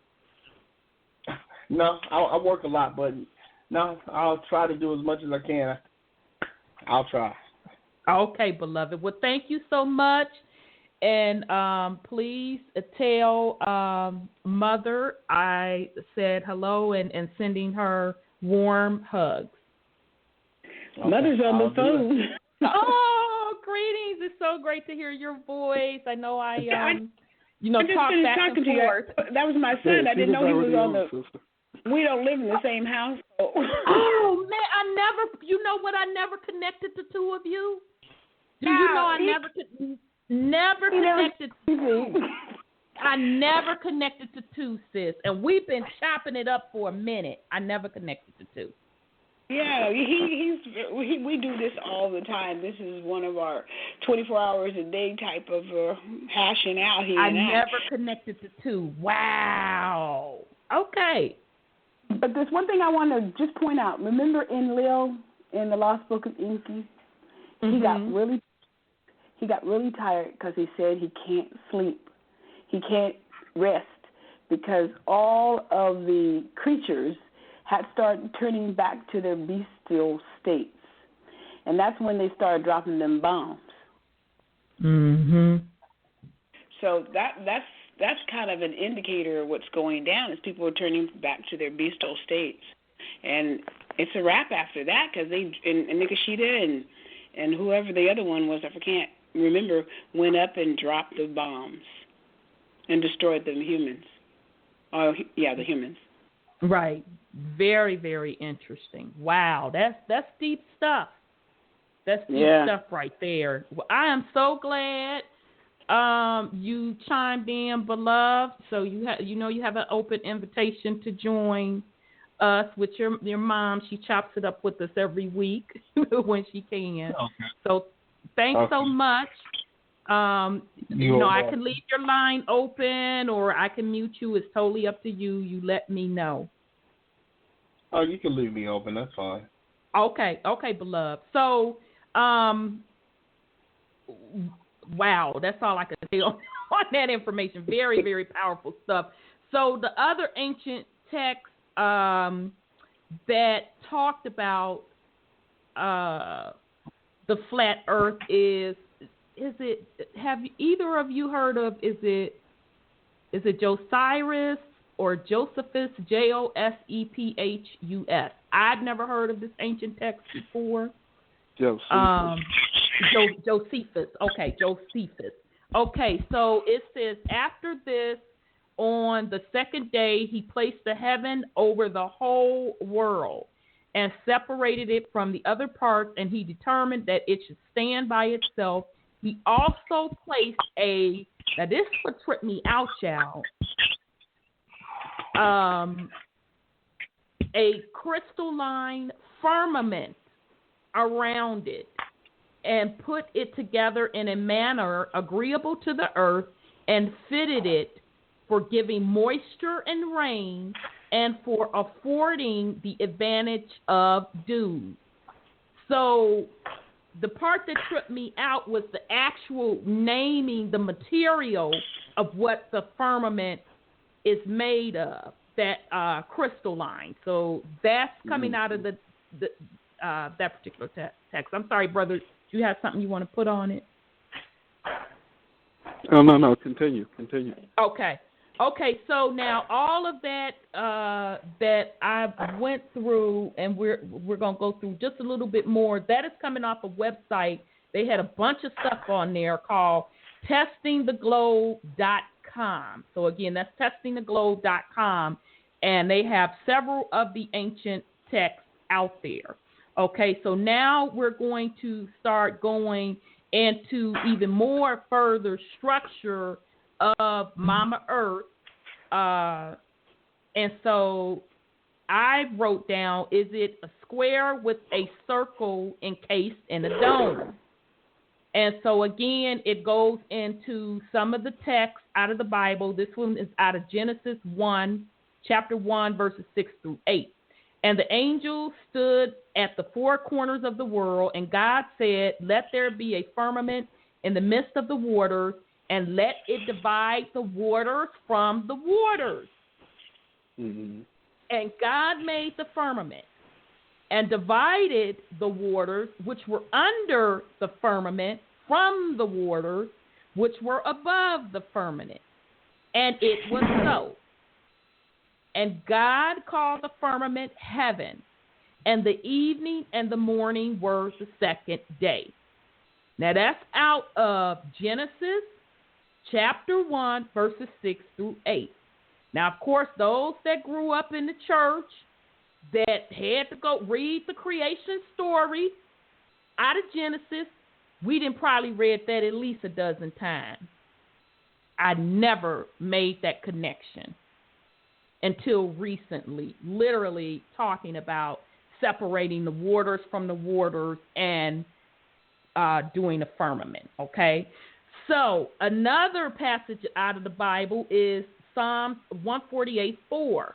No, I work a lot, but no, I'll try to do as much as I can. I'll try. Okay, beloved. Well, thank you so much. And please tell Mother I said hello and sending her warm hugs. Okay. Mother's on the phone. Oh, greetings. It's so great to hear your voice. I know I talk back and forth. That was my son. I didn't know he was on the... Sister. We don't live in the same house. Oh, man, you know what? I never connected the two of you. Do you know I never connected to two. I never connected to two, sis. And we've been chopping it up for a minute. I never connected to two. Yeah, we do this all the time. This is one of our 24 hours a day type of hashing out here. I never connected to two. Wow. Okay. But there's one thing I want to just point out. Remember in Lil, in the Lost Book of Inky, he got really... he got really tired because he said he can't sleep. He can't rest because all of the creatures had started turning back to their bestial states. And that's when they started dropping them bombs. Mm-hmm. So that's kind of an indicator of what's going down is people are turning back to their bestial states. And it's a wrap after that because they, and Nikishita and whoever the other one was, I can't remember, went up and dropped the bombs and destroyed the humans. Oh, yeah, the humans. Right. Very, very interesting. Wow, that's deep stuff. That's deep stuff right there. Well, I am so glad you chimed in, beloved. So you have an open invitation to join us with your mom. She chops it up with us every week when she can. Okay. So thanks so much. I can leave your line open or I can mute you. It's totally up to you. You let me know. Oh, you can leave me open. That's fine. Okay, beloved. So, wow, that's all I can say on that information. Very, very powerful stuff. So the other ancient text that talked about the flat Earth have either of you heard of, is it Josiris or Josephus, Josephus? I've never heard of this ancient text before. Josephus. Josephus. Okay, Josephus. Okay, so it says, after this, on the second day, he placed the heaven over the whole world and separated it from the other parts, and he determined that it should stand by itself. He also placed now this would trip me out, child, a crystalline firmament around it and put it together in a manner agreeable to the earth and fitted it for giving moisture and rain and for affording the advantage of dew. So the part that tripped me out was the actual naming the material of what the firmament is made of, that crystalline. So that's coming out of that particular text. I'm sorry, brother. Do you have something you want to put on it? Oh, no. Continue. Okay. So now all of that that I went through, and we're gonna go through just a little bit more. That is coming off a website. They had a bunch of stuff on there called testingtheglobe.com. So again, that's testingtheglobe.com, and they have several of the ancient texts out there. Okay, so now we're going to start going into even more further structure of Mama Earth. And so I wrote down, is it a square with a circle encased in a dome? And so again, it goes into some of the texts out of the Bible. This one is out of Genesis 1, chapter 1, verses 6 through 8. And the angel stood at the four corners of the world, and God said, let there be a firmament in the midst of the waters, and let it divide the waters from the waters. Mm-hmm. And God made the firmament and divided the waters which were under the firmament from the waters which were above the firmament. And it was so. And God called the firmament heaven, and the evening and the morning were the second day. Now that's out of Genesis chapter 1, verses 6 through 8. Now, of course, those that grew up in the church that had to go read the creation story out of Genesis, we didn't probably read that at least a dozen times. I never made that connection until recently, literally talking about separating the waters from the waters and doing a firmament, okay? So another passage out of the Bible is Psalms 148:4.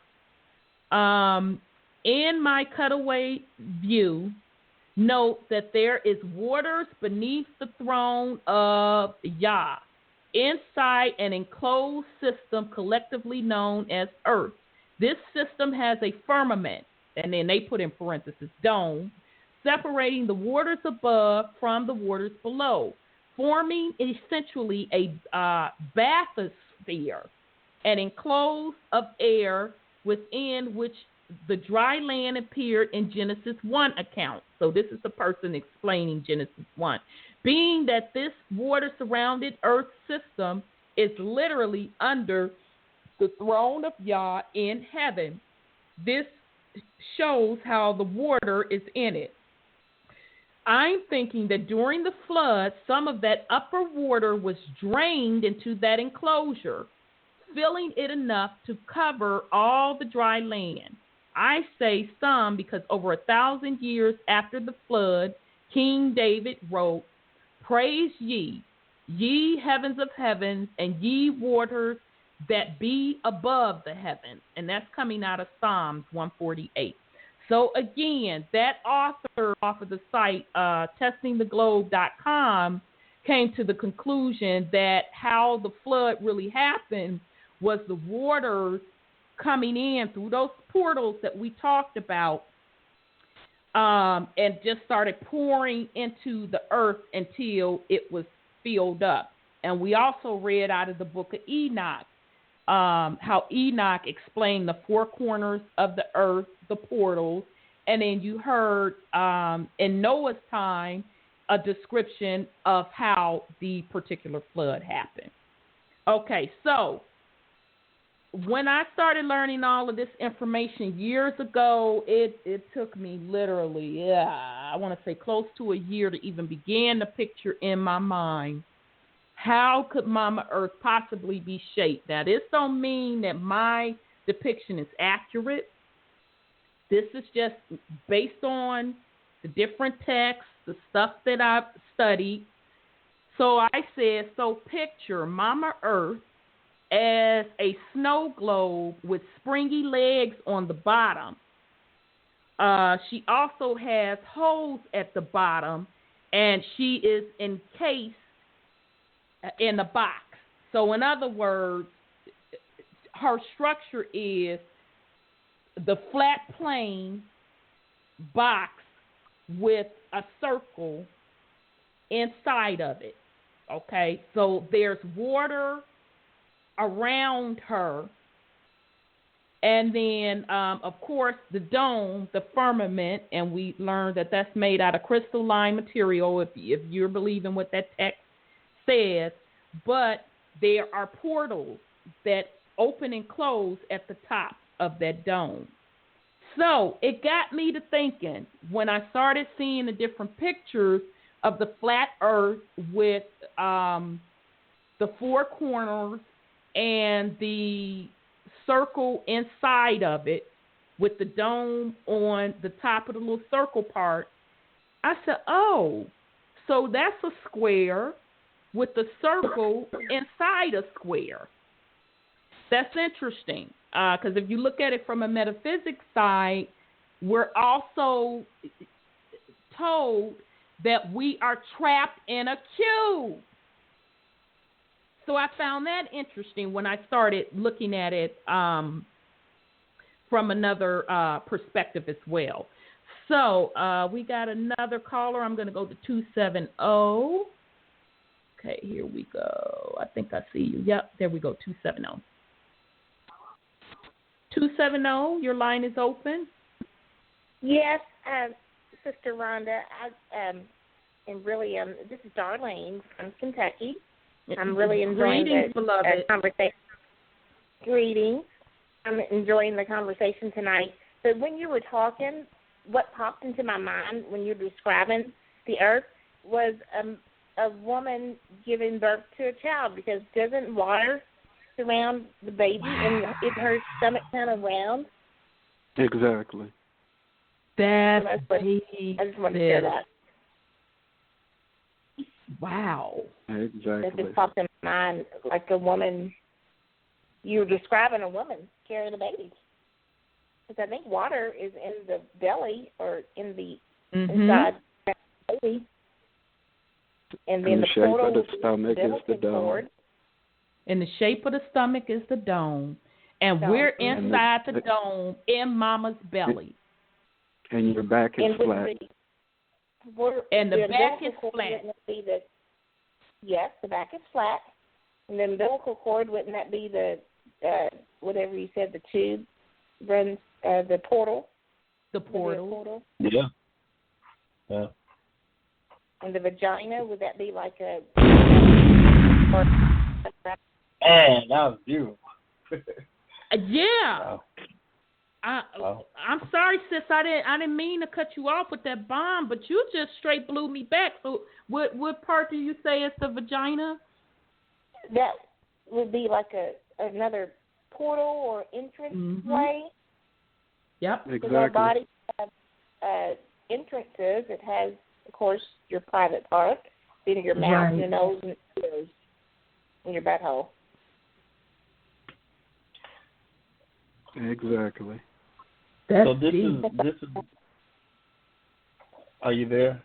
In my cutaway view, Note that there is waters beneath the throne of Yah, inside an enclosed system collectively known as Earth. This system has a firmament, and then they put in parentheses, dome, separating the waters above from the waters below, forming essentially a bathysphere, an enclosed of air within which the dry land appeared in Genesis 1 account. So this is the person explaining Genesis 1. Being that this water-surrounded earth system is literally under the throne of Yah in heaven, this shows how the water is in it. I'm thinking that during the flood, some of that upper water was drained into that enclosure, filling it enough to cover all the dry land. I say some because over 1,000 years after the flood, King David wrote, "Praise ye, ye heavens of heavens, and ye waters that be above the heavens." And that's coming out of Psalms 148. So again, that author off of the site, testingtheglobe.com, came to the conclusion that how the flood really happened was the waters coming in through those portals that we talked about, and just started pouring into the earth until it was filled up. And we also read out of the book of Enoch how Enoch explained the four corners of the earth, the portals, and then you heard in Noah's time a description of how the particular flood happened. Okay, so when I started learning all of this information years ago, it took me literally, I want to say close to a year to even begin to picture in my mind how could Mama Earth possibly be shaped. Now, this don't mean that my depiction is accurate. This is just based on the different texts, the stuff that I've studied. So I said, so picture Mama Earth as a snow globe with springy legs on the bottom. She also has holes at the bottom, and she is encased in a box. So in other words, her structure is the flat plane box with a circle inside of it. Okay, so there's water around her, and then of course the dome, the firmament, and we learned that that's made out of crystalline material if you're believing what that text says. But there are portals that open and close at the top of that dome. So it got me to thinking when I started seeing the different pictures of the flat earth with the four corners and the circle inside of it with the dome on the top of the little circle part, I said, oh, so that's a square with the circle inside a square. That's interesting because if you look at it from a metaphysics side, we're also told that we are trapped in a cube. So I found that interesting when I started looking at it from another perspective as well. So we got another caller. I'm going to go to 270. Okay, here we go. I think I see you. Yep, there we go, 270. 270, your line is open. Yes, Sister Rhonda. I am really, this is Darlene from Kentucky. I'm really enjoying the conversation. Greetings. I'm enjoying the conversation tonight. But when you were talking, what popped into my mind when you were describing the earth was a woman giving birth to a child, because doesn't water surround the baby and is her stomach kind of round? Exactly. That's I just wanted to share that. Wow. Exactly. It just popped in my mind like a woman. You were describing a woman carrying a baby. Because I think water is in the belly or in the inside the baby. And then in the shape portal of the stomach is the dome. cord. In the shape of the stomach is the dome. And we're inside the dome in Mama's belly. And your back is flat. And the back is flat. Yes, the back is flat. And the umbilical cord, wouldn't that be the, whatever you said, the tube runs, the portal? The portal. Yeah. Yeah. And the vagina, would that be like a... Man, that was beautiful. Yeah. Wow. I'm sorry, sis. I didn't mean to cut you off with that bomb, but you just straight blew me back. So, what part do you say is the vagina? That would be like another portal or entrance way. Yep. Exactly. Because our body has entrances. It has, of course, your private part, either your mouth, your nose, and your ears, and your butthole. Exactly. So this is. Are you there?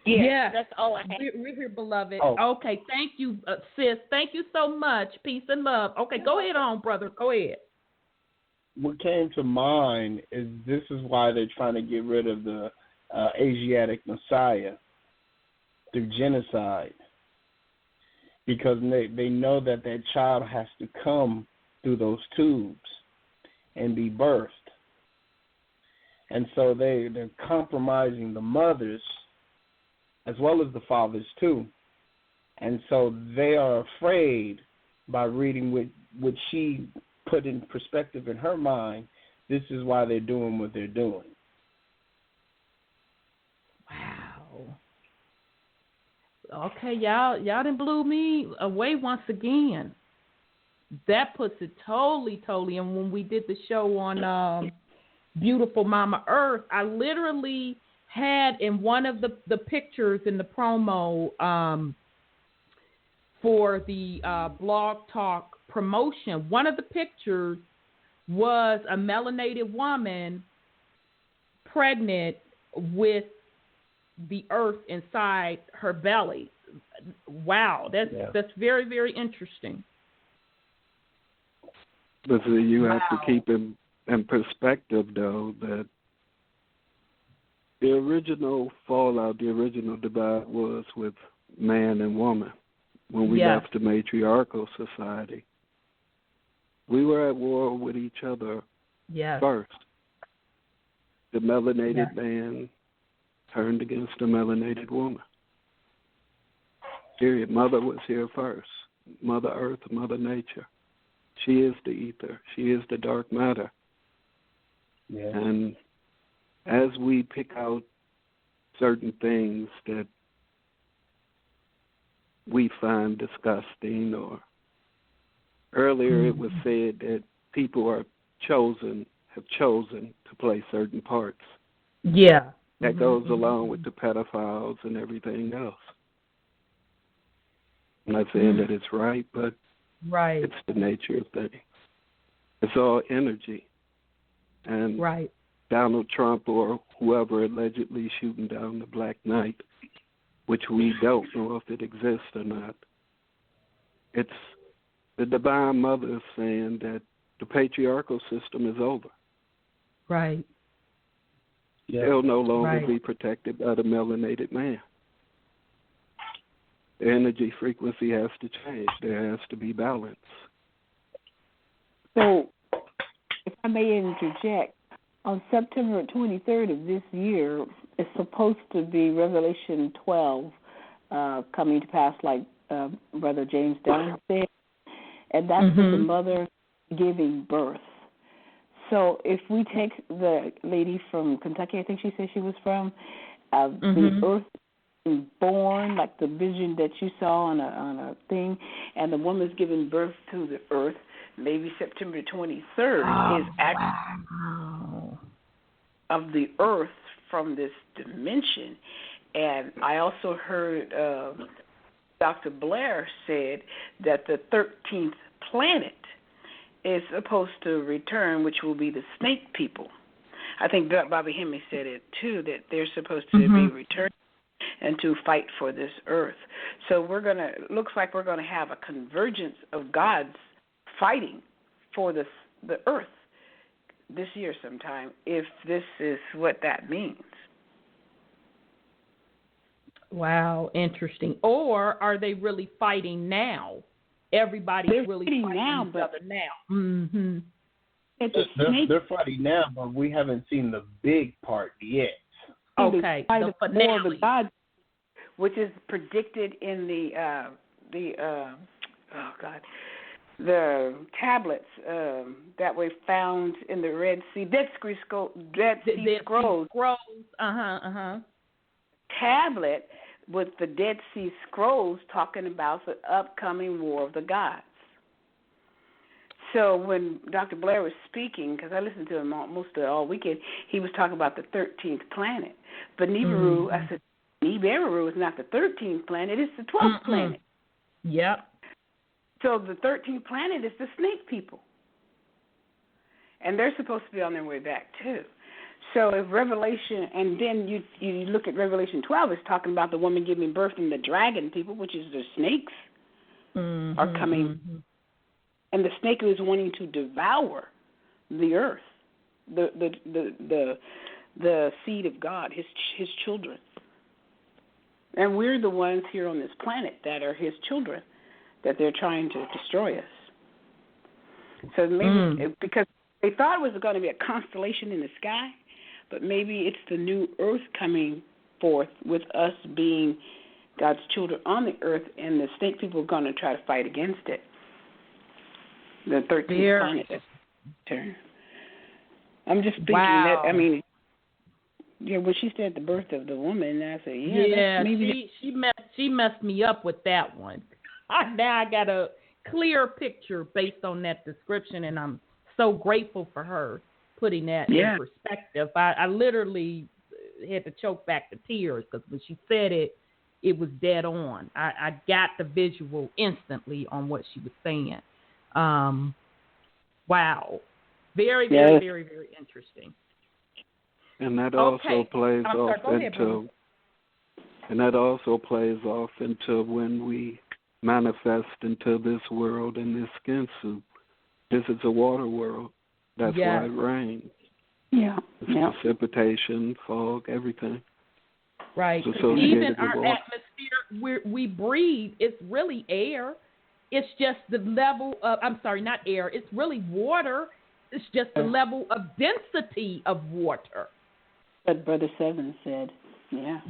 Yeah, that's all I have. We're here, beloved. Oh. Okay, thank you, sis. Thank you so much. Peace and love. Okay, go ahead on, brother. Go ahead. What came to mind is this is why they're trying to get rid of the Asiatic Messiah through genocide, because they know that child has to come through those tubes and be birthed. And so they're compromising the mothers as well as the fathers too. And so they are afraid, by reading what she put in perspective in her mind, this is why they're doing what they're doing. Wow. Okay, y'all done blew me away once again. That puts it totally. And when we did the show on Beautiful Mama Earth, I literally had in one of the pictures in the promo for the Blog Talk promotion, one of the pictures was a melanated woman pregnant with the earth inside her belly. Wow, that's very, very interesting. But you have to keep in perspective, though, that the original fallout, the original divide was with man and woman. When we left the matriarchal society, we were at war with each other first. The melanated man turned against the melanated woman. Period. Mother was here first. Mother Earth, Mother Nature. She is the ether. She is the dark matter. Yeah. And as we pick out certain things that we find disgusting, or earlier it was said that people have chosen to play certain parts. Yeah. That goes along with the pedophiles and everything else. I'm not saying that it's right, but it's the nature of things. It's all energy. And Donald Trump or whoever allegedly shooting down the Black Knight, which we don't know if it exists or not, it's the Divine Mother saying that the patriarchal system is over. Right. Yeah. They'll no longer be protected by the melanated man. The energy frequency has to change. There has to be balance. So, if I may interject, on September 23rd of this year, it's supposed to be Revelation 12 coming to pass, like Brother James Dunn said, and that's with the mother giving birth. So if we take the lady from Kentucky, I think she said she was from, the earth being born, like the vision that you saw on a thing, and the woman's giving birth to the earth, maybe September 23rd is actually of the earth from this dimension. And I also heard Dr. Blair said that the 13th planet is supposed to return, which will be the snake people. I think Bobby Hemming said it too, that they're supposed to be returned and to fight for this earth. So looks like we're gonna have a convergence of gods fighting for the earth this year sometime, if this is what that means. Wow, interesting. Or are they really fighting now? Everybody's really fighting now, each other now. Mm-hmm. They're fighting now, but we haven't seen the big part yet. Okay, the finale. The gods, which is predicted in the tablets that we found in the Red Sea, Dead Sea Scrolls. Tablet with the Dead Sea Scrolls talking about the upcoming War of the Gods. So when Dr. Blair was speaking, because I listened to him most of all weekend, he was talking about the 13th planet. But Nibiru, I said, Nibiru is not the 13th planet, it's the 12th planet. Yep. So the 13th planet is the snake people. And they're supposed to be on their way back, too. So if Revelation, and then you look at Revelation 12, it's talking about the woman giving birth and the dragon people, which is the snakes, are coming. And the snake is wanting to devour the earth, the seed of God, his children. And we're the ones here on this planet that are his children, that they're trying to destroy us. So maybe because they thought it was going to be a constellation in the sky, but maybe it's the new earth coming forth with us being God's children on the earth, and the snake people are going to try to fight against it. The 13th planet turn. I'm just thinking that, I mean, when she said the birth of the woman, I said, maybe she messed me up with that one. Now I got a clear picture based on that description, and I'm so grateful for her putting that in perspective. I literally had to choke back the tears because when she said it, it was dead on. I got the visual instantly on what she was saying. Wow. Very, very, very, very interesting. And that also plays off into when we manifest into this world in this skin suit. This is a water world. That's why it rains. Yeah. It's precipitation, fog, everything. Right. Even our atmosphere we breathe, it's really air. It's just the level of, I'm sorry, not air. It's really water. It's just the level of density of water. What Brother Seven said. Yeah.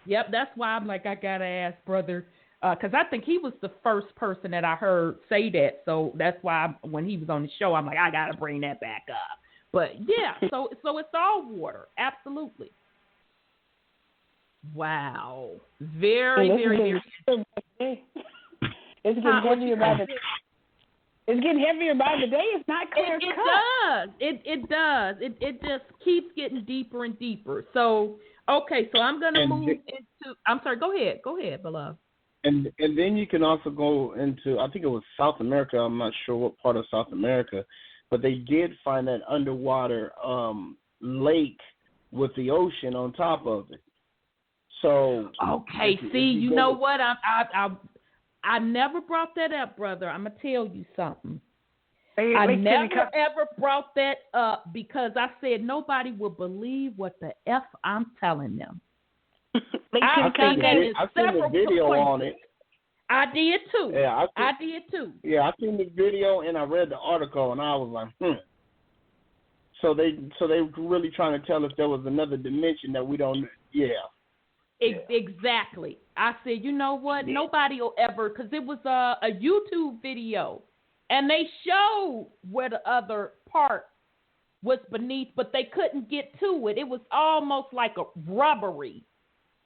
Yep. That's why I'm like, I got to ask Brother, because I think he was the first person that I heard say that. So that's why when he was on the show, I'm like, I got to bring that back up. But yeah, so it's all water. Absolutely. Wow. Very, very, very. It's getting heavier by the day. It's getting heavier by the day. It's not clear cut. It does. It just keeps getting deeper and deeper. So, okay, so I'm going to move into, I'm sorry, go ahead, beloved. And then you can also go into, I think it was South America. I'm not sure what part of South America, but they did find that underwater lake with the ocean on top of it. So okay, you know what? I never brought that up, brother. I'm gonna tell you something. I never ever brought that up because I said nobody will believe what the F I'm telling them. I seen the video on it. I did too. Yeah, I did too. Yeah, I seen the video and I read the article and I was like, So they were really trying to tell us there was another dimension that we don't. Yeah. Exactly. I said, you know what? Yeah. Nobody will ever, because it was a YouTube video, and they showed where the other part was beneath, but they couldn't get to it. It was almost like a rubbery,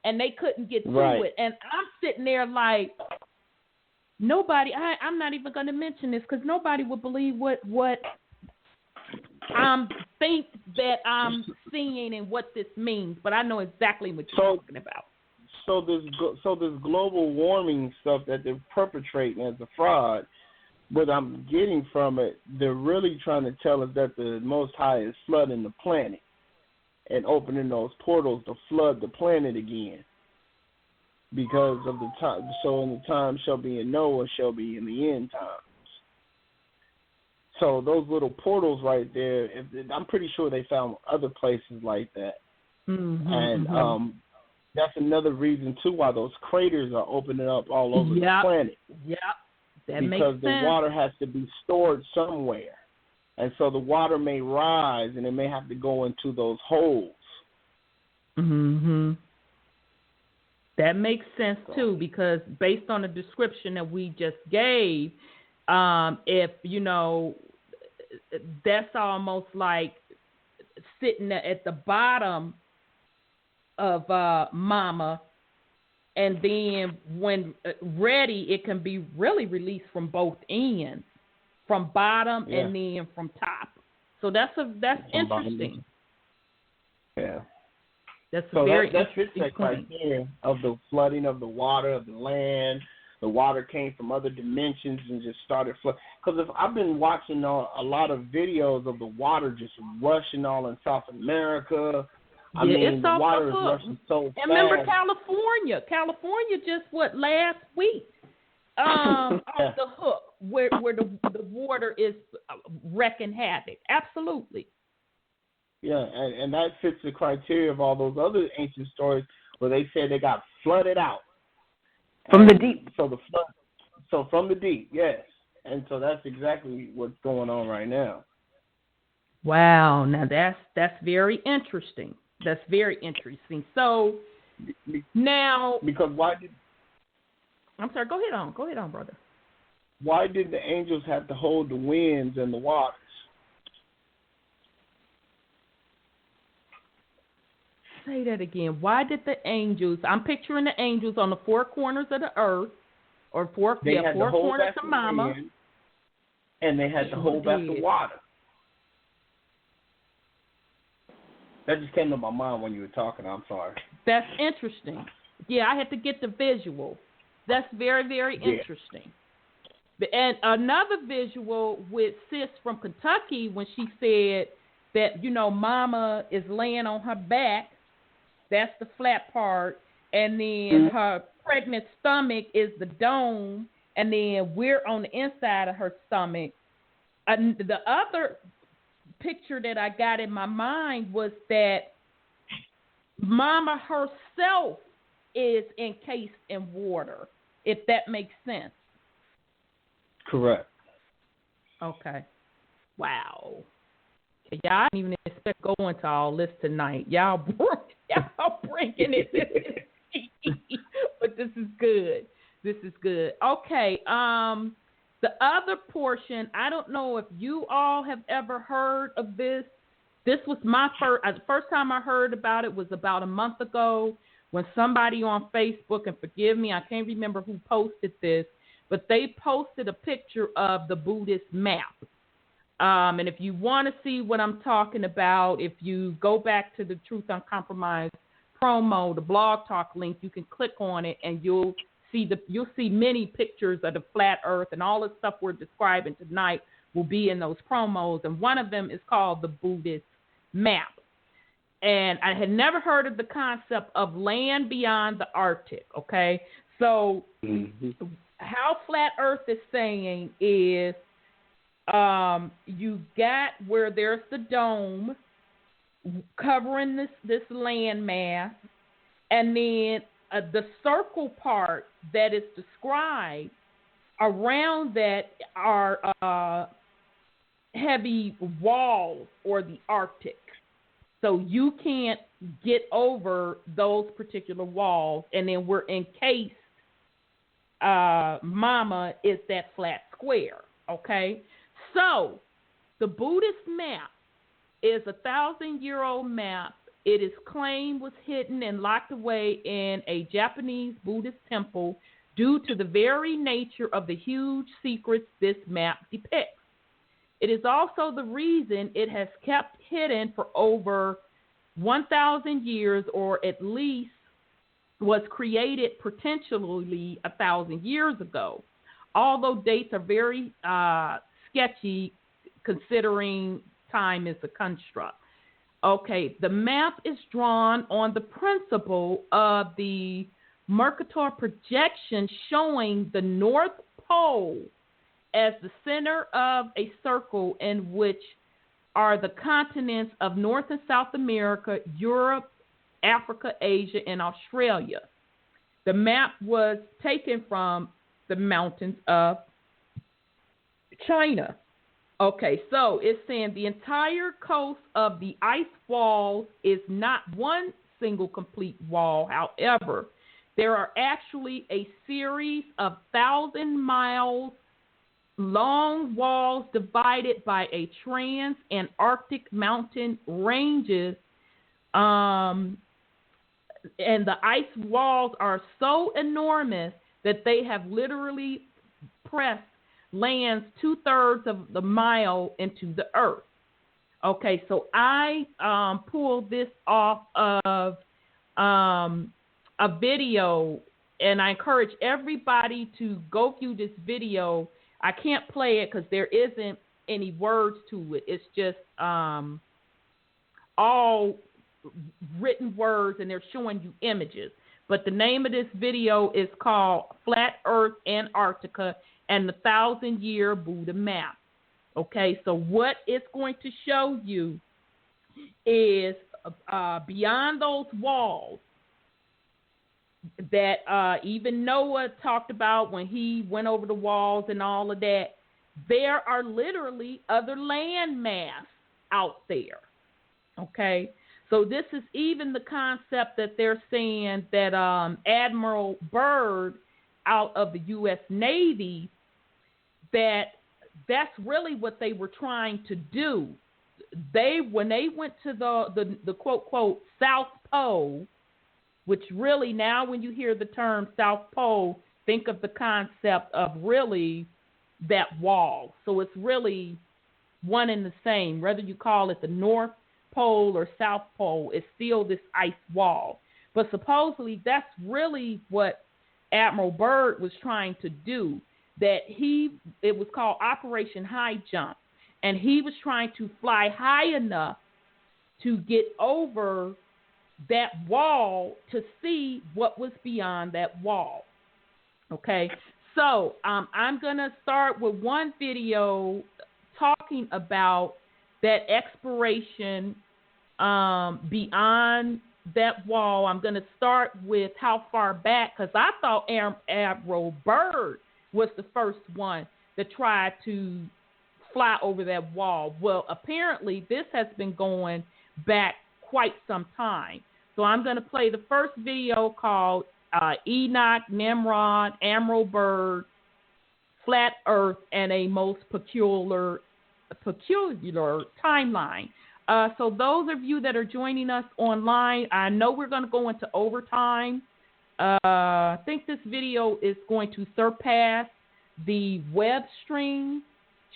and they couldn't get to it. And I'm sitting there like, nobody, I'm not even going to mention this because nobody would believe what think that I'm seeing and what this means, but I know exactly what you're talking about. So this global warming stuff that they're perpetrating as a fraud, what I'm getting from it, they're really trying to tell us that the Most High is flooding the planet. and opening those portals to flood the planet again. Because of the time, so in the time shall be in Noah, shall be in the end times. So those little portals right there, I'm pretty sure they found other places like that. Mm-hmm, and that's another reason, too, why those craters are opening up all over the planet. Yep, that makes sense. Because the water has to be stored somewhere. And so the water may rise, and it may have to go into those holes. Mm-hmm. That makes sense, too, because based on the description that we just gave, if, that's almost like sitting at the bottom of Mama, and then when ready, it can be really released from both ends, from bottom and then from top. So that's interesting. Yeah. That's very interesting that criteria of the flooding of the water, of the land. The water came from other dimensions and just started flooding. Because if I've been watching a lot of videos of the water just rushing all in South America. I mean, the water is rushing so fast. And remember California? California just, last week off the hook where the water is wrecking havoc. Absolutely. Yeah, and that fits the criteria of all those other ancient stories where they said they got flooded out. From the deep. So from the deep, yes. And so that's exactly what's going on right now. Wow, now that's very interesting. That's very interesting. So now, because why did? I'm sorry. Go ahead on, brother. Why did the angels have to hold the winds and the waters? Say that again. Why did the angels? I'm picturing the angels on the four corners of the earth, or four corners of Mama, and they had to hold back the water. That just came to my mind when you were talking. I'm sorry. That's interesting. Yeah, I had to get the visual. That's very, very interesting. And another visual with Sis from Kentucky when she said that, Mama is laying on her back. That's the flat part. And then her pregnant stomach is the dome. And then we're on the inside of her stomach. The other picture that I got in my mind was that Mama herself is encased in water, if that makes sense. Correct. Okay. Wow. Y'all didn't even expect to go into all this tonight. Y'all bringing it. But this is good. Okay. The other portion, I don't know if you all have ever heard of this. This was my first time I heard about it was about a month ago when somebody on Facebook, and forgive me, I can't remember who posted this, but they posted a picture of the Buddhist Map. And if you want to see what I'm talking about, if you go back to the Truth UnCompromeyezed promo, the blog talk link, you can click on it and you'll see many pictures of the flat earth, and all the stuff we're describing tonight will be in those promos. And one of them is called the Buddhist Map. And I had never heard of the concept of land beyond the Arctic, okay? So how flat earth is saying is you got where there's the dome covering this land mass, and then the circle part that is described around that are heavy walls or the Arctic. So you can't get over those particular walls, and then we're encased. Mama is that flat square, okay? So the Buddhist map is a 1,000-year-old map. It is claimed was hidden and locked away in a Japanese Buddhist temple due to the very nature of the huge secrets this map depicts. It is also the reason it has kept hidden for over 1,000 years, or at least was created potentially 1,000 years ago. Although dates are very sketchy considering time is a construct. Okay, the map is drawn on the principle of the Mercator projection, showing the North Pole as the center of a circle in which are the continents of North and South America, Europe, Africa, Asia, and Australia. The map was taken from the mountains of China. Okay, so it's saying the entire coast of the ice walls is not one single complete wall. However, there are actually a series of 1,000 miles long walls divided by a trans-Antarctic mountain ranges, and the ice walls are so enormous that they have literally pressed lands 2/3 of the mile into the earth. Okay, so I pulled this off of a video, and I encourage everybody to go view this video. I can't play it because there isn't any words to it. It's just all written words, and they're showing you images. But the name of this video is called Flat Earth Antarctica and the 1,000-Year Buddha Map. Okay, so what it's going to show you is beyond those walls that even Noah talked about when he went over the walls and all of that, there are literally other land mass out there. Okay, so this is even the concept that they're saying that Admiral Byrd out of the U.S. Navy, that's really what they were trying to do. When they went to the quote, quote, South Pole, which really now when you hear the term South Pole, think of the concept of really that wall. So it's really one and the same. Whether you call it the North Pole or South Pole, it's still this ice wall. But supposedly that's really what Admiral Byrd was trying to do. It was called Operation High Jump, and he was trying to fly high enough to get over that wall to see what was beyond that wall. Okay, so I'm going to start with one video talking about that exploration beyond that wall. I'm going to start with how far back, because I thought Admiral Byrd was the first one that tried to fly over that wall. Well, apparently this has been going back quite some time. So I'm going to play the first video called Enoch, Nimrod, Admiral Byrd, Flat Earth, and a Most Peculiar Timeline. So those of you that are joining us online, I know we're going to go into overtime. I think this video is going to surpass the web stream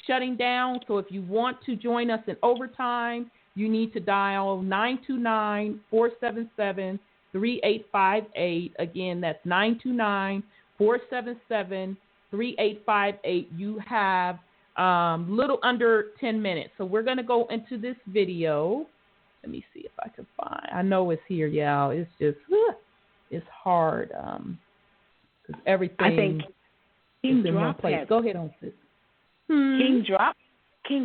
shutting down. So if you want to join us in overtime, you need to dial 929-477-3858. Again, that's 929-477-3858. You have little under 10 minutes. So we're going to go into this video. Let me see if I can find. I know it's here, y'all. It's just, it's hard because everything I think King is in one place. Go ahead on, sis. King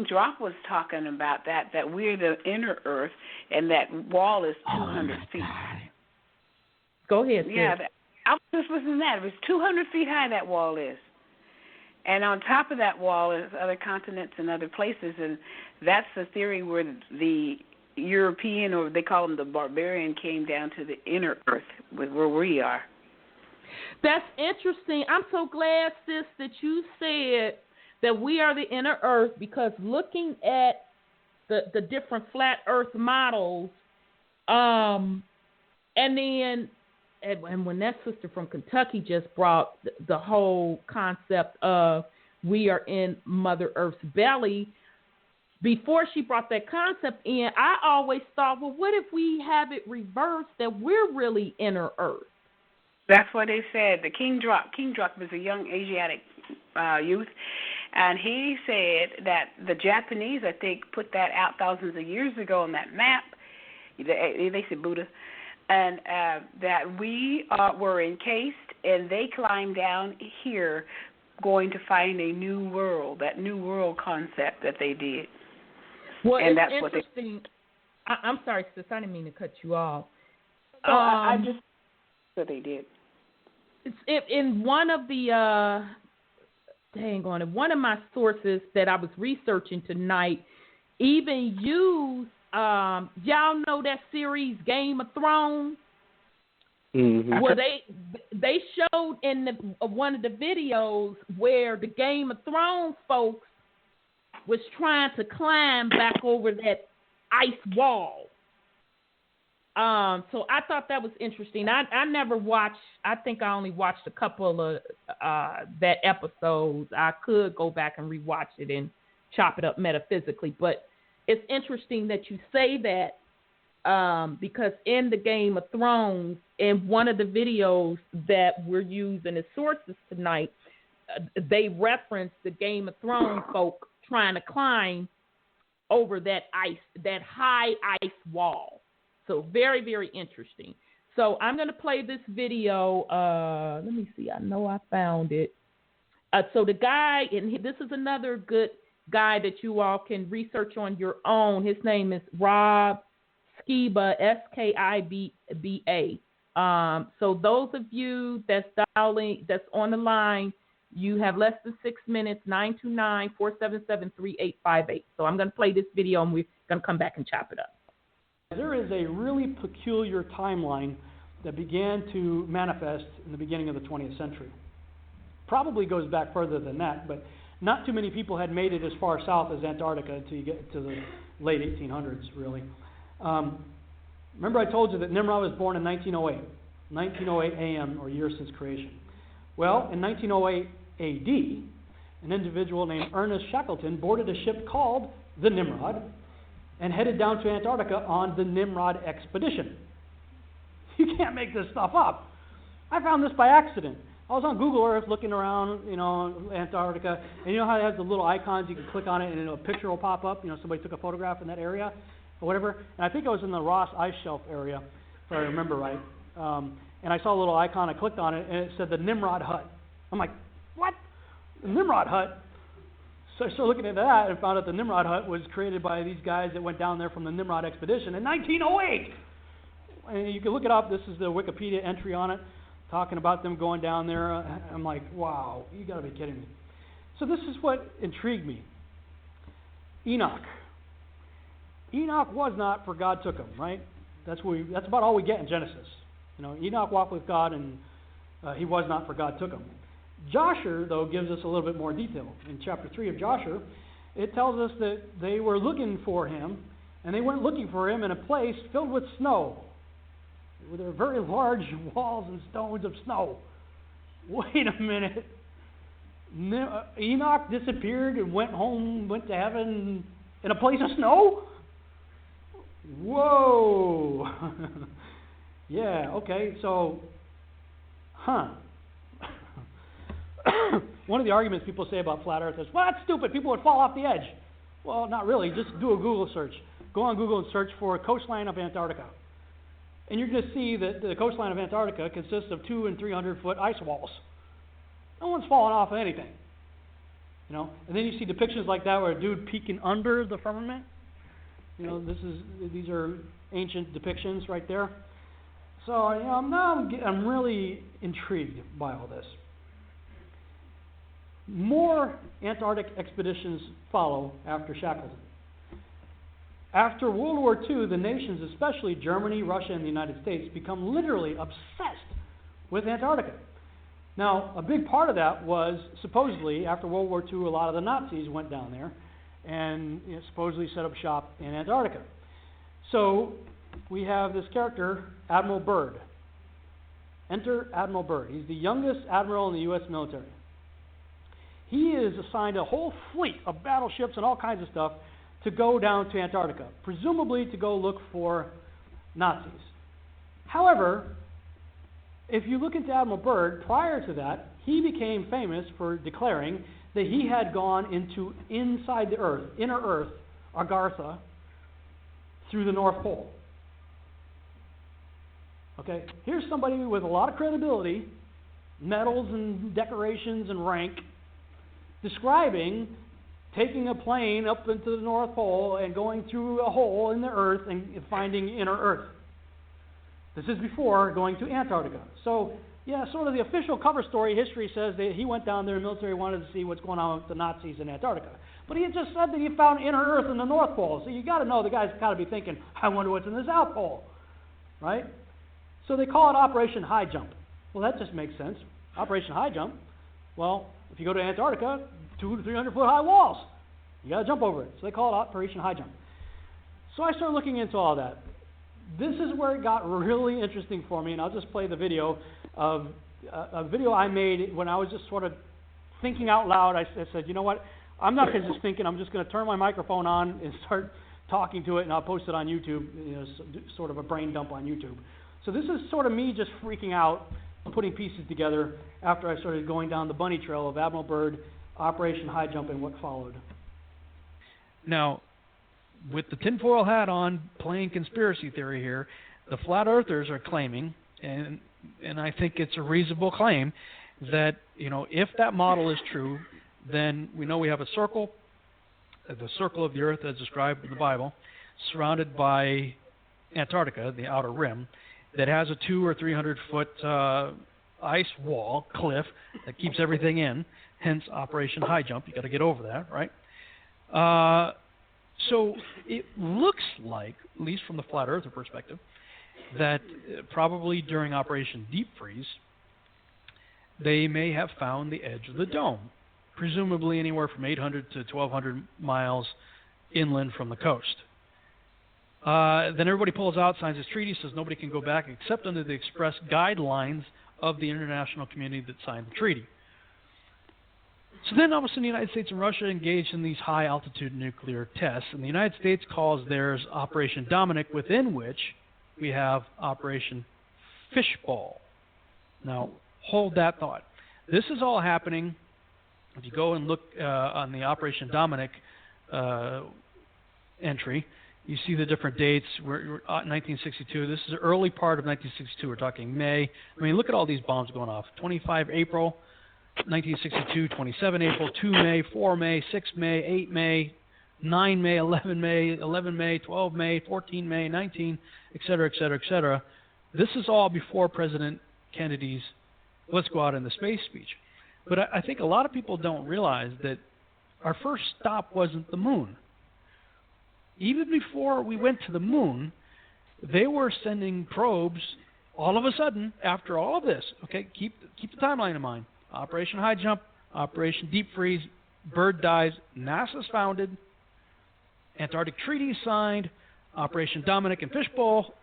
Drop was talking about that we're the inner earth and that wall is 200 feet. Go ahead, sis. Yeah, I was just listening to that. It was 200 feet high, that wall is. And on top of that wall is other continents and other places, and that's the theory where the European, or they call them the barbarian, came down to the inner earth where we are. That's interesting. I'm so glad, sis, that you said that we are the inner earth, because looking at the different flat earth models, and when that sister from Kentucky just brought the whole concept of we are in Mother Earth's belly, before she brought that concept in, I always thought, well, what if we have it reversed, that we're really inner earth? That's what they said. The King Drop was a young Asiatic youth, and he said that the Japanese, I think, put that out thousands of years ago on that map, They said Buddha, and that we were encased, and they climbed down here, going to find a new world. That new world concept that they did. Well, and it's that's interesting. I'm sorry, sis. I didn't mean to cut you off. No, I just said they did. In one of the one of my sources that I was researching tonight, even used y'all know that series Game of Thrones. Mm-hmm. Well, they showed in one of the videos where the Game of Thrones folks was trying to climb back over that ice wall. So I thought that was interesting. I never watched. I think I only watched a couple of that episodes. I could go back and rewatch it and chop it up metaphysically, but it's interesting that you say that because in the Game of Thrones, in one of the videos that we're using as sources tonight, they reference the Game of Thrones folk trying to climb over that high ice wall. So very, very interesting. So I'm going to play this video. Let me see. I know I found it. So the guy, and this is another good guy that you all can research on your own. His name is Rob Skiba, Skiba. So those of you that's dialing, that's on the line, you have less than 6 minutes, 929-477-3858. So I'm going to play this video, and we're going to come back and chop it up. There is a really peculiar timeline that began to manifest in the beginning of the 20th century. Probably goes back further than that, but not too many people had made it as far south as Antarctica until you get to the late 1800s, really. Remember I told you that Nimrod was born in 1908 AM, or year since creation. Well, in 1908 AD, an individual named Ernest Shackleton boarded a ship called the Nimrod and headed down to Antarctica on the Nimrod expedition. You can't make this stuff up. I found this by accident. I was on Google Earth looking around, Antarctica, and you know how it has the little icons, you can click on it and a picture will pop up, somebody took a photograph in that area or whatever, and I think I was in the Ross Ice Shelf area, if I remember right, and I saw a little icon, I clicked on it, and it said the Nimrod Hut. I'm like, what? The Nimrod Hut? So I started looking at that and found out the Nimrod Hut was created by these guys that went down there from the Nimrod expedition in 1908. And you can look it up. This is the Wikipedia entry on it, talking about them going down there. I'm like, wow, you got to be kidding me. So this is what intrigued me. Enoch. Enoch was not, for God took him, right? That's about all we get in Genesis. Enoch walked with God, and he was not, for God took him. Joshua, though, gives us a little bit more detail. In chapter 3 of Joshua, it tells us that they were looking for him, and they weren't looking for him in a place filled with snow. There were very large walls and stones of snow. Wait a minute. Enoch disappeared and went to heaven in a place of snow? Whoa. Yeah, okay, so, one of the arguments people say about flat Earth is, well, that's stupid. People would fall off the edge. Well, not really. Just do a Google search. Go on Google and search for coastline of Antarctica. And you're going to see that the coastline of Antarctica consists of 200- and 300-foot ice walls. No one's falling off of anything. And then you see depictions like that where a dude peeking under the firmament. These are ancient depictions right there. So, I'm really intrigued by all this. More Antarctic expeditions follow after Shackleton. After World War II, the nations, especially Germany, Russia, and the United States, become literally obsessed with Antarctica. Now, a big part of that was, supposedly, after World War II, a lot of the Nazis went down there and supposedly set up shop in Antarctica. So, we have this character, Admiral Byrd. Enter Admiral Byrd. He's the youngest admiral in the U.S. military. He is assigned a whole fleet of battleships and all kinds of stuff to go down to Antarctica, presumably to go look for Nazis. However, if you look into Admiral Byrd, prior to that, he became famous for declaring that he had gone inside the Earth, inner Earth, Agartha, through the North Pole. Okay, here's somebody with a lot of credibility, medals and decorations and rank, describing taking a plane up into the North Pole and going through a hole in the Earth and finding inner Earth. This is before going to Antarctica. So, yeah, sort of the official cover story, history says that he went down there, the military wanted to see what's going on with the Nazis in Antarctica. But he had just said that he found inner Earth in the North Pole. So you got to know the guy's got to be thinking, I wonder what's in the South Pole, right? So they call it Operation High Jump. Well, that just makes sense. Operation High Jump. Well, if you go to Antarctica, 200 to 300 foot high walls. You got to jump over it. So they call it Operation High Jump. So I started looking into all that. This is where it got really interesting for me, and I'll just play the video of a video I made when I was just sort of thinking out loud. I said, you know what? I'm not going to just thinking. I'm just going to turn my microphone on and start talking to it, and I'll post it on YouTube, you know, sort of a brain dump on YouTube. So this is sort of me just freaking out, putting pieces together after I started going down the bunny trail of Admiral Byrd, Operation High Jump, and what followed. Now, with the tinfoil hat on, playing conspiracy theory here, the flat earthers are claiming, and I think it's a reasonable claim, that, you know, if that model is true, then we know we have a circle, the circle of the earth as described in the Bible, surrounded by Antarctica, the outer rim, that has a 200 or 300 foot ice wall, cliff, that keeps everything in, hence Operation High Jump. You got to get over that, right? So it looks like, at least from the flat earther perspective, that probably during Operation Deep Freeze, they may have found the edge of the dome, presumably anywhere from 800 to 1,200 miles inland from the coast. Then everybody pulls out, signs this treaty, says nobody can go back except under the express guidelines of the international community that signed the treaty. So then all of a sudden the United States and Russia engaged in these high-altitude nuclear tests, and the United States calls theirs Operation Dominic, within which we have Operation Fishbowl. Now, hold that thought. This is all happening, if you go and look on the Operation Dominic entry, you see the different dates. We're 1962. This is the early part of 1962. We're talking May. I mean, look at all these bombs going off. 25 April, 1962, 27 April, 2 May, 4 May, 6 May, 8 May, 9 May, 11 May, 11 May, 12 May, 14 May, 19, et cetera, et cetera, et cetera. This is all before President Kennedy's let's go out in the space speech. But I think a lot of people don't realize that our first stop wasn't the moon. Even before we went to the moon, they were sending probes all of a sudden after all of this. Okay, keep the timeline in mind. Operation High Jump, Operation Deep Freeze, Byrd dies, NASA's founded, Antarctic Treaty signed, Operation Dominic and Fishbowl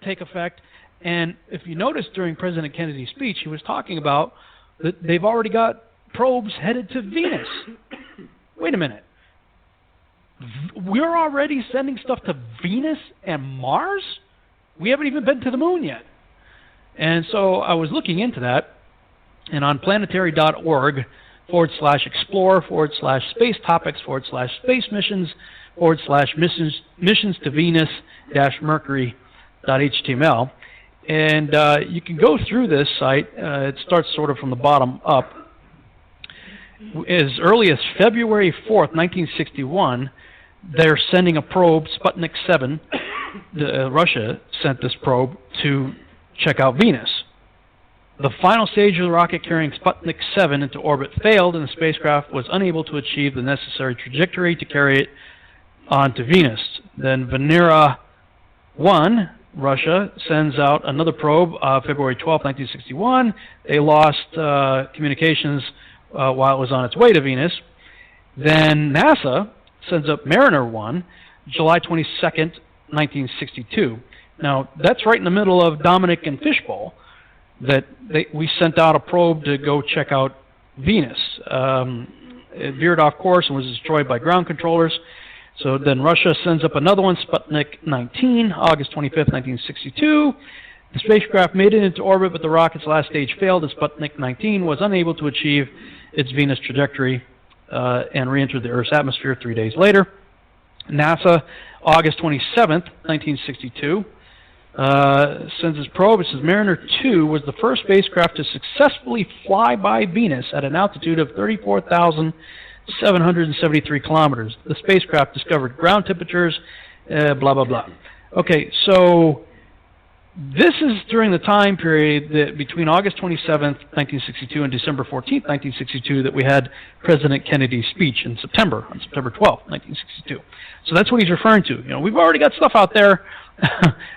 take effect. And if you notice during President Kennedy's speech, he was talking about that they've already got probes headed to Venus. Wait a minute. We're already sending stuff to Venus and Mars? We haven't even been to the moon yet. And so I was looking into that, and on planetary.org/explore/space topics /space missions to Venus-Mercury.html, and you can go through this site. It starts sort of from the bottom up. As early as February 4th, 1961, they're sending a probe, Sputnik 7. Russia sent this probe to check out Venus. The final stage of the rocket carrying Sputnik 7 into orbit failed, and the spacecraft was unable to achieve the necessary trajectory to carry it onto Venus. Then Venera 1, Russia, sends out another probe February 12, 1961. They lost communications while it was on its way to Venus. Then NASA sends up Mariner 1, July 22nd, 1962. Now, that's right in the middle of Dominic and Fishbowl, that we sent out a probe to go check out Venus. It veered off course and was destroyed by ground controllers. So then Russia sends up another one, Sputnik 19, August 25th, 1962. The spacecraft made it into orbit, but the rocket's last stage failed, and Sputnik 19 was unable to achieve its Venus trajectory and re-entered the Earth's atmosphere 3 days later. NASA, August 27th, 1962. sends its probe. It says Mariner 2 was the first spacecraft to successfully fly by Venus at an altitude of 34,773 kilometers. The spacecraft discovered ground temperatures, blah, blah, blah. Okay, so this is during the time period that between August 27th, 1962 and December 14th, 1962 that we had President Kennedy's speech in September, on September 12th, 1962. So that's what he's referring to. You know, we've already got stuff out there,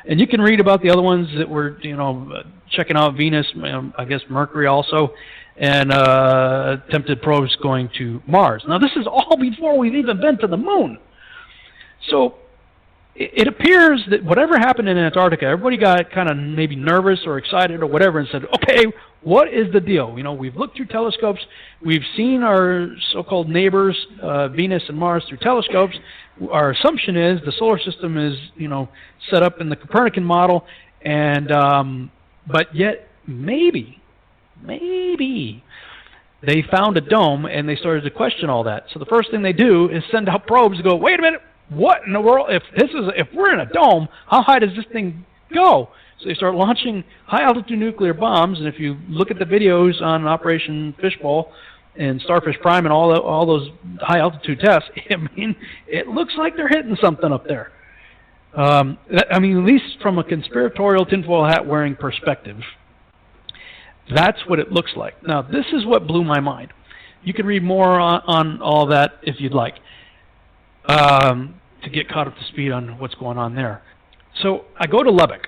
and you can read about the other ones that were, you know, checking out Venus, I guess Mercury also, and attempted probes going to Mars. Now, this is all before we've even been to the moon. So it appears that whatever happened in Antarctica, everybody got kind of maybe nervous or excited or whatever and said, okay, what is the deal? You know, we've looked through telescopes. We've seen our so-called neighbors, Venus and Mars, through telescopes. Our assumption is the solar system is, you know, set up in the Copernican model, and but yet maybe they found a dome and they started to question all that. So the first thing they do is send out probes to go, wait a minute, what in the world? If we're in a dome, how high does this thing go? So they start launching high-altitude nuclear bombs, and if you look at the videos on Operation Fishbowl and Starfish Prime and all those high-altitude tests, I mean, it looks like they're hitting something up there. I mean, at least from a conspiratorial tinfoil hat-wearing perspective, that's what it looks like. Now, this is what blew my mind. You can read more on all that if you'd like, to get caught up to speed on what's going on there. So I go to Lubbock,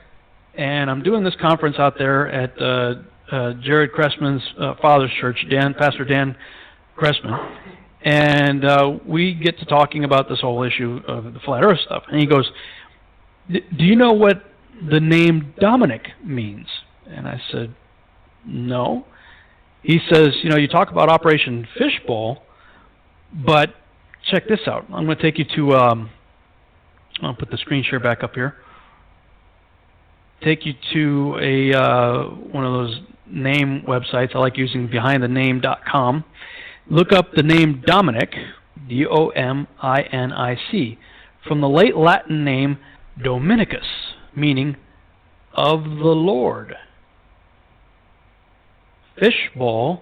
and I'm doing this conference out there at Jared Cressman's father's church, Pastor Dan Cressman, and we get to talking about this whole issue of the flat earth stuff. And he goes, do you know what the name Dominic means? And I said, no. He says, you know, you talk about Operation Fishbowl, but check this out. I'm going to take you to, I'll put the screen share back up here. Take you to a one of those name websites. I like using behindthename.com. Look up the name Dominic, D-O-M-I-N-I-C, from the late Latin name Dominicus, meaning of the Lord. Fishbowl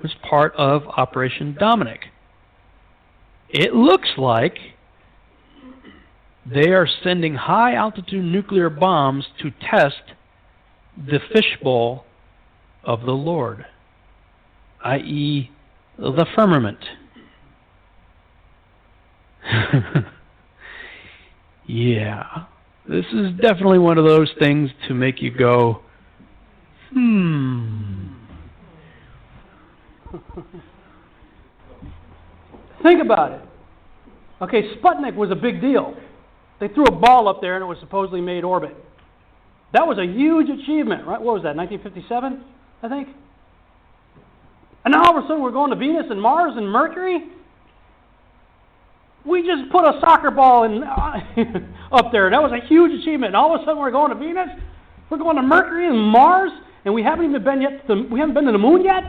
was part of Operation Dominic. It looks like they are sending high-altitude nuclear bombs to test the fishbowl of the Lord, i.e., the firmament. Yeah, this is definitely one of those things to make you go, Think about it. Okay, Sputnik was a big deal. They threw a ball up there and it was supposedly made orbit. That was a huge achievement, right? What was that, 1957, I think? And now all of a sudden we're going to Venus and Mars and Mercury? We just put a soccer ball in, up there. That was a huge achievement. And all of a sudden we're going to Venus? We're going to Mercury and Mars? And we haven't even been we haven't been to the moon yet?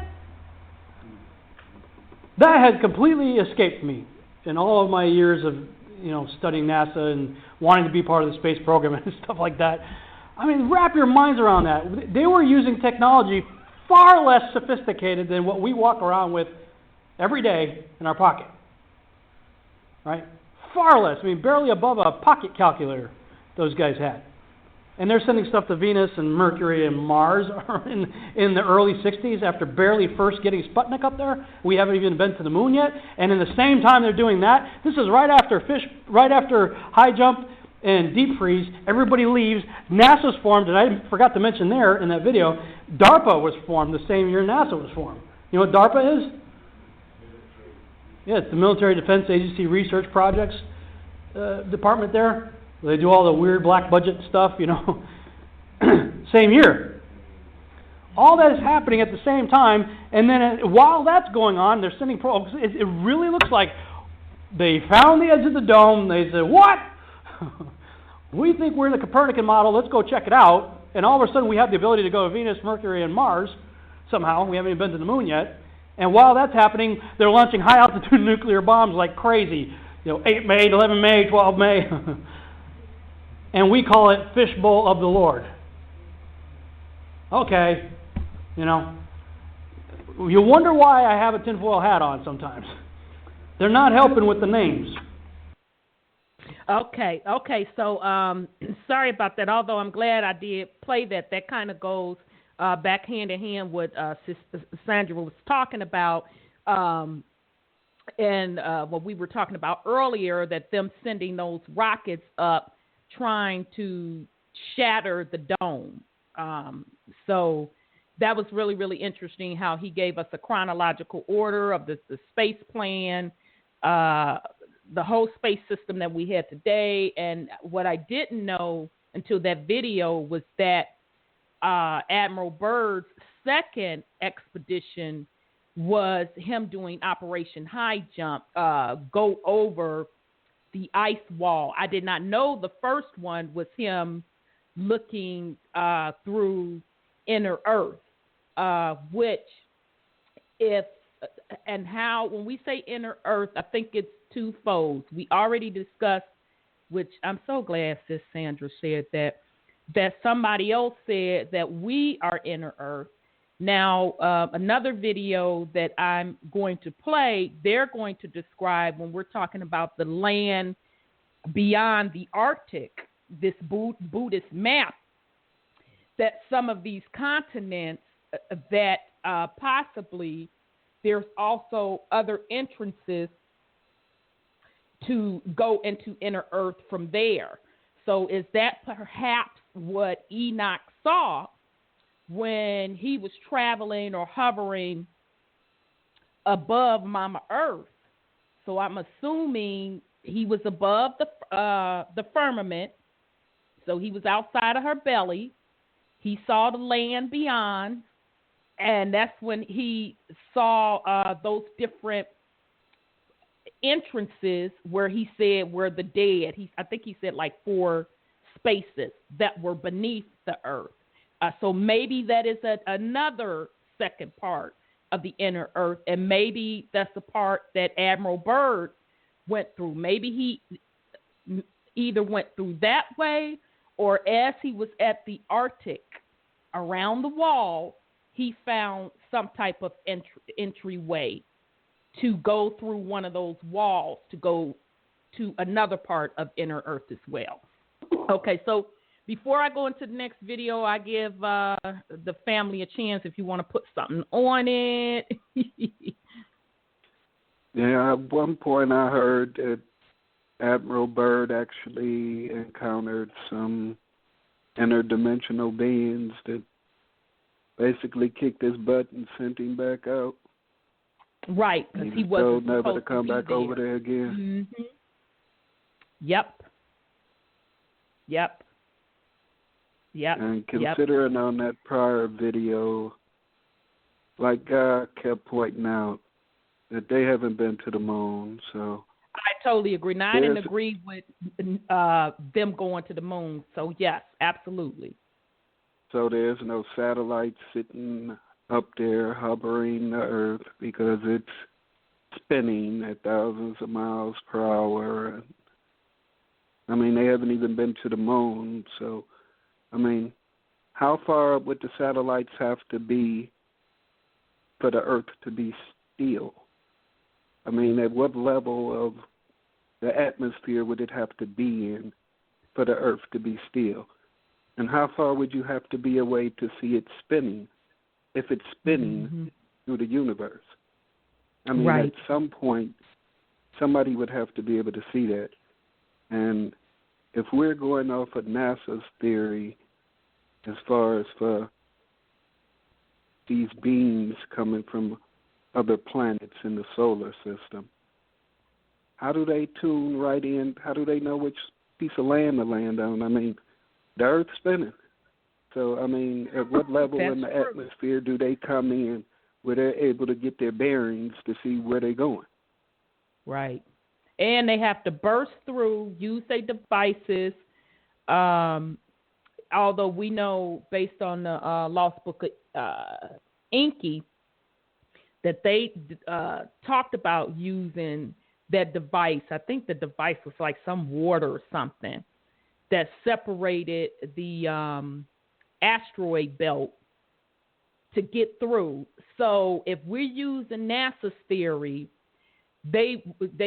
That has completely escaped me in all of my years of, you know, studying NASA and wanting to be part of the space program and stuff like that. I mean, wrap your minds around that. They were using technology far less sophisticated than what we walk around with every day in our pocket. Right? Far less. I mean, barely above a pocket calculator those guys had. And they're sending stuff to Venus and Mercury and Mars in the early 60s after barely first getting Sputnik up there. We haven't even been to the moon yet. And in the same time they're doing that, this is right after high jump and deep freeze. Everybody leaves. NASA's formed, and I forgot to mention there in that video, DARPA was formed the same year NASA was formed. You know what DARPA is? Yeah, it's the Military Defense Agency Research Projects department there. They do all the weird black budget stuff, you know. Same year. All that is happening at the same time, and then while that's going on, they're sending probes. It really looks like they found the edge of the dome. They said, what? We think we're in the Copernican model. Let's go check it out. And all of a sudden we have the ability to go to Venus, Mercury, and Mars. Somehow. We haven't even been to the moon yet. And while that's happening, they're launching high-altitude nuclear bombs like crazy. You know, 8 May, 11 May, 12 May. and we call it fishbowl of the Lord. Okay, you wonder why I have a tinfoil hat on sometimes. They're not helping with the names. Okay. So, sorry about that. Although I'm glad I did play that. That kind of goes back hand in hand with Sandra was talking about, and what we were talking about earlier, that them sending those rockets up, trying to shatter the dome. So that was really, really interesting how he gave us a chronological order of the space plan, the whole space system that we had today. And what I didn't know until that video was that Admiral Byrd's second expedition was him doing Operation High Jump, go over the ice wall. I did not know the first one was him looking through inner Earth, which when we say inner Earth, I think it's twofold. We already discussed, which I'm so glad Sis Sandra said that somebody else said that we are inner Earth. Now, another video that I'm going to play, they're going to describe when we're talking about the land beyond the Arctic, this Buddhist map, that some of these continents that possibly there's also other entrances to go into inner Earth from there. So is that perhaps what Enoch saw when he was traveling or hovering above Mama Earth? So I'm assuming he was above the firmament, so he was outside of her belly. He saw the land beyond, and that's when he saw those different entrances where he said were the dead. I think he said like 4 spaces that were beneath the earth. So maybe that is another second part of the inner Earth, and maybe that's the part that Admiral Byrd went through. Maybe he either went through that way, or as he was at the Arctic around the wall, he found some type of entryway to go through one of those walls to go to another part of inner Earth as well. Okay, so before I go into the next video, I give the family a chance if you want to put something on it. Yeah, at one point I heard that Admiral Byrd actually encountered some interdimensional beings that basically kicked his butt and sent him back out. Right, because he wasn't never supposed to come back there. over there again. Mm-hmm. Yep. And considering on that prior video, like God kept pointing out, that they haven't been to the moon, so... I totally agree. Now, I didn't agree with them going to the moon, so yes, absolutely. So there's no satellites sitting up there hovering the Earth because it's spinning at thousands of miles per hour. I mean, they haven't even been to the moon, so... I mean, how far up would the satellites have to be for the Earth to be still? I mean, at what level of the atmosphere would it have to be in for the Earth to be still? And how far would you have to be away to see it spinning, if it's spinning through the universe? I mean, at some point, somebody would have to be able to see that. And if we're going off of NASA's theory as far as for these beings coming from other planets in the solar system, how do they tune right in? How do they know which piece of land to land on? I mean, the Earth's spinning. So, I mean, at what level in the atmosphere do they come in where they're able to get their bearings to see where they're going? Right. And they have to burst through, use their devices. Although we know, based on the Lost Book of Enki, that they talked about using that device. I think the device was like some water or something that separated the asteroid belt to get through. So if we're using NASA's theory, they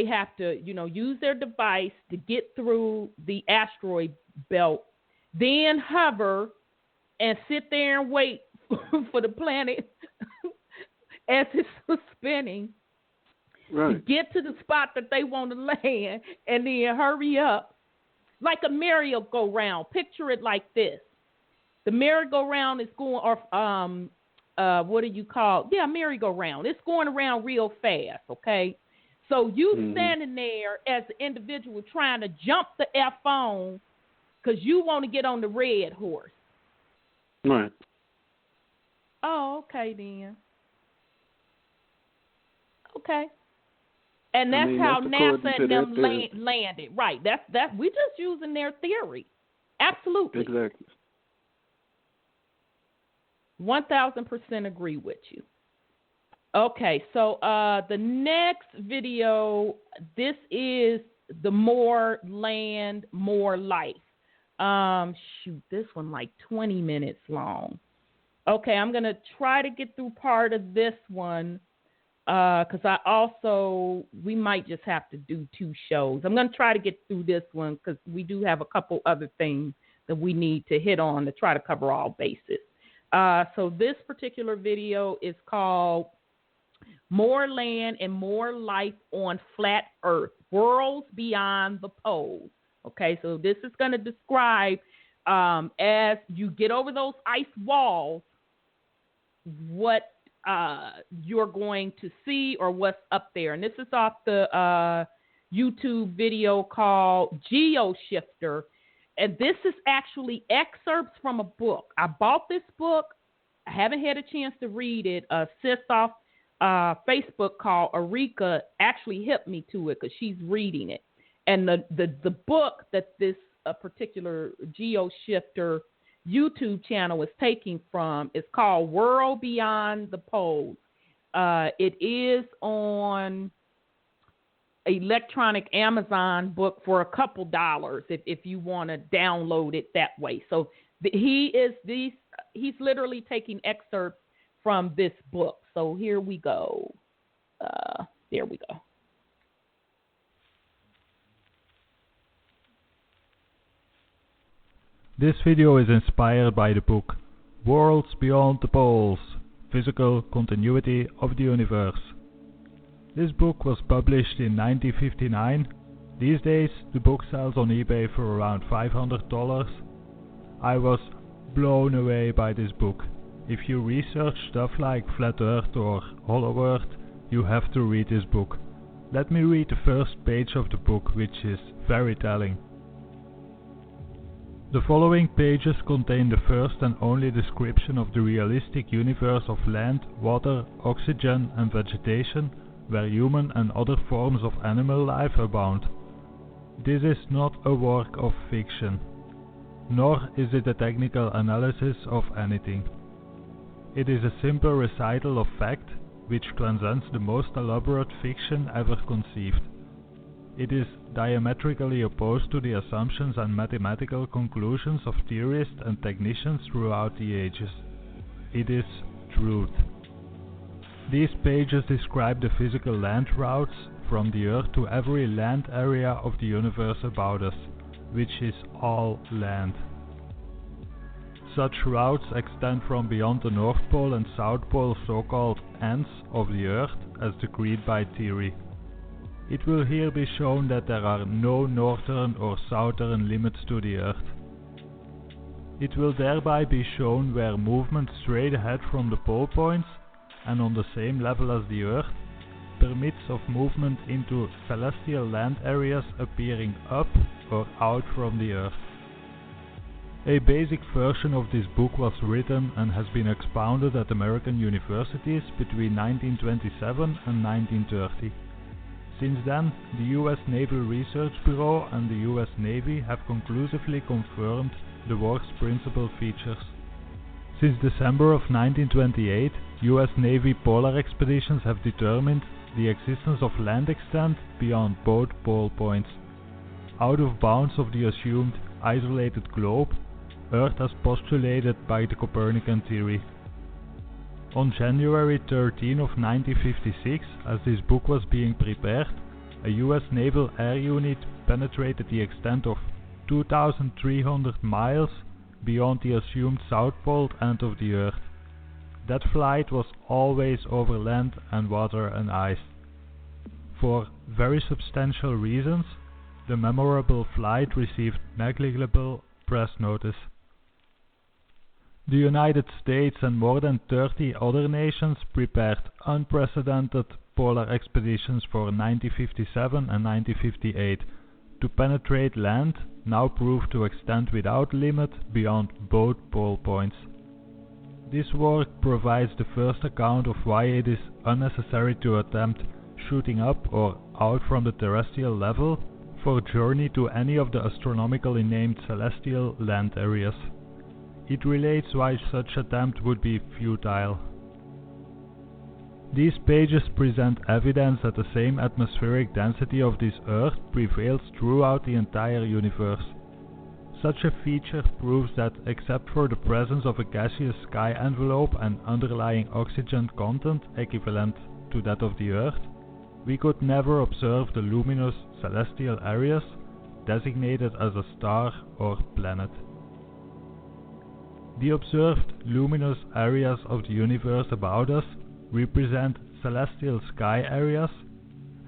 have to, use their device to get through the asteroid belt, then hover and sit there and wait for the planet as it's spinning to get to the spot that they want to land, and then hurry up. Like a merry-go-round. Picture it like this. The merry-go-round is going, or what do you call? Yeah, merry-go-round. It's going around real fast, okay? So you standing there as an individual trying to jump the F on because you want to get on the red horse. Right. Oh, okay then. Okay. And that's how NASA and them landed. Right. That's we're just using their theory. Absolutely. Exactly. 1000% agree with you. Okay, so the next video, this is the More Land, More Life. Shoot, this one like 20 minutes long. Okay, I'm going to try to get through part of this one because we might just have to do 2 shows. I'm going to try to get through this one because we do have a couple other things that we need to hit on to try to cover all bases. So this particular video is called More Land and More Life on Flat Earth, Worlds Beyond the Poles. Okay, so this is going to describe as you get over those ice walls, what you're going to see or what's up there. And this is off the YouTube video called GeoShifter. And this is actually excerpts from a book. I bought this book. I haven't had a chance to read it. A sis off Facebook called Arika actually hit me to it because she's reading it. And the book that this particular GeoShifter YouTube channel is taking from is called World Beyond the Poles. It is on electronic Amazon book for a couple dollars if you want to download it that way. So he's literally taking excerpts from this book. So here we go. There we go. This video is inspired by the book Worlds Beyond the Poles, Physical Continuity of the Universe. This book was published in 1959. These days the book sells on eBay for around $500. I was blown away by this book. If you research stuff like Flat Earth or Hollow Earth, you have to read this book. Let me read the first page of the book, which is very telling. The following pages contain the first and only description of the realistic universe of land, water, oxygen and vegetation, where human and other forms of animal life abound. This is not a work of fiction, nor is it a technical analysis of anything. It is a simple recital of fact which transcends the most elaborate fiction ever conceived. It is diametrically opposed to the assumptions and mathematical conclusions of theorists and technicians throughout the ages. It is truth. These pages describe the physical land routes from the Earth to every land area of the universe about us, which is all land. Such routes extend from beyond the North Pole and South Pole, so-called ends of the Earth, as decreed by theory. It will here be shown that there are no northern or southern limits to the Earth. It will thereby be shown where movement straight ahead from the pole points and on the same level as the Earth permits of movement into celestial land areas appearing up or out from the Earth. A basic version of this book was written and has been expounded at American universities between 1927 and 1930. Since then, the U.S. Naval Research Bureau and the U.S. Navy have conclusively confirmed the work's principal features. Since December of 1928, U.S. Navy polar expeditions have determined the existence of land extent beyond both pole points, out of bounds of the assumed isolated globe, Earth as postulated by the Copernican theory. On January 13 of 1956, as this book was being prepared, a US Naval Air Unit penetrated the extent of 2,300 miles beyond the assumed south pole end of the Earth. That flight was always over land and water and ice. For very substantial reasons, the memorable flight received negligible press notice. The United States and more than 30 other nations prepared unprecedented polar expeditions for 1957 and 1958 to penetrate land now proved to extend without limit beyond both pole points. This work provides the first account of why it is unnecessary to attempt shooting up or out from the terrestrial level for journey to any of the astronomically named celestial land areas. It relates why such attempt would be futile. These pages present evidence that the same atmospheric density of this Earth prevails throughout the entire universe. Such a feature proves that except for the presence of a gaseous sky envelope and underlying oxygen content equivalent to that of the Earth, we could never observe the luminous celestial areas designated as a star or planet. The observed luminous areas of the universe about us represent celestial sky areas,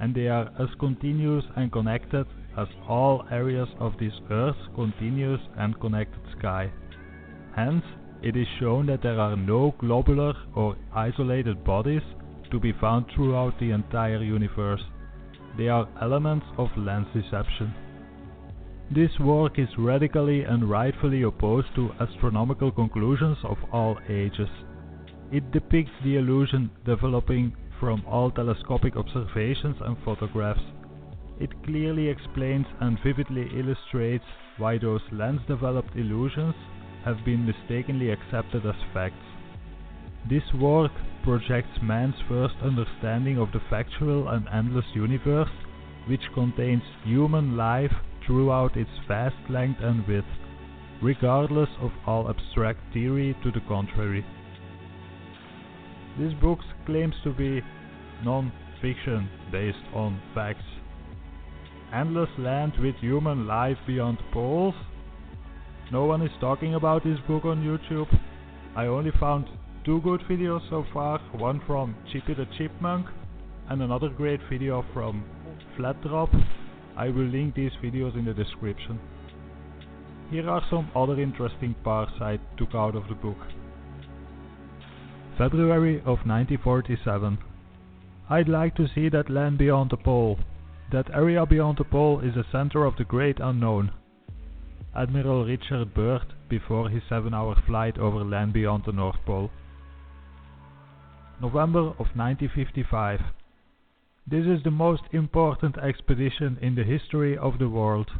and they are as continuous and connected as all areas of this Earth's continuous and connected sky. Hence, it is shown that there are no globular or isolated bodies to be found throughout the entire universe. They are elements of lens deception. This work is radically and rightfully opposed to astronomical conclusions of all ages. It depicts the illusion developing from all telescopic observations and photographs. It clearly explains and vividly illustrates why those lens-developed illusions have been mistakenly accepted as facts. This work projects man's first understanding of the factual and endless universe, which contains human life throughout its vast length and width, regardless of all abstract theory to the contrary. This book claims to be non-fiction based on facts. Endless land with human life beyond poles? No one is talking about this book on YouTube. I only found 2 good videos so far, one from Chippy the Chipmunk and another great video from Flat Drop. I will link these videos in the description. Here are some other interesting parts I took out of the book. February of 1947. I'd like to see that land beyond the pole. That area beyond the pole is the center of the great unknown. Admiral Richard Byrd before his 7-hour flight over land beyond the North Pole. November of 1955. This is the most important expedition in the history of the world.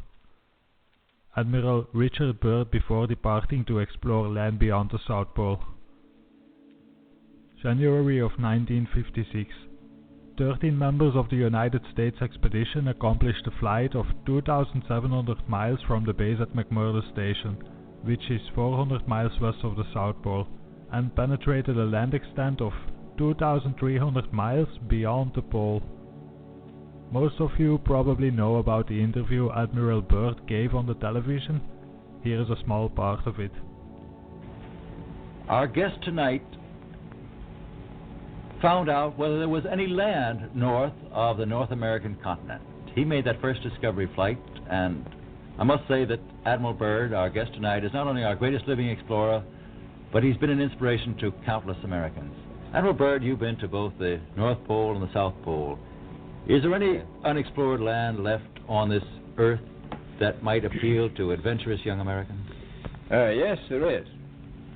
Admiral Richard Byrd before departing to explore land beyond the South Pole. January of 1956. 13 members of the United States expedition accomplished a flight of 2,700 miles from the base at McMurdo Station, which is 400 miles west of the South Pole, and penetrated a land extent of 2,300 miles beyond the pole. Most of you probably know about the interview Admiral Byrd gave on the television. Here is a small part of it. Our guest tonight found out whether there was any land north of the North American continent. He made that first discovery flight, and I must say that Admiral Byrd, our guest tonight, is not only our greatest living explorer, but he's been an inspiration to countless Americans. Admiral Byrd, you've been to both the North Pole and the South Pole. Is there any unexplored land left on this Earth that might appeal to adventurous young Americans? Yes, there is.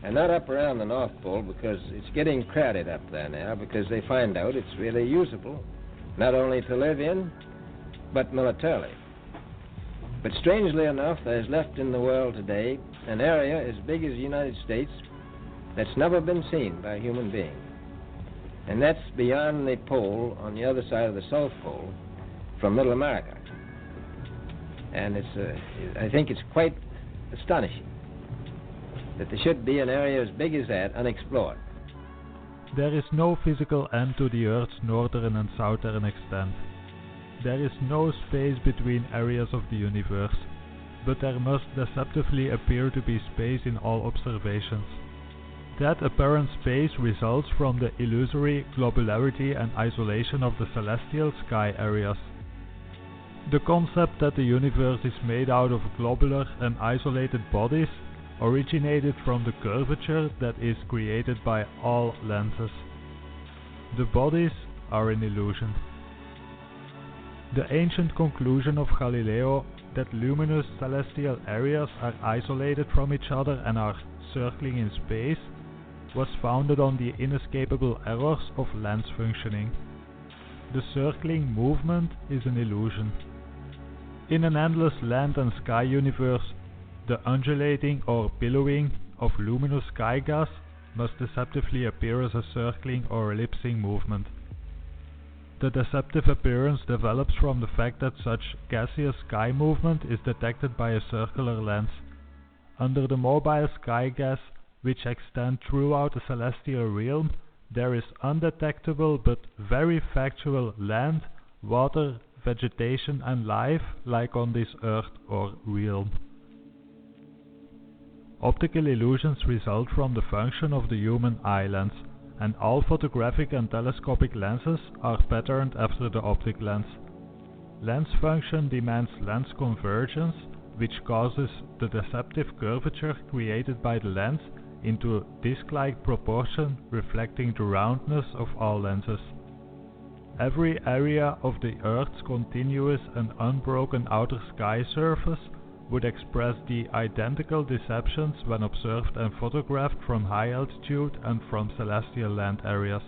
And not up around the North Pole, because it's getting crowded up there now, because they find out it's really usable, not only to live in, but militarily. But strangely enough, there's left in the world today an area as big as the United States that's never been seen by a human being. And that's beyond the pole, on the other side of the South Pole, from Middle America. And I think it's quite astonishing that there should be an area as big as that unexplored. There is no physical end to the Earth's northern and southern extent. There is no space between areas of the universe, but there must deceptively appear to be space in all observations. That apparent space results from the illusory globularity and isolation of the celestial sky areas. The concept that the universe is made out of globular and isolated bodies originated from the curvature that is created by all lenses. The bodies are an illusion. The ancient conclusion of Galileo that luminous celestial areas are isolated from each other and are circling in space was founded on the inescapable errors of lens functioning. The circling movement is an illusion. In an endless land and sky universe, the undulating or billowing of luminous sky gas must deceptively appear as a circling or ellipsing movement. The deceptive appearance develops from the fact that such gaseous sky movement is detected by a circular lens. Under the mobile sky gas, which extend throughout the celestial realm, there is undetectable but very factual land, water, vegetation and life like on this earth or realm. Optical illusions result from the function of the human eye lens, and all photographic and telescopic lenses are patterned after the optic lens. Lens function demands lens convergence, which causes the deceptive curvature created by the lens into disc-like proportion reflecting the roundness of all lenses. Every area of the Earth's continuous and unbroken outer sky surface would express the identical deceptions when observed and photographed from high altitude and from celestial land areas.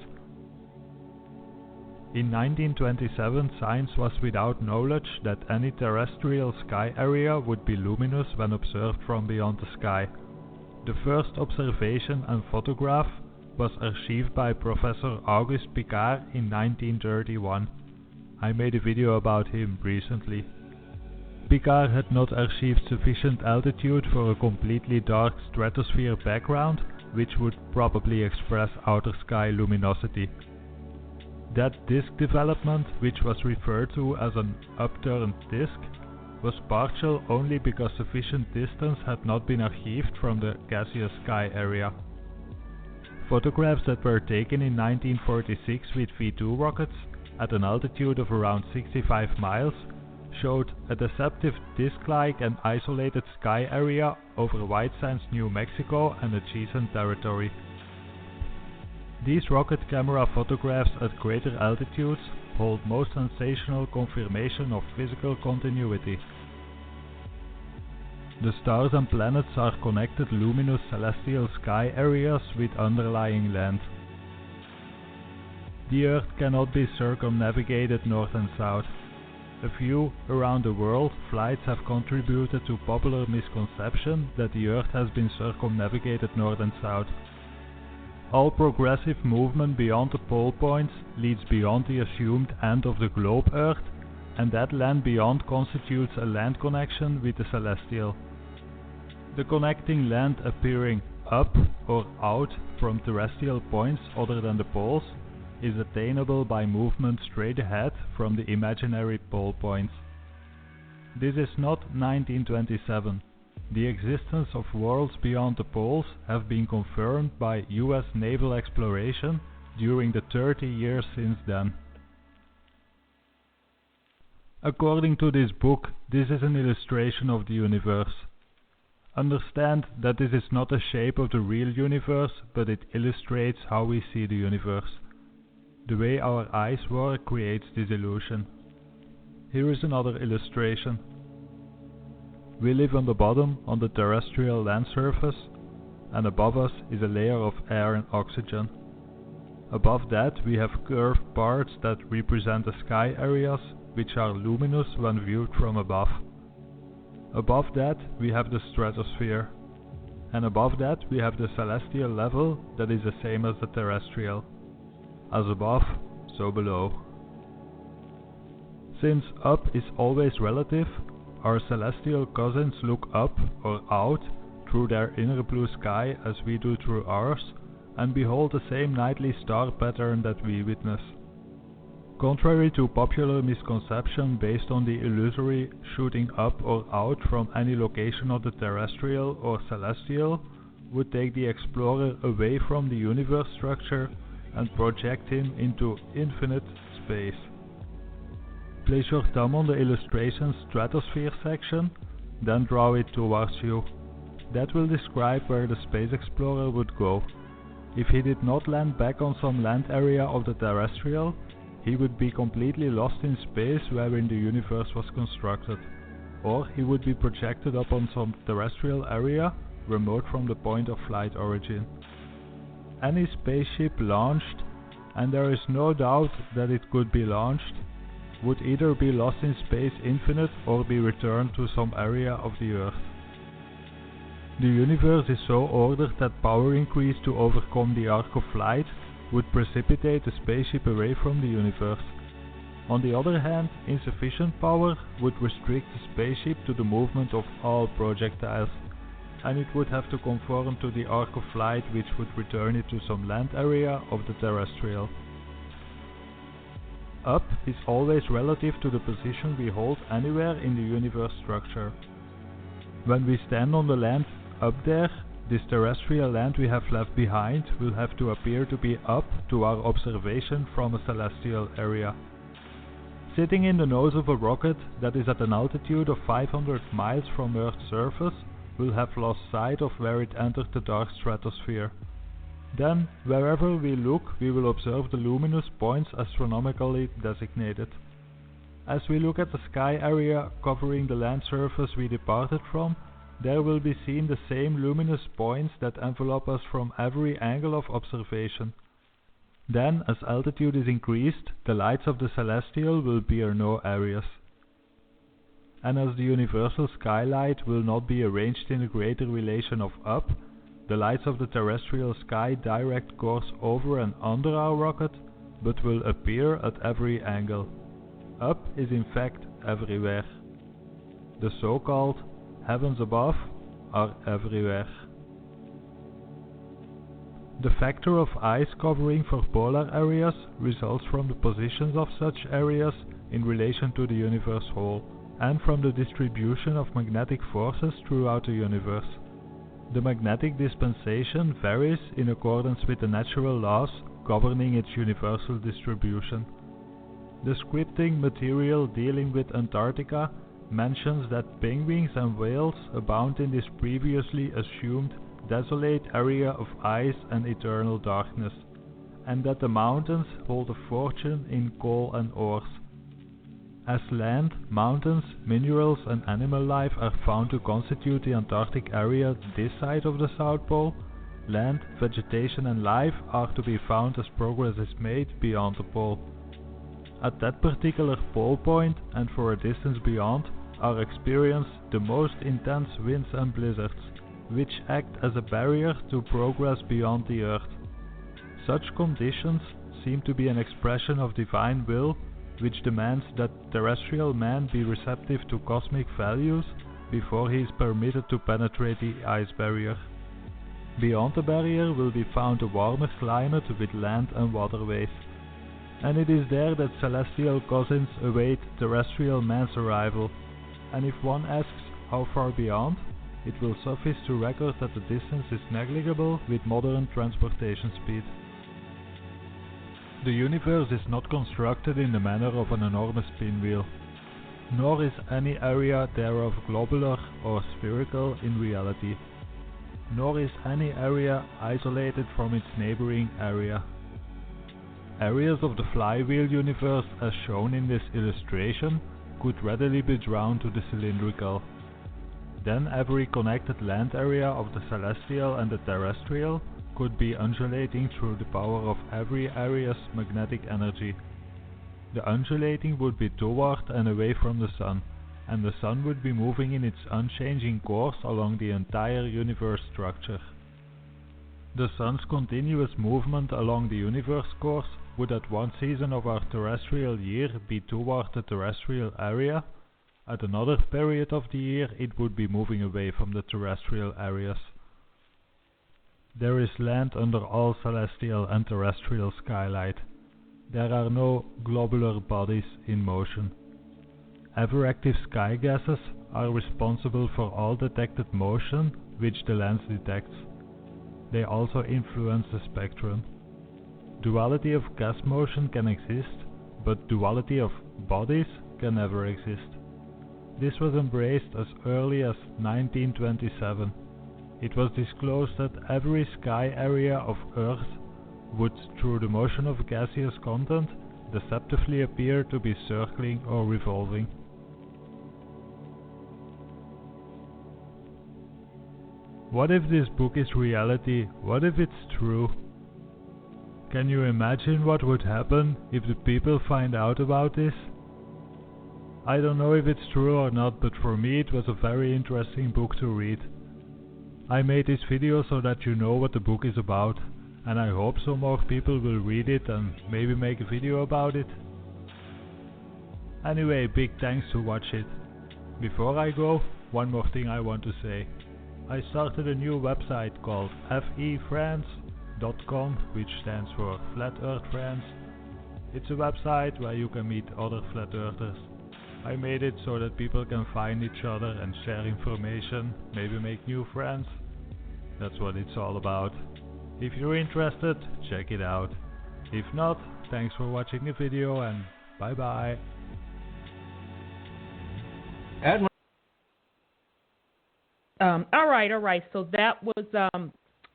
In 1927, science was without knowledge that any terrestrial sky area would be luminous when observed from beyond the sky. The first observation and photograph was achieved by Professor Auguste Piccard in 1931. I made a video about him recently. Piccard had not achieved sufficient altitude for a completely dark stratosphere background, which would probably express outer sky luminosity. That disk development, which was referred to as an upturned disk, was partial only because sufficient distance had not been achieved from the gaseous sky area. Photographs that were taken in 1946 with V2 rockets at an altitude of around 65 miles showed a deceptive disc-like and isolated sky area over White Sands, New Mexico and adjacent territory. These rocket camera photographs at greater altitudes hold most sensational confirmation of physical continuity. The stars and planets are connected luminous celestial sky areas with underlying land. The Earth cannot be circumnavigated north and south. A few around the world flights have contributed to popular misconception that the Earth has been circumnavigated north and south. All progressive movement beyond the pole points leads beyond the assumed end of the globe Earth, and that land beyond constitutes a land connection with the celestial. The connecting land appearing up or out from terrestrial points other than the poles is attainable by movement straight ahead from the imaginary pole points. This is not 1927. The existence of worlds beyond the poles have been confirmed by US naval exploration during the 30 years since then. According to this book, this is an illustration of the universe. Understand that this is not a shape of the real universe, but it illustrates how we see the universe. The way our eyes work creates this illusion. Here is another illustration. We live on the bottom on the terrestrial land surface, and above us is a layer of air and oxygen. Above that we have curved parts that represent the sky areas, which are luminous when viewed from above. Above that we have the stratosphere, and above that we have the celestial level that is the same as the terrestrial. As above, so below. Since up is always relative, our celestial cousins look up or out through their inner blue sky as we do through ours, and behold the same nightly star pattern that we witness. Contrary to popular misconception based on the illusory shooting up or out from any location of the terrestrial or celestial would take the explorer away from the universe structure and project him into infinite space. Place your thumb on the illustration's stratosphere section, then draw it towards you. That will describe where the space explorer would go. If he did not land back on some land area of the terrestrial, he would be completely lost in space wherein the universe was constructed, or he would be projected up on some terrestrial area remote from the point of flight origin. Any spaceship launched, and there is no doubt that it could be launched, would either be lost in space infinite or be returned to some area of the Earth. The universe is so ordered that power increase to overcome the arc of flight would precipitate the spaceship away from the universe. On the other hand, insufficient power would restrict the spaceship to the movement of all projectiles, and it would have to conform to the arc of flight, which would return it to some land area of the terrestrial. Up is always relative to the position we hold anywhere in the universe structure. When we stand on the land up there, this terrestrial land we have left behind will have to appear to be up to our observation from a celestial area. Sitting in the nose of a rocket that is at an altitude of 500 miles from Earth's surface will have lost sight of where it entered the dark stratosphere. Then, wherever we look, we will observe the luminous points astronomically designated. As we look at the sky area covering the land surface we departed from, there will be seen the same luminous points that envelop us from every angle of observation. Then, as altitude is increased, the lights of the celestial will bear no areas. And as the universal skylight will not be arranged in a greater relation of up, the lights of the terrestrial sky direct course over and under our rocket, but will appear at every angle. Up is in fact everywhere. The so-called heavens above are everywhere. The factor of ice covering for polar areas results from the positions of such areas in relation to the universe whole, and from the distribution of magnetic forces throughout the universe. The magnetic dispensation varies in accordance with the natural laws governing its universal distribution. The scripting material dealing with Antarctica mentions that penguins and whales abound in this previously assumed desolate area of ice and eternal darkness, and that the mountains hold a fortune in coal and ores. As land, mountains, minerals and animal life are found to constitute the Antarctic area this side of the South Pole, land, vegetation and life are to be found as progress is made beyond the pole. At that particular pole point and for a distance beyond are experienced the most intense winds and blizzards, which act as a barrier to progress beyond the Earth. Such conditions seem to be an expression of divine will, which demands that terrestrial man be receptive to cosmic values before he is permitted to penetrate the ice barrier. Beyond the barrier will be found a warmer climate with land and waterways, and it is there that celestial cousins await terrestrial man's arrival, and if one asks how far beyond, it will suffice to record that the distance is negligible with modern transportation speed. The universe is not constructed in the manner of an enormous pinwheel, nor is any area thereof globular or spherical in reality, nor is any area isolated from its neighboring area. Areas of the flywheel universe as shown in this illustration could readily be drawn to the cylindrical. Then every connected land area of the celestial and the terrestrial could be undulating through the power of every area's magnetic energy. The undulating would be toward and away from the Sun, and the Sun would be moving in its unchanging course along the entire universe structure. The Sun's continuous movement along the universe course would at one season of our terrestrial year be toward the terrestrial area, At another period of the year, it would be moving away from the terrestrial areas. There is land under all celestial and terrestrial skylight. There are no globular bodies in motion. Ever-active sky gases are responsible for all detected motion which the lens detects. They also influence the spectrum. Duality of gas motion can exist, but duality of bodies can never exist. This was embraced as early as 1927. It was disclosed that every sky area of Earth would, through the motion of gaseous content, deceptively appear to be circling or revolving. What if this book is reality? What if it's true? Can you imagine what would happen if the people find out about this? I don't know if it's true or not, but for me it was a very interesting book to read. I made this video so that you know what the book is about, and I hope some more people will read it and maybe make a video about it. Anyway, big thanks to watch it. Before I go, one more thing I want to say. I started a new website called FEFriends.com, which stands for Flat Earth Friends. It's a website where you can meet other flat earthers. I made it so that people can find each other and share information, maybe make new friends. That's what it's all about. If you're interested, check it out. If not, thanks for watching the video and bye bye. Admiral. All right. So that was,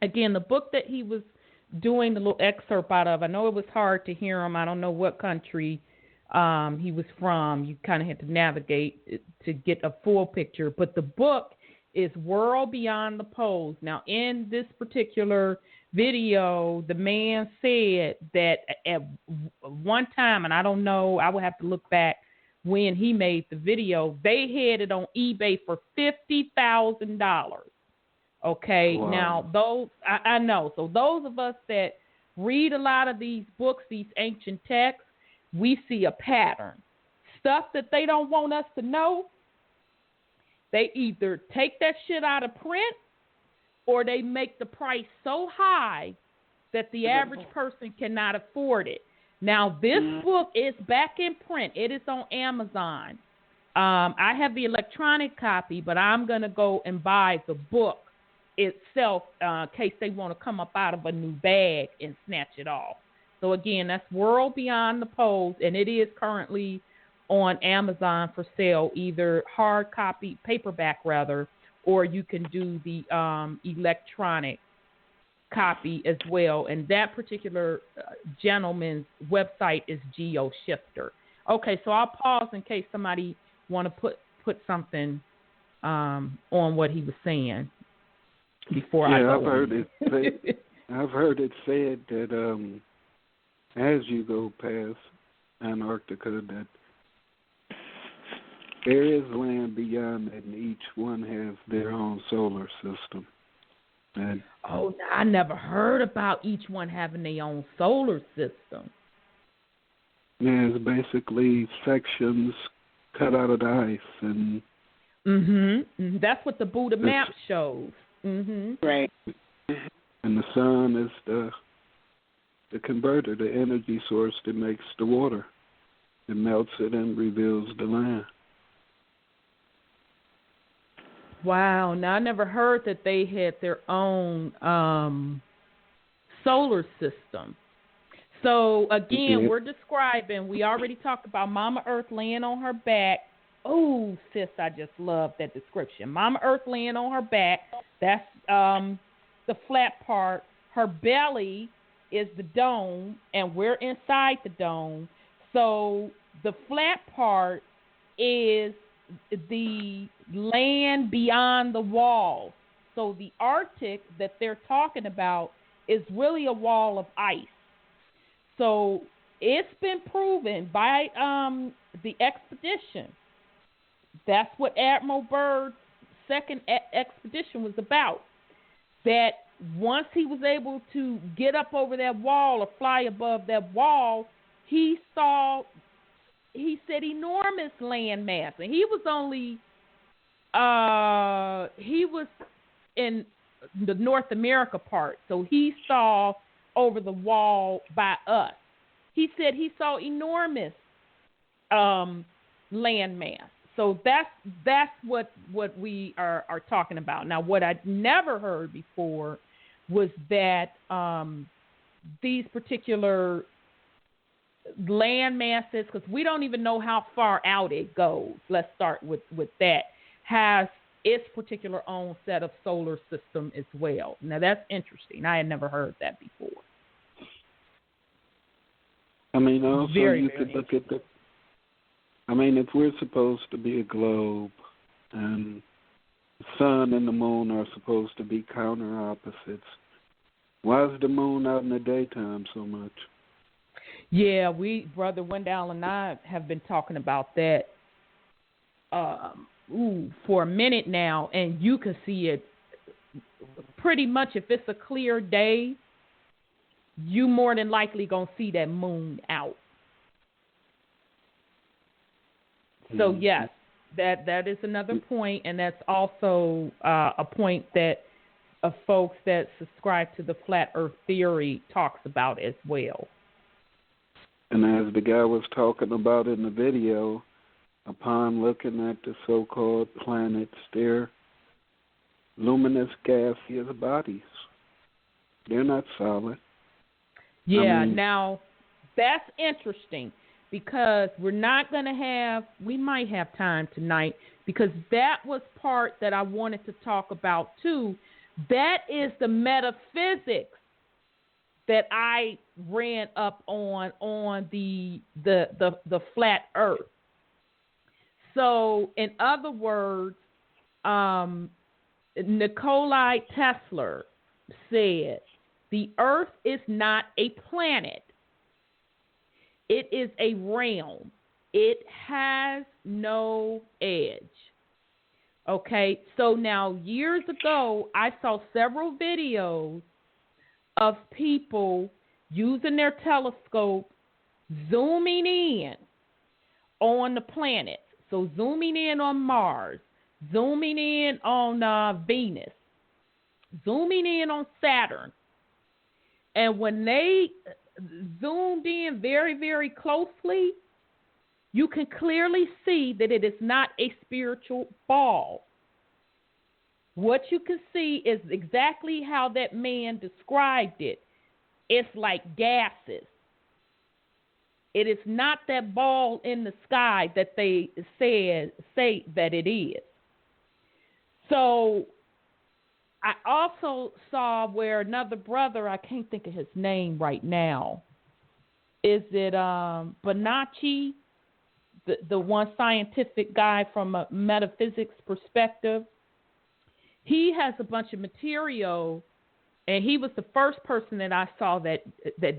again, the book that he was doing the little excerpt out of. I know it was hard to hear him. I don't know what country he was from. You kind of had to navigate to get a full picture. But the book is World Beyond the Poles. Now, in this particular video, the man said that at one time, and I don't know, I would have to look back when he made the video, they had it on eBay for $50,000. Okay, wow. Now those I know. So those of us that read a lot of these books, these ancient texts, we see a pattern. Stuff that they don't want us to know, they either take that shit out of print or they make the price so high that the average person cannot afford it. Now, this book is back in print. It is on Amazon. I have the electronic copy, but I'm going to go and buy the book itself in case they want to come up out of a new bag and snatch it off. So, again, that's World Beyond the Poles, and it is currently on Amazon for sale, either hard copy, paperback rather, or you can do the electronic copy as well. And that particular gentleman's website is GeoShifter. Okay, so I'll pause in case somebody want to put something on what he was saying before I go. I've heard it said that as you go past Antarctica, that there is land beyond that, and each one has their own solar system. And I never heard about each one having their own solar system. Yeah, it's basically sections cut out of the ice, and that's what the Buddhist Map shows. Right. And the sun is the converter, the energy source that makes the water. It melts it and reveals the land. Wow. Now, I never heard that they had their own solar system. So, again, we're describing, we already talked about Mama Earth laying on her back. Oh, sis, I just love that description. Mama Earth laying on her back. That's the flat part. Her belly is the dome, and we're inside the dome. So the flat part is the land beyond the wall. So the Arctic that they're talking about is really a wall of ice. So it's been proven by the expedition. That's what Admiral Byrd's second expedition was about. That once he was able to get up over that wall or fly above that wall, he saw he said enormous land mass, and he was in the North America part, so he saw over the wall by us. He said he saw enormous land mass. So that's what we are talking about. Now, what I'd never heard before was that these particular land masses, because we don't even know how far out it goes, let's start with that, has its particular own set of solar system as well. Now, that's interesting. I had never heard that before. I mean, also you could look at if we're supposed to be a globe and the sun and the moon are supposed to be counter opposites, why is the moon out in the daytime so much? Yeah, Brother Wendell and I have been talking about that for a minute now, and you can see it pretty much. If it's a clear day, you more than likely going to see that moon out. So, yes, that is another point, and that's also a point that folks that subscribe to the flat earth theory talks about as well. And as the guy was talking about in the video, upon looking at the so-called planets, they're luminous gaseous bodies. They're not solid. Yeah, now that's interesting, because we're not going to we might have time tonight, because that was part that I wanted to talk about too. That is the metaphysics that I ran up on the flat earth. So, in other words, Nikola Tesla said, the earth is not a planet. It is a realm. It has no edge. Okay, so now years ago, I saw several videos of people using their telescope, zooming in on the planets. So zooming in on Mars, zooming in on Venus, zooming in on Saturn. And when they zoomed in very, very closely, you can clearly see that it is not a spiritual ball. What you can see is exactly how that man described it. It's like gases. It is not that ball in the sky that they say that it is. So I also saw where another brother, I can't think of his name right now. Is it Bonacci, the one scientific guy from a metaphysics perspective? He has a bunch of material, and he was the first person that I saw that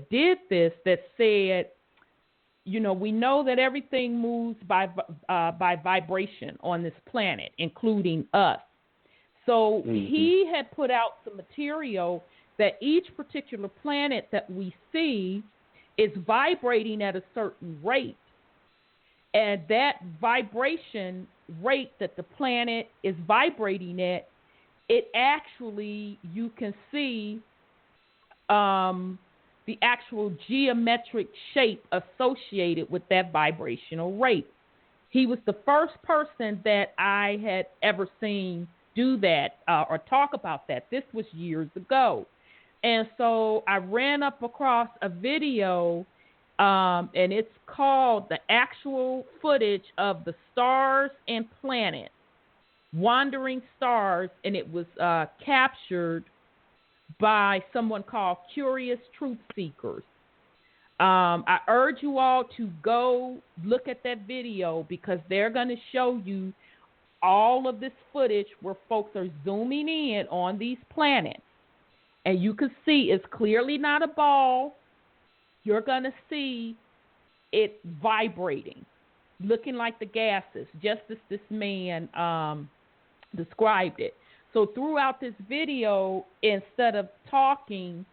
did this, that said, you know, we know that everything moves by vibration on this planet, including us. So he had put out some material that each particular planet that we see is vibrating at a certain rate. And that vibration rate that the planet is vibrating at, it actually, you can see the actual geometric shape associated with that vibrational rate. He was the first person that I had ever seen do that or talk about that. This was years ago. And so I ran up across a video, and it's called The Actual Footage of the Stars and Planets, Wandering Stars, and it was captured by someone called Curious Truth Seekers. I urge you all to go look at that video, because they're going to show you all of this footage where folks are zooming in on these planets. And you can see it's clearly not a ball. You're going to see it vibrating, looking like the gases, just as this man described it. So throughout this video, instead of talking,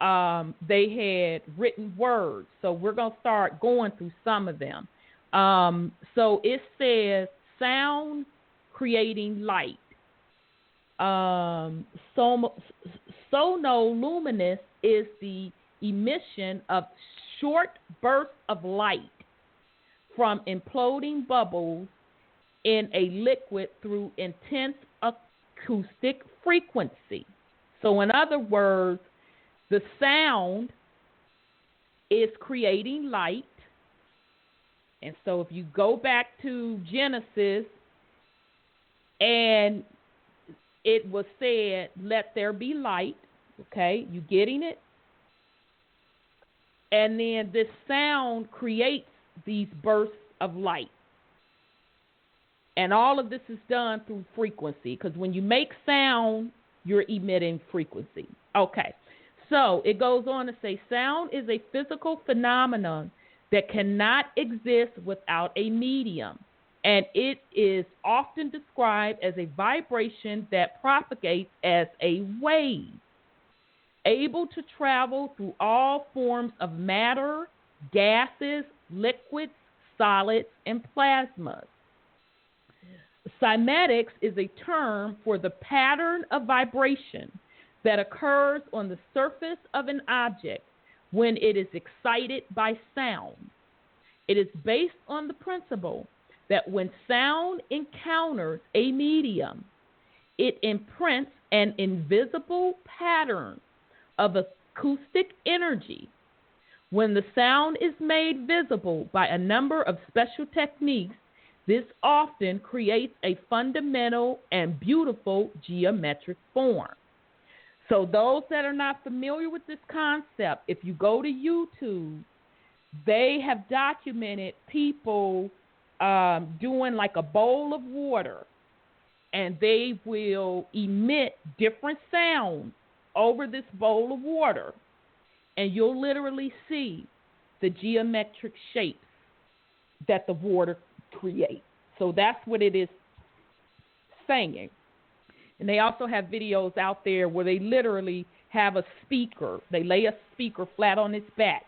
they had written words. So we're going to start going through some of them. So it says sound creating light. Sonoluminescence is the emission of short bursts of light from imploding bubbles in a liquid through intense acoustic frequency. So in other words, the sound is creating light. And so if you go back to Genesis, and it was said, let there be light. Okay, you getting it? And then this sound creates these bursts of light. And all of this is done through frequency, because when you make sound, you're emitting frequency. Okay, so it goes on to say sound is a physical phenomenon that cannot exist without a medium, and it is often described as a vibration that propagates as a wave, able to travel through all forms of matter, gases, liquids, solids, and plasmas. Cymatics is a term for the pattern of vibration that occurs on the surface of an object when it is excited by sound. It is based on the principle that when sound encounters a medium, it imprints an invisible pattern of acoustic energy. When the sound is made visible by a number of special techniques, this often creates a fundamental and beautiful geometric form. So those that are not familiar with this concept, if you go to YouTube, they have documented people doing like a bowl of water, and they will emit different sounds over this bowl of water, and you'll literally see the geometric shapes that the water creates. So that's what it is saying. And they also have videos out there where they literally have a speaker. They lay a speaker flat on its back.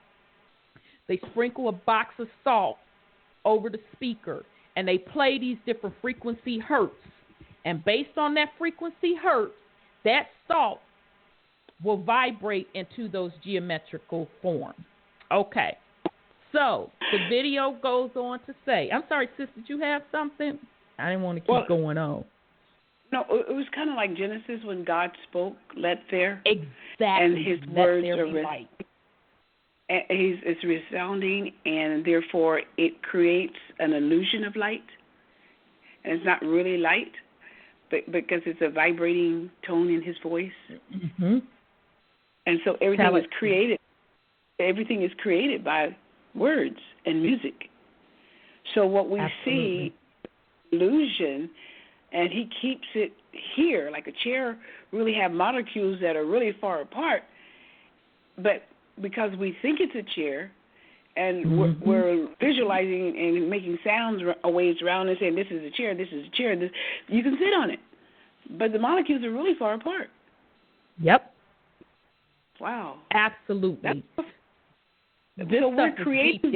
They sprinkle a box of salt over the speaker, and they play these different frequency hertz. And based on that frequency hertz, that salt will vibrate into those geometrical forms. Okay. So the video goes on to say, I'm sorry, sis, did you have something? I didn't want to keep going on. No, it was kind of like Genesis when God spoke, let there. Exactly. And his words are it's resounding, and therefore it creates an illusion of light. And it's not really light, but because it's a vibrating tone in his voice. Mm-hmm. And so everything is created. Everything is created by words and music. So what we see, illusion, and he keeps it here, like a chair really have molecules that are really far apart, but because we think it's a chair, and we're visualizing and making sounds waves around and saying, this is a chair, this is a chair, this, you can sit on it, but the molecules are really far apart. Yep. Wow. Absolutely. So we're creating,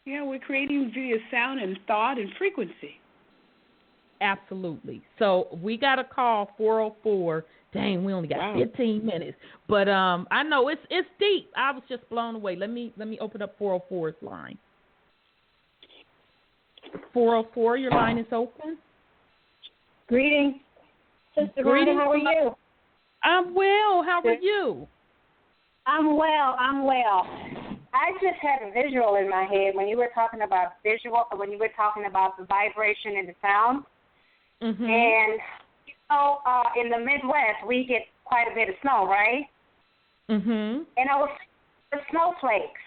we're creating via sound and thought and frequency. Absolutely. So we got a call 404. Dang, we only got 15 minutes. But I know it's deep. I was just blown away. Let me open up 404's line. 404, your line is open. Greetings. Sister Rhonda, how are you? I'm well. How are you? I'm well. I just had a visual in my head when you were talking about the vibration and the sound. Mm-hmm. And, in the Midwest, we get quite a bit of snow, right? Mm-hmm. And I was the snowflakes.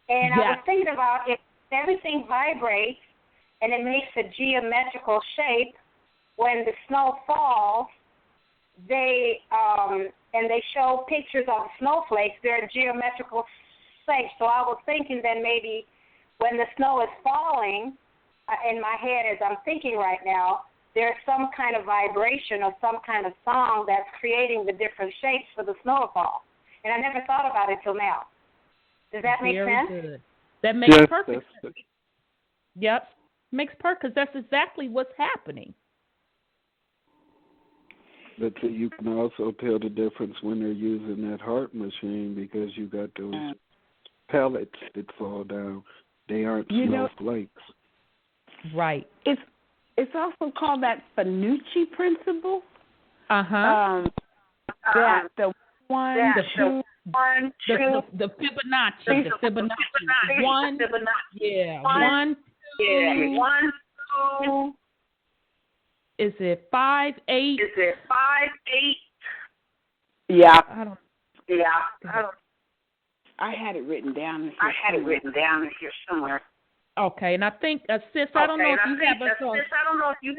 And I was thinking about if everything vibrates and it makes a geometrical shape, when the snow falls, they show pictures of snowflakes. They're geometrical shapes. So I was thinking that maybe when the snow is falling, in my head as I'm thinking right now, there's some kind of vibration or some kind of song that's creating the different shapes for the snowfall. And I never thought about it till now. Does that make sense? Good. That makes perfect sense. Yep, makes perfect, because that's exactly what's happening. But you can also tell the difference when they're using that heart machine, because you got those pellets that fall down. They aren't snowflakes. Right. It's also called that Fanucci principle. Uh-huh. That the Fibonacci. The Fibonacci. One, two. Is it 5, 8? Yeah. I don't. I had it written down here somewhere. Okay, and I think, sis, I don't know if you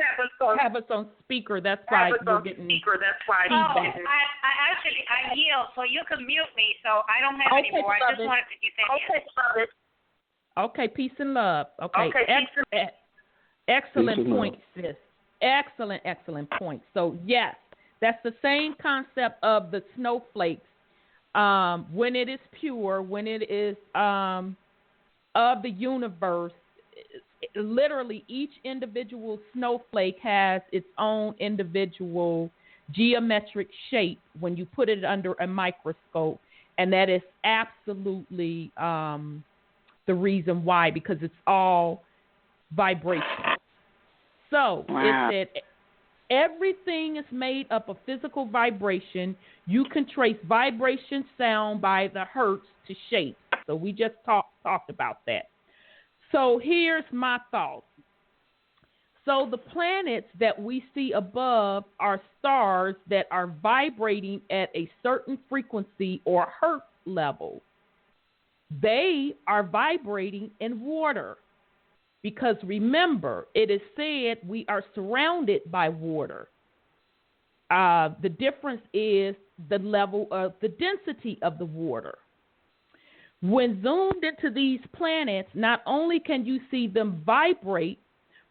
have us on speaker. That's why we're getting feedback. I yield, so you can mute me, so I don't have any more. I just wanted to get that in. Okay, peace and love. Okay, excellent point, sis. Excellent point. So, yes, that's the same concept of the snowflakes. When it is pure, when it is of the universe, literally each individual snowflake has its own individual geometric shape when you put it under a microscope, and that is absolutely the reason why, because it's all vibration. So it said everything is made up of physical vibration. You can trace vibration sound by the hertz to shape. So we just talked about that. So here's my thought. So the planets that we see above are stars that are vibrating at a certain frequency or hertz level. They are vibrating in water. Because remember, it is said we are surrounded by water. The difference is the level of the density of the water. When zoomed into these planets, not only can you see them vibrate,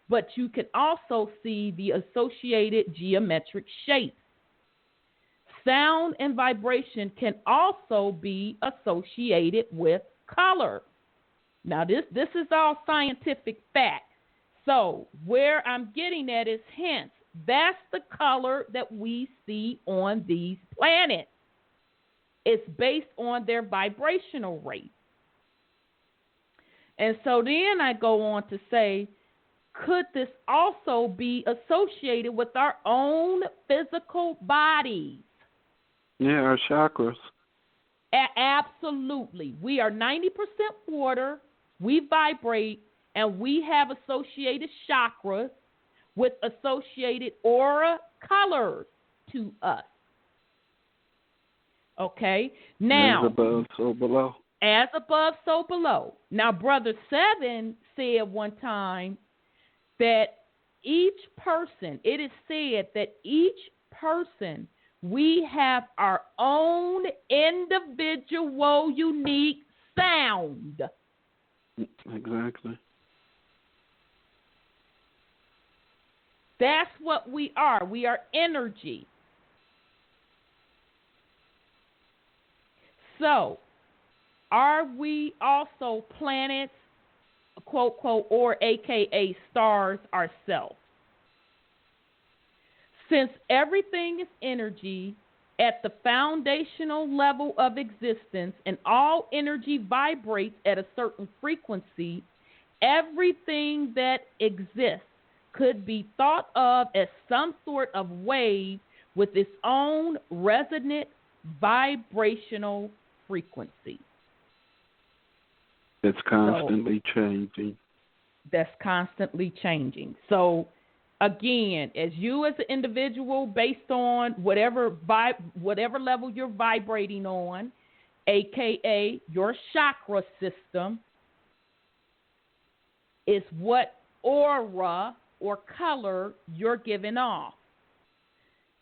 but you can also see the associated geometric shapes. Sound and vibration can also be associated with color. Now, this is all scientific fact. So where I'm getting at is hence, that's the color that we see on these planets. It's based on their vibrational rate. And so then I go on to say, could this also be associated with our own physical bodies? Yeah, our chakras. Absolutely. We are 90% water. We vibrate, and we have associated chakras with associated aura colors to us. Okay? Now, as above, so below. As above, so below. Now, Brother Seven said one time that each person, it is said that each person, we have our own individual unique sound. Exactly. That's what we are. We are energy. So, are we also planets, quote, quote, or AKA stars ourselves? Since everything is energy at the foundational level of existence and all energy vibrates at a certain frequency, everything that exists could be thought of as some sort of wave with its own resonant vibrational frequency. It's constantly changing. That's constantly changing. So, again, as you as an individual, based on whatever level you're vibrating on, aka your chakra system, is what aura or color you're giving off.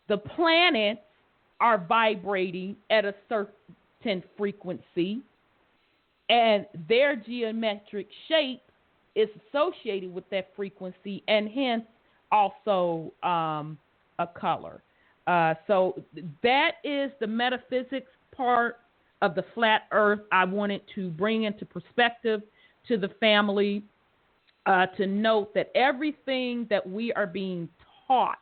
The planets are vibrating at a certain frequency, and their geometric shape is associated with that frequency, and hence also a color. So that is the metaphysics part of the flat earth I wanted to bring into perspective to the family to note that everything that we are being taught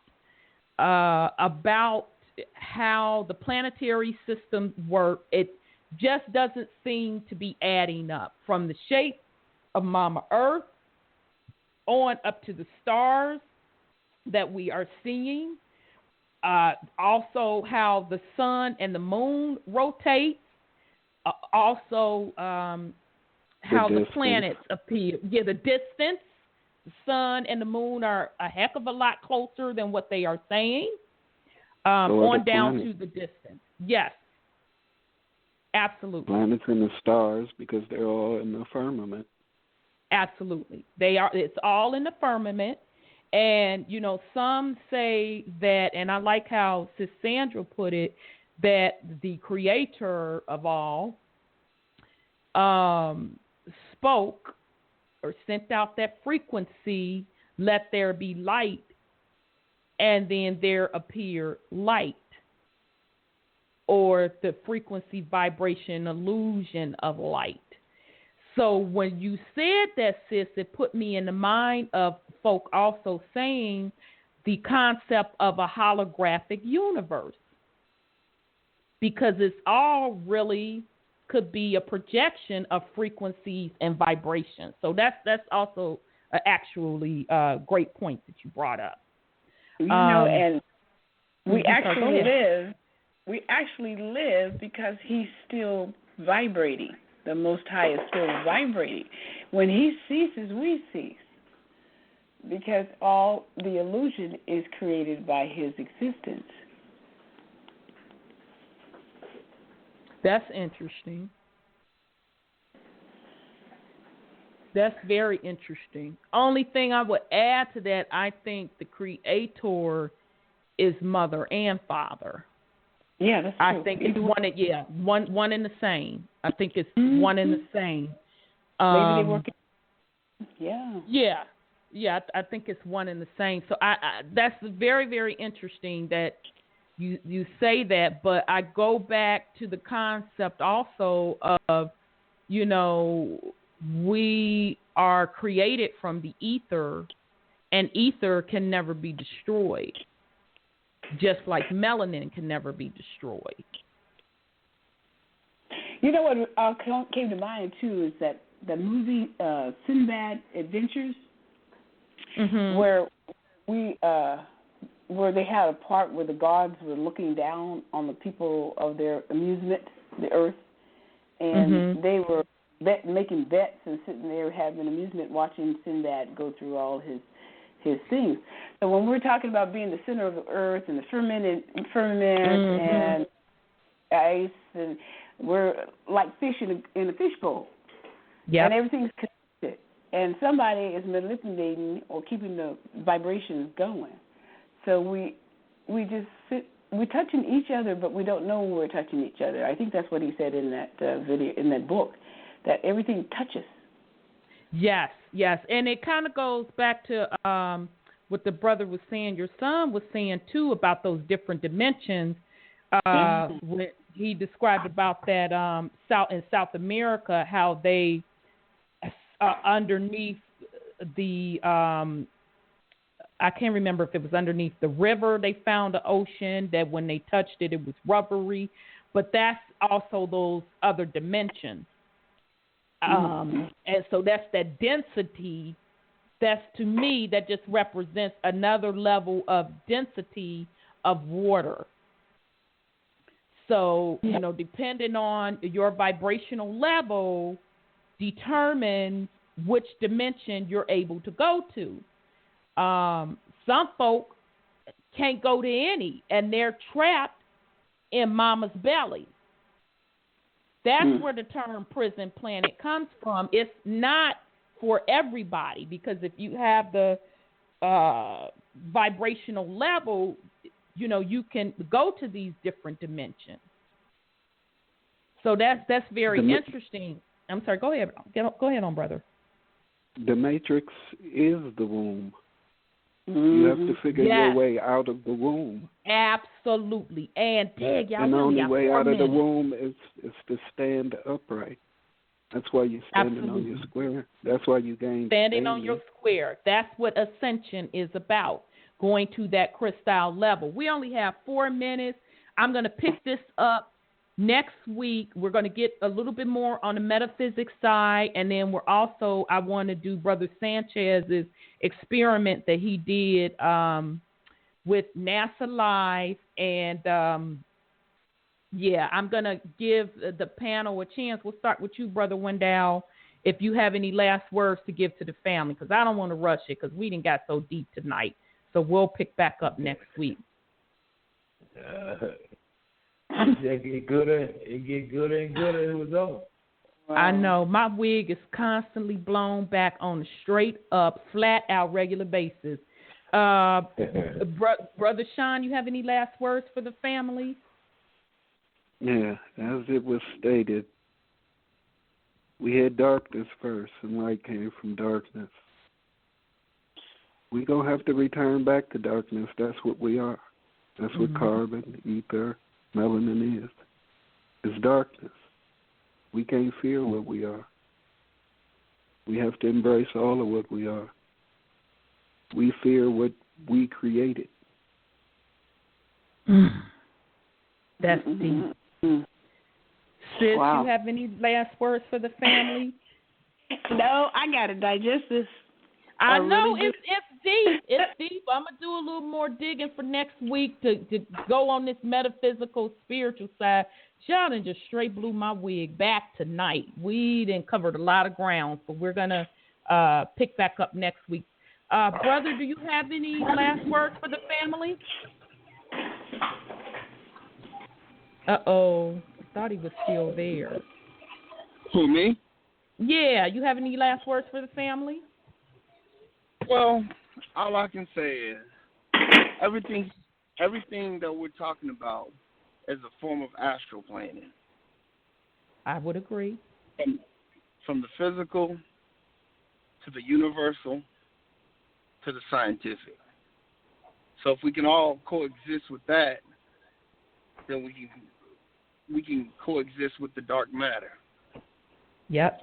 about how the planetary systems work, it just doesn't seem to be adding up, from the shape of Mama Earth on up to the stars that we are seeing. Also how the sun and the moon rotate. Also how the planets appear. Yeah, the distance. The sun and the moon are a heck of a lot closer than what they are saying. On down to the distance. Yes. Absolutely. Planets and the stars, because they're all in the firmament. Absolutely. They are. It's all in the firmament. And, you know, some say that, and I like how Sis Sandra put it, that the creator of all spoke or sent out that frequency, let there be light, and then there appeared light, or the frequency, vibration, illusion of light. So when you said that, sis, it put me in the mind of folk also saying the concept of a holographic universe, because it's all really could be a projection of frequencies and vibrations. So that's also actually a great point that you brought up. You know, and we actually live because he's still vibrating. The Most High is still vibrating. When he ceases, we cease, because all the illusion is created by his existence. That's interesting. That's very interesting. Only thing I would add to that, I think the creator is mother and father. Yeah, that's true. I think it's one and the same. I think it's one and the same. Maybe they work. Yeah. Yeah. I think it's one and the same. So I that's very, very interesting that you say that. But I go back to the concept also of, you know, we are created from the ether, and ether can never be destroyed, just like melanin can never be destroyed. You know what came to mind, too, is that the movie Sinbad Adventures, where they had a part where the gods were looking down on the people of their amusement, the earth, and they were making bets and sitting there having amusement watching Sinbad go through all his things. So when we're talking about being the center of the earth and the firmament and ice, and we're like fish in a fishbowl, and everything's connected, and somebody is manipulating or keeping the vibrations going. So we just sit, we're touching each other, but we don't know we're touching each other. I think that's what he said in that video, in that book, that everything touches. Yes, and it kind of goes back to what the brother was saying. Your son was saying too about those different dimensions. When he described about that in South America, how they underneath the I can't remember if it was underneath the river, they found the ocean, that when they touched it, it was rubbery. But that's also those other dimensions. And so that's that density. That's, to me, that just represents another level of density of water. So, you know, depending on your vibrational level determines which dimension you're able to go to. Some folk can't go to any, and they're trapped in mama's belly. That's where the term prison planet comes from. It's not for everybody, because if you have the vibrational level, you know, you can go to these different dimensions. So that's very interesting. I'm sorry, go ahead. Go ahead on, brother. The matrix is the womb. You have to figure your way out of the womb. Absolutely. And dig, y'all. And the only way out of the womb is to stand upright. That's why you're standing on your square. That's why you gain standing on your square. That's what ascension is about, going to that crystal level. We only have 4 minutes. I'm going to pick this up next week. We're going to get a little bit more on the metaphysics side, and then I want to do Brother Sanchez's experiment that he did with NASA Live, and I'm going to give the panel a chance. We'll start with you, Brother Wendell, if you have any last words to give to the family, because I don't want to rush it, because we didn't got so deep tonight. So we'll pick back up next week. It get gooder and gooder. It was over. Wow. I know. My wig is constantly blown back on a straight up, flat out, regular basis. Brother Sean, you have any last words for the family? Yeah, as it was stated, we had darkness first, and light came from darkness. We're going to have to return back to darkness. That's what we are. That's what carbon, ether, melanin is. It's darkness. We can't fear what we are. We have to embrace all of what we are. We fear what we created. That's deep. Sis, you have any last words for the family? No, I got to digest this. I know it's deep. It's deep. I'm going to do a little more digging for next week to go on this metaphysical, spiritual side. Sean just straight blew my wig back tonight. We done covered a lot of ground, so we're going to pick back up next week. Brother, do you have any last words for the family? Uh-oh. I thought he was still there. Who, me? Yeah. You have any last words for the family? Well, all I can say is everything that we're talking about is a form of astral planning. I would agree. From the physical to the universal to the scientific. So if we can all coexist with that, then we can coexist with the dark matter. Yep.